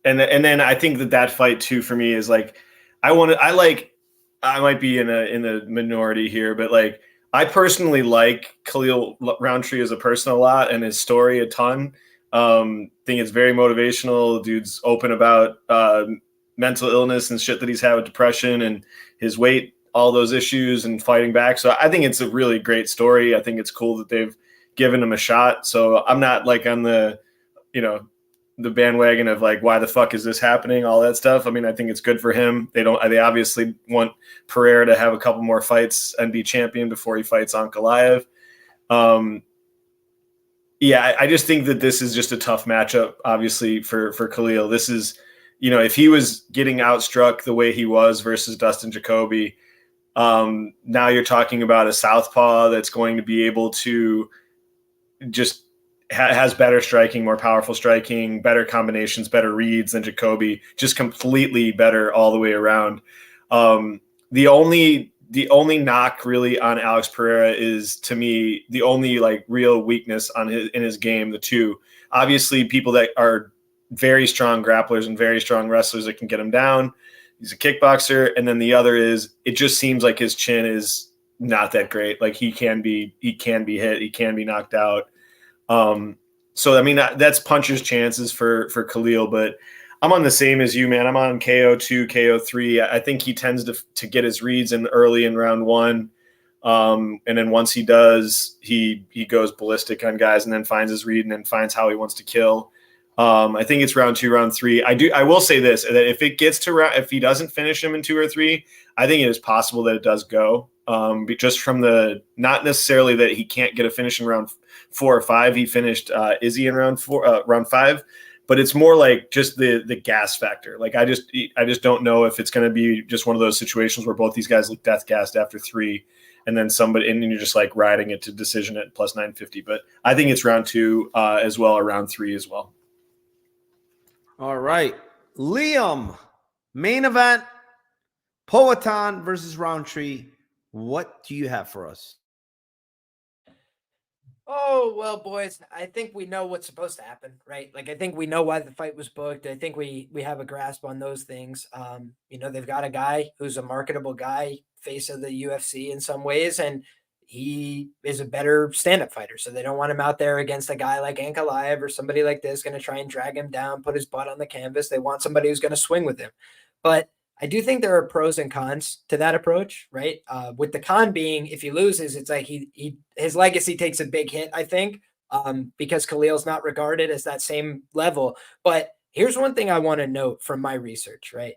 Speaker 2: then I think that fight too for me is like, I might be in the minority here, but like I personally like Khalil Rountree as a person a lot and his story a ton. Think it's very motivational. Dude's open about mental illness and shit that he's had with depression and his weight, all those issues and fighting back. So I think it's a really great story. I think it's cool that they've given him a shot. So I'm not like on the, you know, the bandwagon of like, why the fuck is this happening? All that stuff. I mean, I think it's good for him. They obviously want Pereira to have a couple more fights and be champion before he fights Ankalaev. Yeah, I just think that this is just a tough matchup, obviously, for Khalil. This is, you know, if he was getting outstruck the way he was versus Dustin Jacoby, now you're talking about a southpaw that's going to be able to just has better striking, more powerful striking, better combinations, better reads than Jacoby, just completely better all the way around. The only knock really on Alex Pereira is, to me, the only like real weakness in his game. The two, obviously, people that are very strong grapplers and very strong wrestlers that can get him down. He's a kickboxer. And then the other is, it just seems like his chin is not that great. Like he can be hit. He can be knocked out. So, I mean, that's puncher's chances for Khalil, but I'm on the same as you, man. I'm on KO2, KO3. I think he tends to get his reads in early in round 1. And then once he does, he goes ballistic on guys and then finds his read and then finds how he wants to kill. I think it's round 2, round 3. I will say this, that if it gets to if he doesn't finish him in 2 or 3, I think it is possible that it does go. just from the, not necessarily that he can't get a finish in round 4 or 5. He finished Izzy in round 5, but it's more like just the gas factor. Like I just don't know if it's going to be just one of those situations where both these guys look death gassed after 3, and then and you're just like riding it to decision at plus 950. But I think it's round 2 as well, or round 3 as well.
Speaker 1: All right, Liam, main event, Poetan versus Rountree. What do you have for us?
Speaker 3: Oh, well, boys, I think we know what's supposed to happen, right? Like, I think we know why the fight was booked. I think we have a grasp on those things. They've got a guy who's a marketable guy, face of the UFC in some ways, and he is a better stand-up fighter. So they don't want him out there against a guy like Ankalaev or somebody like this, going to try and drag him down, put his butt on the canvas. They want somebody who's going to swing with him. But I do think there are pros and cons to that approach, right? With the con being, if he loses, it's like his legacy takes a big hit, I think, because Khalil's not regarded as that same level. But here's one thing I want to note from my research, right?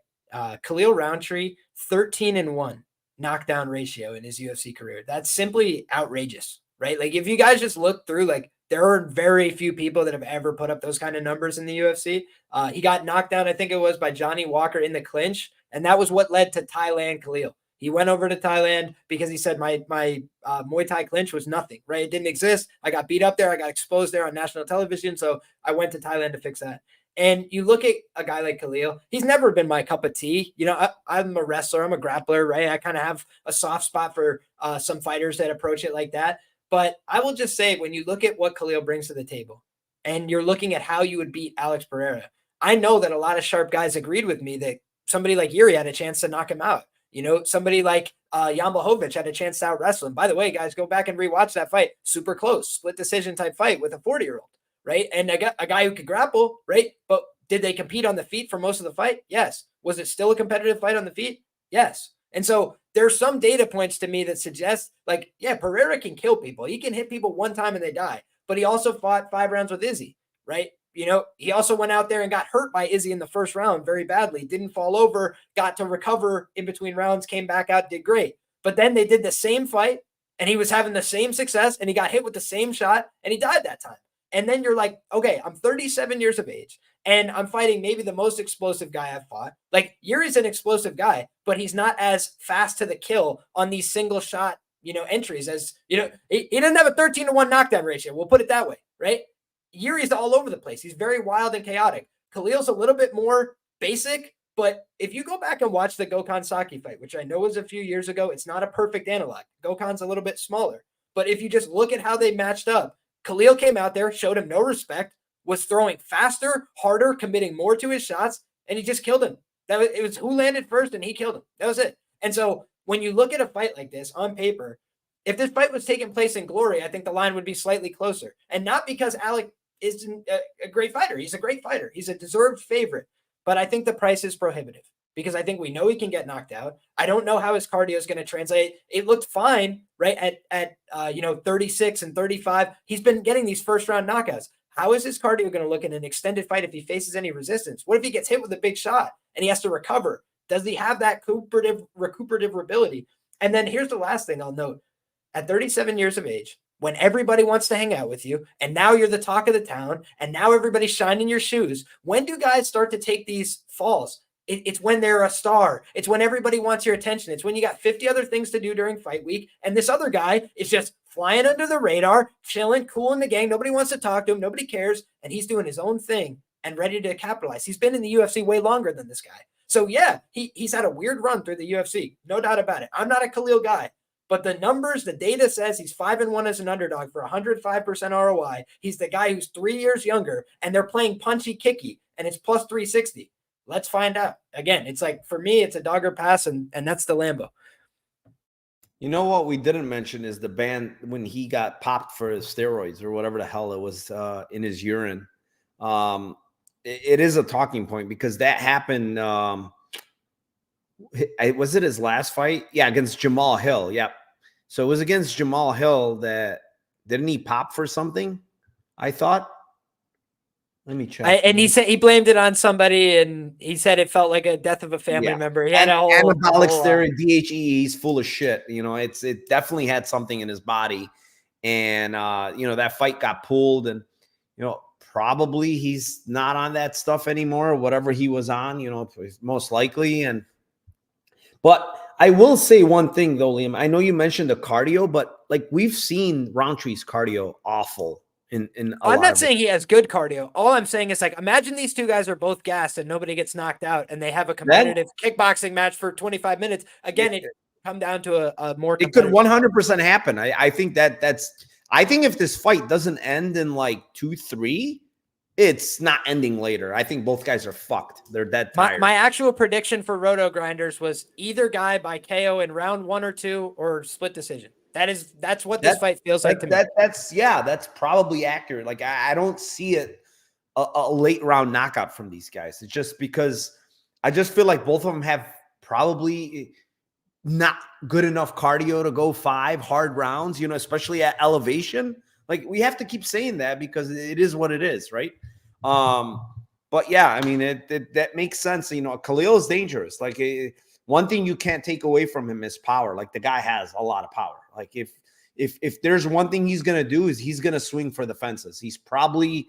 Speaker 3: Khalil Rountree, 13-1 knockdown ratio in his UFC career. That's simply outrageous, right? Like if you guys just look through, like there are very few people that have ever put up those kind of numbers in the UFC. He got knocked down, I think it was by Johnny Walker in the clinch. And that was what led to Thailand Khalil. He went over to Thailand because he said my Muay Thai clinch was nothing, right? It didn't exist. I got beat up there. I got exposed there on national television. So I went to Thailand to fix that. And you look at a guy like Khalil, he's never been my cup of tea. I'm a wrestler. I'm a grappler, right? I kind of have a soft spot for some fighters that approach it like that. But I will just say, when you look at what Khalil brings to the table and you're looking at how you would beat Alex Pereira, I know that a lot of sharp guys agreed with me that somebody like Vieira had a chance to knock him out. Somebody like Jan Blachowicz had a chance to out wrestle him. By the way, guys, go back and rewatch that fight. Super close, split decision type fight with a 40-year-old, right? And a guy who could grapple, right? But did they compete on the feet for most of the fight? Yes. Was it still a competitive fight on the feet? Yes. And so there's some data points to me that suggest, like, yeah, Pereira can kill people. He can hit people one time and they die. But he also fought 5 rounds with Izzy, right? He also went out there and got hurt by Izzy in the first round very badly, didn't fall over, got to recover in between rounds, came back out, did great. But then they did the same fight and he was having the same success and he got hit with the same shot and he died that time. And then you're like, okay, I'm 37 years of age and I'm fighting maybe the most explosive guy I've fought. Like, Yuri's an explosive guy, but he's not as fast to the kill on these single shot, entries as, he doesn't have a 13-1 knockdown ratio. We'll put it that way, right? Yuri's all over the place. He's very wild and chaotic. Khalil's a little bit more basic, but if you go back and watch the Gokhan Saki fight, which I know was a few years ago, it's not a perfect analog. Gokhan's a little bit smaller. But if you just look at how they matched up, Khalil came out there, showed him no respect, was throwing faster, harder, committing more to his shots, and he just killed him. It was who landed first, and he killed him. That was it. And so when you look at a fight like this on paper, if this fight was taking place in glory, I think the line would be slightly closer. And not because Alec isn't a great fighter. He's a great fighter. He's a deserved favorite. But I think the price is prohibitive because I think we know he can get knocked out. I don't know how his cardio is going to translate. It looked fine, right, at 36 and 35. He's been getting these first-round knockouts. How is his cardio going to look in an extended fight if he faces any resistance? What if he gets hit with a big shot and he has to recover? Does he have that recuperative ability? And then here's the last thing I'll note. At 37 years of age, when everybody wants to hang out with you, and now you're the talk of the town, and now everybody's shining your shoes, when do guys start to take these falls? It's when they're a star. It's when everybody wants your attention. It's when you got 50 other things to do during fight week, and this other guy is just flying under the radar, chilling, cool in the gang. Nobody wants to talk to him. Nobody cares, and he's doing his own thing and ready to capitalize. He's been in the UFC way longer than this guy. So, yeah, he's had a weird run through the UFC. No doubt about it. I'm not a Khalil guy. But the numbers, the data says he's 5-1 as an underdog for 105% ROI. He's the guy who's 3 years younger, and they're playing punchy kicky, and it's plus 360. Let's find out. Again, it's like, for me, it's a dogger pass, and that's the Lambo.
Speaker 1: You know what we didn't mention is the ban when he got popped for his steroids or whatever the hell it was in his urine. It is a talking point because that happened. Was it his last fight? Yeah, against Jamal Hill. Yep. So it was against Jamal Hill that didn't he pop for something? I thought. Let me check.
Speaker 3: And he said he blamed it on somebody, and he said it felt like a death of a family member. He had a whole
Speaker 1: anabolic steroid, DHE. He's full of shit. You know, it definitely had something in his body, and you know, that fight got pulled, and you know, probably he's not on that stuff anymore, or whatever he was on. You know, most likely. But I will say one thing though, Liam. I know you mentioned the cardio, but like we've seen Rountree's cardio awful.
Speaker 3: I'm not saying he has good cardio. All I'm saying is, like, imagine these two guys are both gassed and nobody gets knocked out, and they have a competitive kickboxing match for 25 minutes. Again, it come down to a more.
Speaker 1: It could 100% happen. I think I think if this fight doesn't end in like 2-3, it's not ending later. I think both guys are fucked. They're dead tired.
Speaker 3: My actual prediction for Roto Grinders was either guy by KO in round 1 or 2 or split decision. That's what this fight feels like to me.
Speaker 1: That's probably accurate. Like I don't see it a late round knockout from these guys. It's just because I just feel like both of them have probably not good enough cardio to go 5 hard rounds, you know, especially at elevation. Like we have to keep saying that because it is what it is, right? But yeah, I mean, that makes sense. You know, Khalil is dangerous. Like one thing you can't take away from him is power. Like the guy has a lot of power. Like if there's one thing he's gonna do is he's gonna swing for the fences. He's probably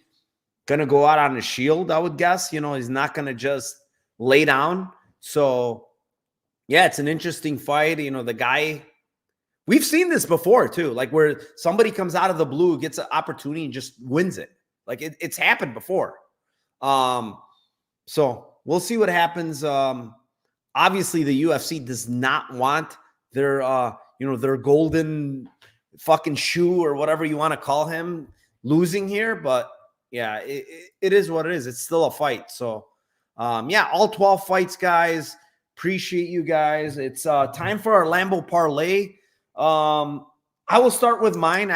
Speaker 1: gonna go out on a shield, I would guess. You know, he's not gonna just lay down. So yeah, it's an interesting fight. You know, the guy, we've seen this before too, like where somebody comes out of the blue, gets an opportunity and just wins it. Like it's happened before. So we'll see what happens. Obviously the UFC does not want their, you know, their golden fucking shoe or whatever you want to call him losing here. But yeah, it is what it is. It's still a fight. So yeah, all 12 fights, guys. Appreciate you guys. It's time for our Lambo parlay. I will start with mine.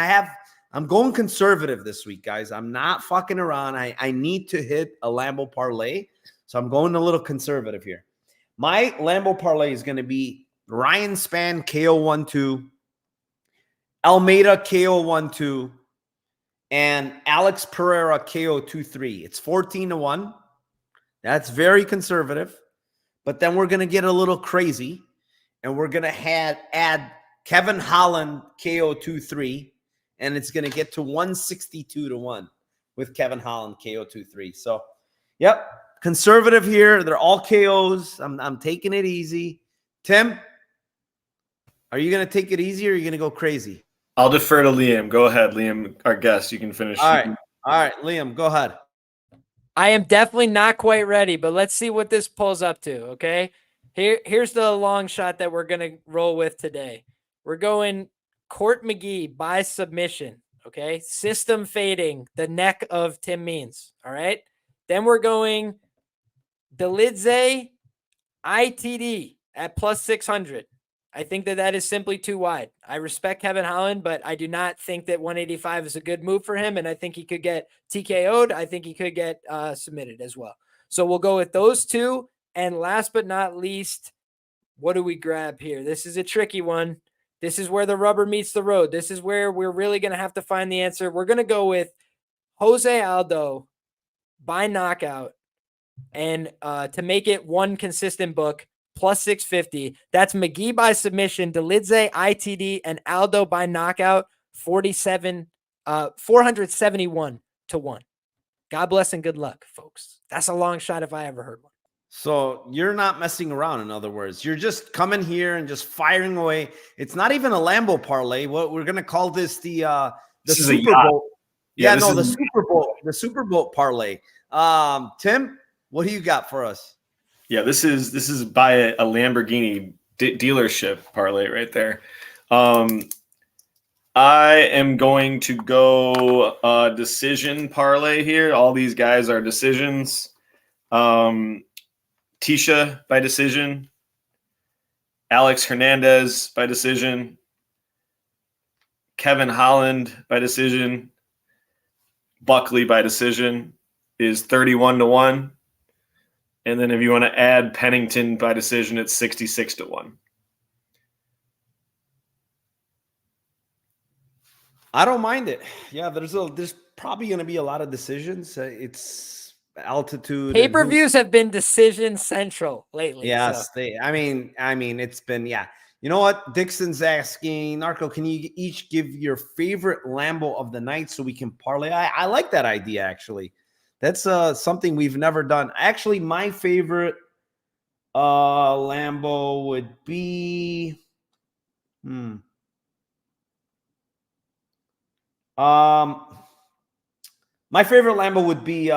Speaker 1: I'm going conservative this week, guys. I'm not fucking around. I need to hit a Lambo parlay. So I'm going a little conservative here. My Lambo parlay is going to be Ryan Spann KO 1-2, Almeida KO 1-2, and Alex Pereira KO 2-3. It's 14-1. That's very conservative. But then we're going to get a little crazy, and we're going to add Kevin Holland KO 2-3, and it's going to get to 162-1 with Kevin Holland KO 2-3. So, yep, conservative here. They're all KOs. I'm taking it easy. Tim, are you going to take it easy or are you going to go crazy?
Speaker 2: I'll defer to Liam. Go ahead, Liam, our guest. You can finish.
Speaker 1: All right, Liam, go ahead.
Speaker 3: I am definitely not quite ready, but let's see what this pulls up to, okay? Here's the long shot that we're going to roll with today. We're going Court McGee by submission, okay? System fading the neck of Tim Means, all right? Then we're going Delit ITD at plus 600. I think that is simply too wide. I respect Kevin Holland, but I do not think that 185 is a good move for him, and I think he could get TKO'd. I think he could get submitted as well. So we'll go with those two. And last but not least, what do we grab here? This is a tricky one. This is where the rubber meets the road. This is where we're really going to have to find the answer. We're going to go with Jose Aldo by knockout, and to make it one consistent book, plus 650. That's McGee by submission, Delidze ITD, and Aldo by knockout, 471-1. God bless and good luck, folks. That's a long shot if I ever heard one.
Speaker 1: So you're not messing around, in other words. You're just coming here and just firing away. It's not even a Lambo parlay. What we're going to call this the Super Bowl. Yeah, no, the Super Bowl parlay. Tim, what do you got for us?
Speaker 2: Yeah, this is by a Lamborghini dealership parlay right there. I am going to go decision parlay here. All these guys are decisions. Tisha by decision. Alex Hernandez by decision. Kevin Holland by decision. Buckley by decision is 31-1. And then if you want to add Pennington by decision, it's 66-1.
Speaker 1: I don't mind it. Yeah, there's probably going to be a lot of decisions. It's altitude.
Speaker 3: Pay-per-views have been decision central lately.
Speaker 1: Yes,
Speaker 3: so.
Speaker 1: I mean, it's been, yeah. You know what? Dixon's asking, Narco, can you each give your favorite Lambo of the night so we can parlay? I like that idea, actually. That's something we've never done. Actually, my favorite Lambo would be my favorite Lambo would be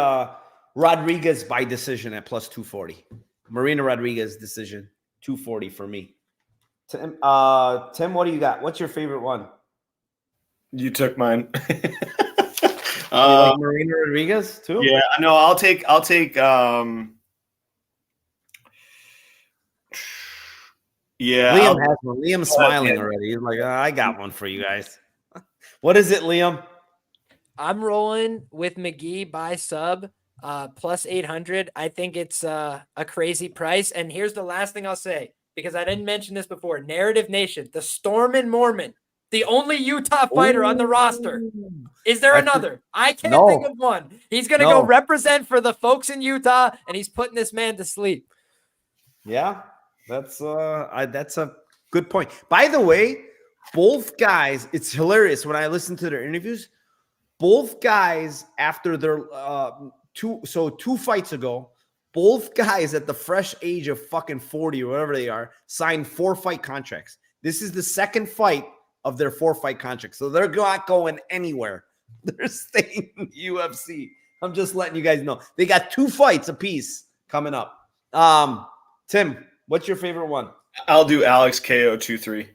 Speaker 1: Rodriguez by decision at plus 240. Marina Rodriguez decision, 240 for me. Tim, what do you got? What's your favorite one?
Speaker 2: You took mine.
Speaker 1: You like Marina Rodriguez too?
Speaker 2: Yeah, no, I'll take yeah.
Speaker 1: Liam has one. Liam's smiling already. He's like, I got one for you guys. What is it, Liam?
Speaker 3: I'm rolling with McGee by sub plus 800. I think it's a crazy price. And here's the last thing I'll say, because I didn't mention this before. Narrative Nation, the Stormin' Mormon, the only Utah fighter on the roster. Is there another? I can't think of one. He's going to go represent for the folks in Utah, and he's putting this man to sleep.
Speaker 1: Yeah, that's a good point. By the way, both guys, it's hilarious when I listen to their interviews. Both guys, after their two fights ago, both guys at the fresh age of fucking 40 or whatever they are, signed 4-fight contracts. This is the second fight of their 4-fight contract. So they're not going anywhere. They're staying in the UFC. I'm just letting you guys know. They got 2 fights apiece coming up. Tim, what's your favorite one?
Speaker 2: I'll do Alex KO 2-3.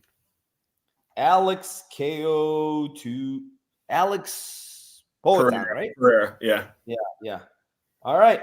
Speaker 1: Alex KO 2. Alex Poteria, right?
Speaker 2: Pereira, yeah.
Speaker 1: Yeah. All right.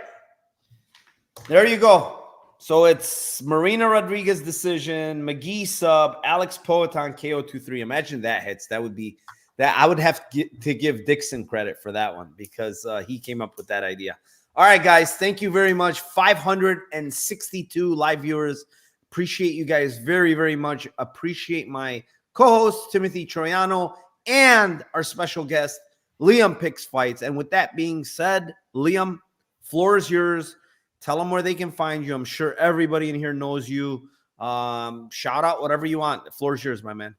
Speaker 1: There you go. So it's Marina Rodriguez decision, McGee sub, Alex Poetan KO 2-3. Imagine that hits. That would be that. I would have to give Dixon credit for that one because he came up with that idea. All right, guys. Thank you very much. 562 live viewers. Appreciate you guys very, very much. Appreciate my co-host, Timothy Troiano, and our special guest, Liam Picks Fights. And with that being said, Liam, floor is yours. Tell them where they can find you. I'm sure everybody in here knows you. Shout out whatever you want. The floor is yours, my man.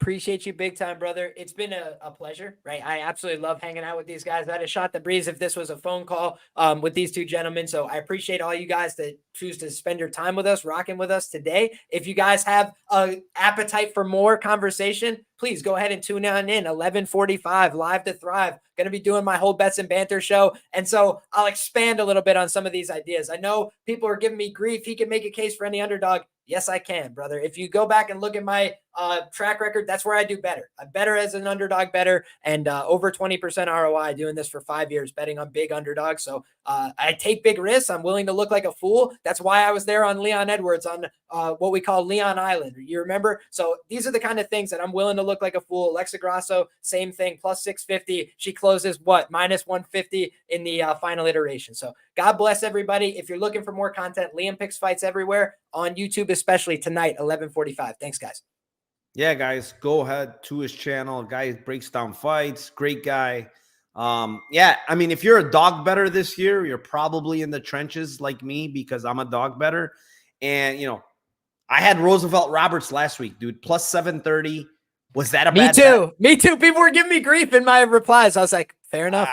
Speaker 3: Appreciate you big time, brother. It's been a pleasure, right? I absolutely love hanging out with these guys. I'd have shot the breeze if this was a phone call with these two gentlemen. So I appreciate all you guys that choose to spend your time with us, rocking with us today. If you guys have an appetite for more conversation, please go ahead and tune in 11:45 live to Thrive. Going to be doing my whole bets and banter show. And so I'll expand a little bit on some of these ideas. I know people are giving me grief. He can make a case for any underdog. Yes, I can, brother. If you go back and look at my track record, that's where I do better. I'm better as an underdog better and over 20% ROI doing this for 5 years, betting on big underdogs. So I take big risks. I'm willing to look like a fool. That's why I was there on Leon Edwards on what we call Leon Island. You remember? So these are the kind of things that I'm willing to look like a fool. Alexa Grasso, same thing, plus 650. She closes what? Minus 150 in the final iteration. So God bless everybody. If you're looking for more content, Liam Picks Fights everywhere on YouTube, especially tonight, 11:45. Thanks, guys.
Speaker 1: Yeah, guys, go ahead to his channel. Guy breaks down fights. Great guy. Yeah, I mean, if you're a dog better this year, you're probably in the trenches like me because I'm a dog better. And, you know, I had Roosevelt Roberts last week, dude, plus 730. Was that a bad bet?
Speaker 3: Me too. People were giving me grief in my replies. I was like, fair enough.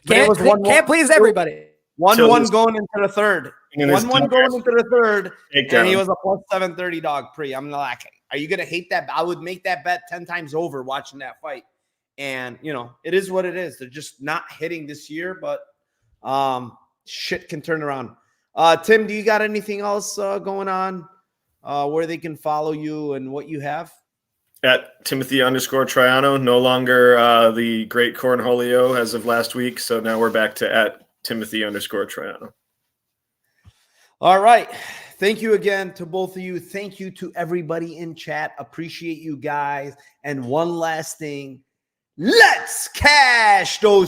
Speaker 3: Can't please everybody.
Speaker 1: 1-1 going into the third. 1-1 going into the third. And he was a plus 730 dog pre. I'm like, are you going to hate that? I would make that bet 10 times over watching that fight. And, you know, it is what it is. They're just not hitting this year, but shit can turn around. Tim, do you got anything else going on where they can follow you and what you have?
Speaker 2: At Timothy_Troiano, no longer the great Cornholio as of last week. So now we're back to at Timothy_Troiano.
Speaker 1: All right. Thank you again to both of you. Thank you to everybody in chat. Appreciate you guys. And one last thing. Let's cash those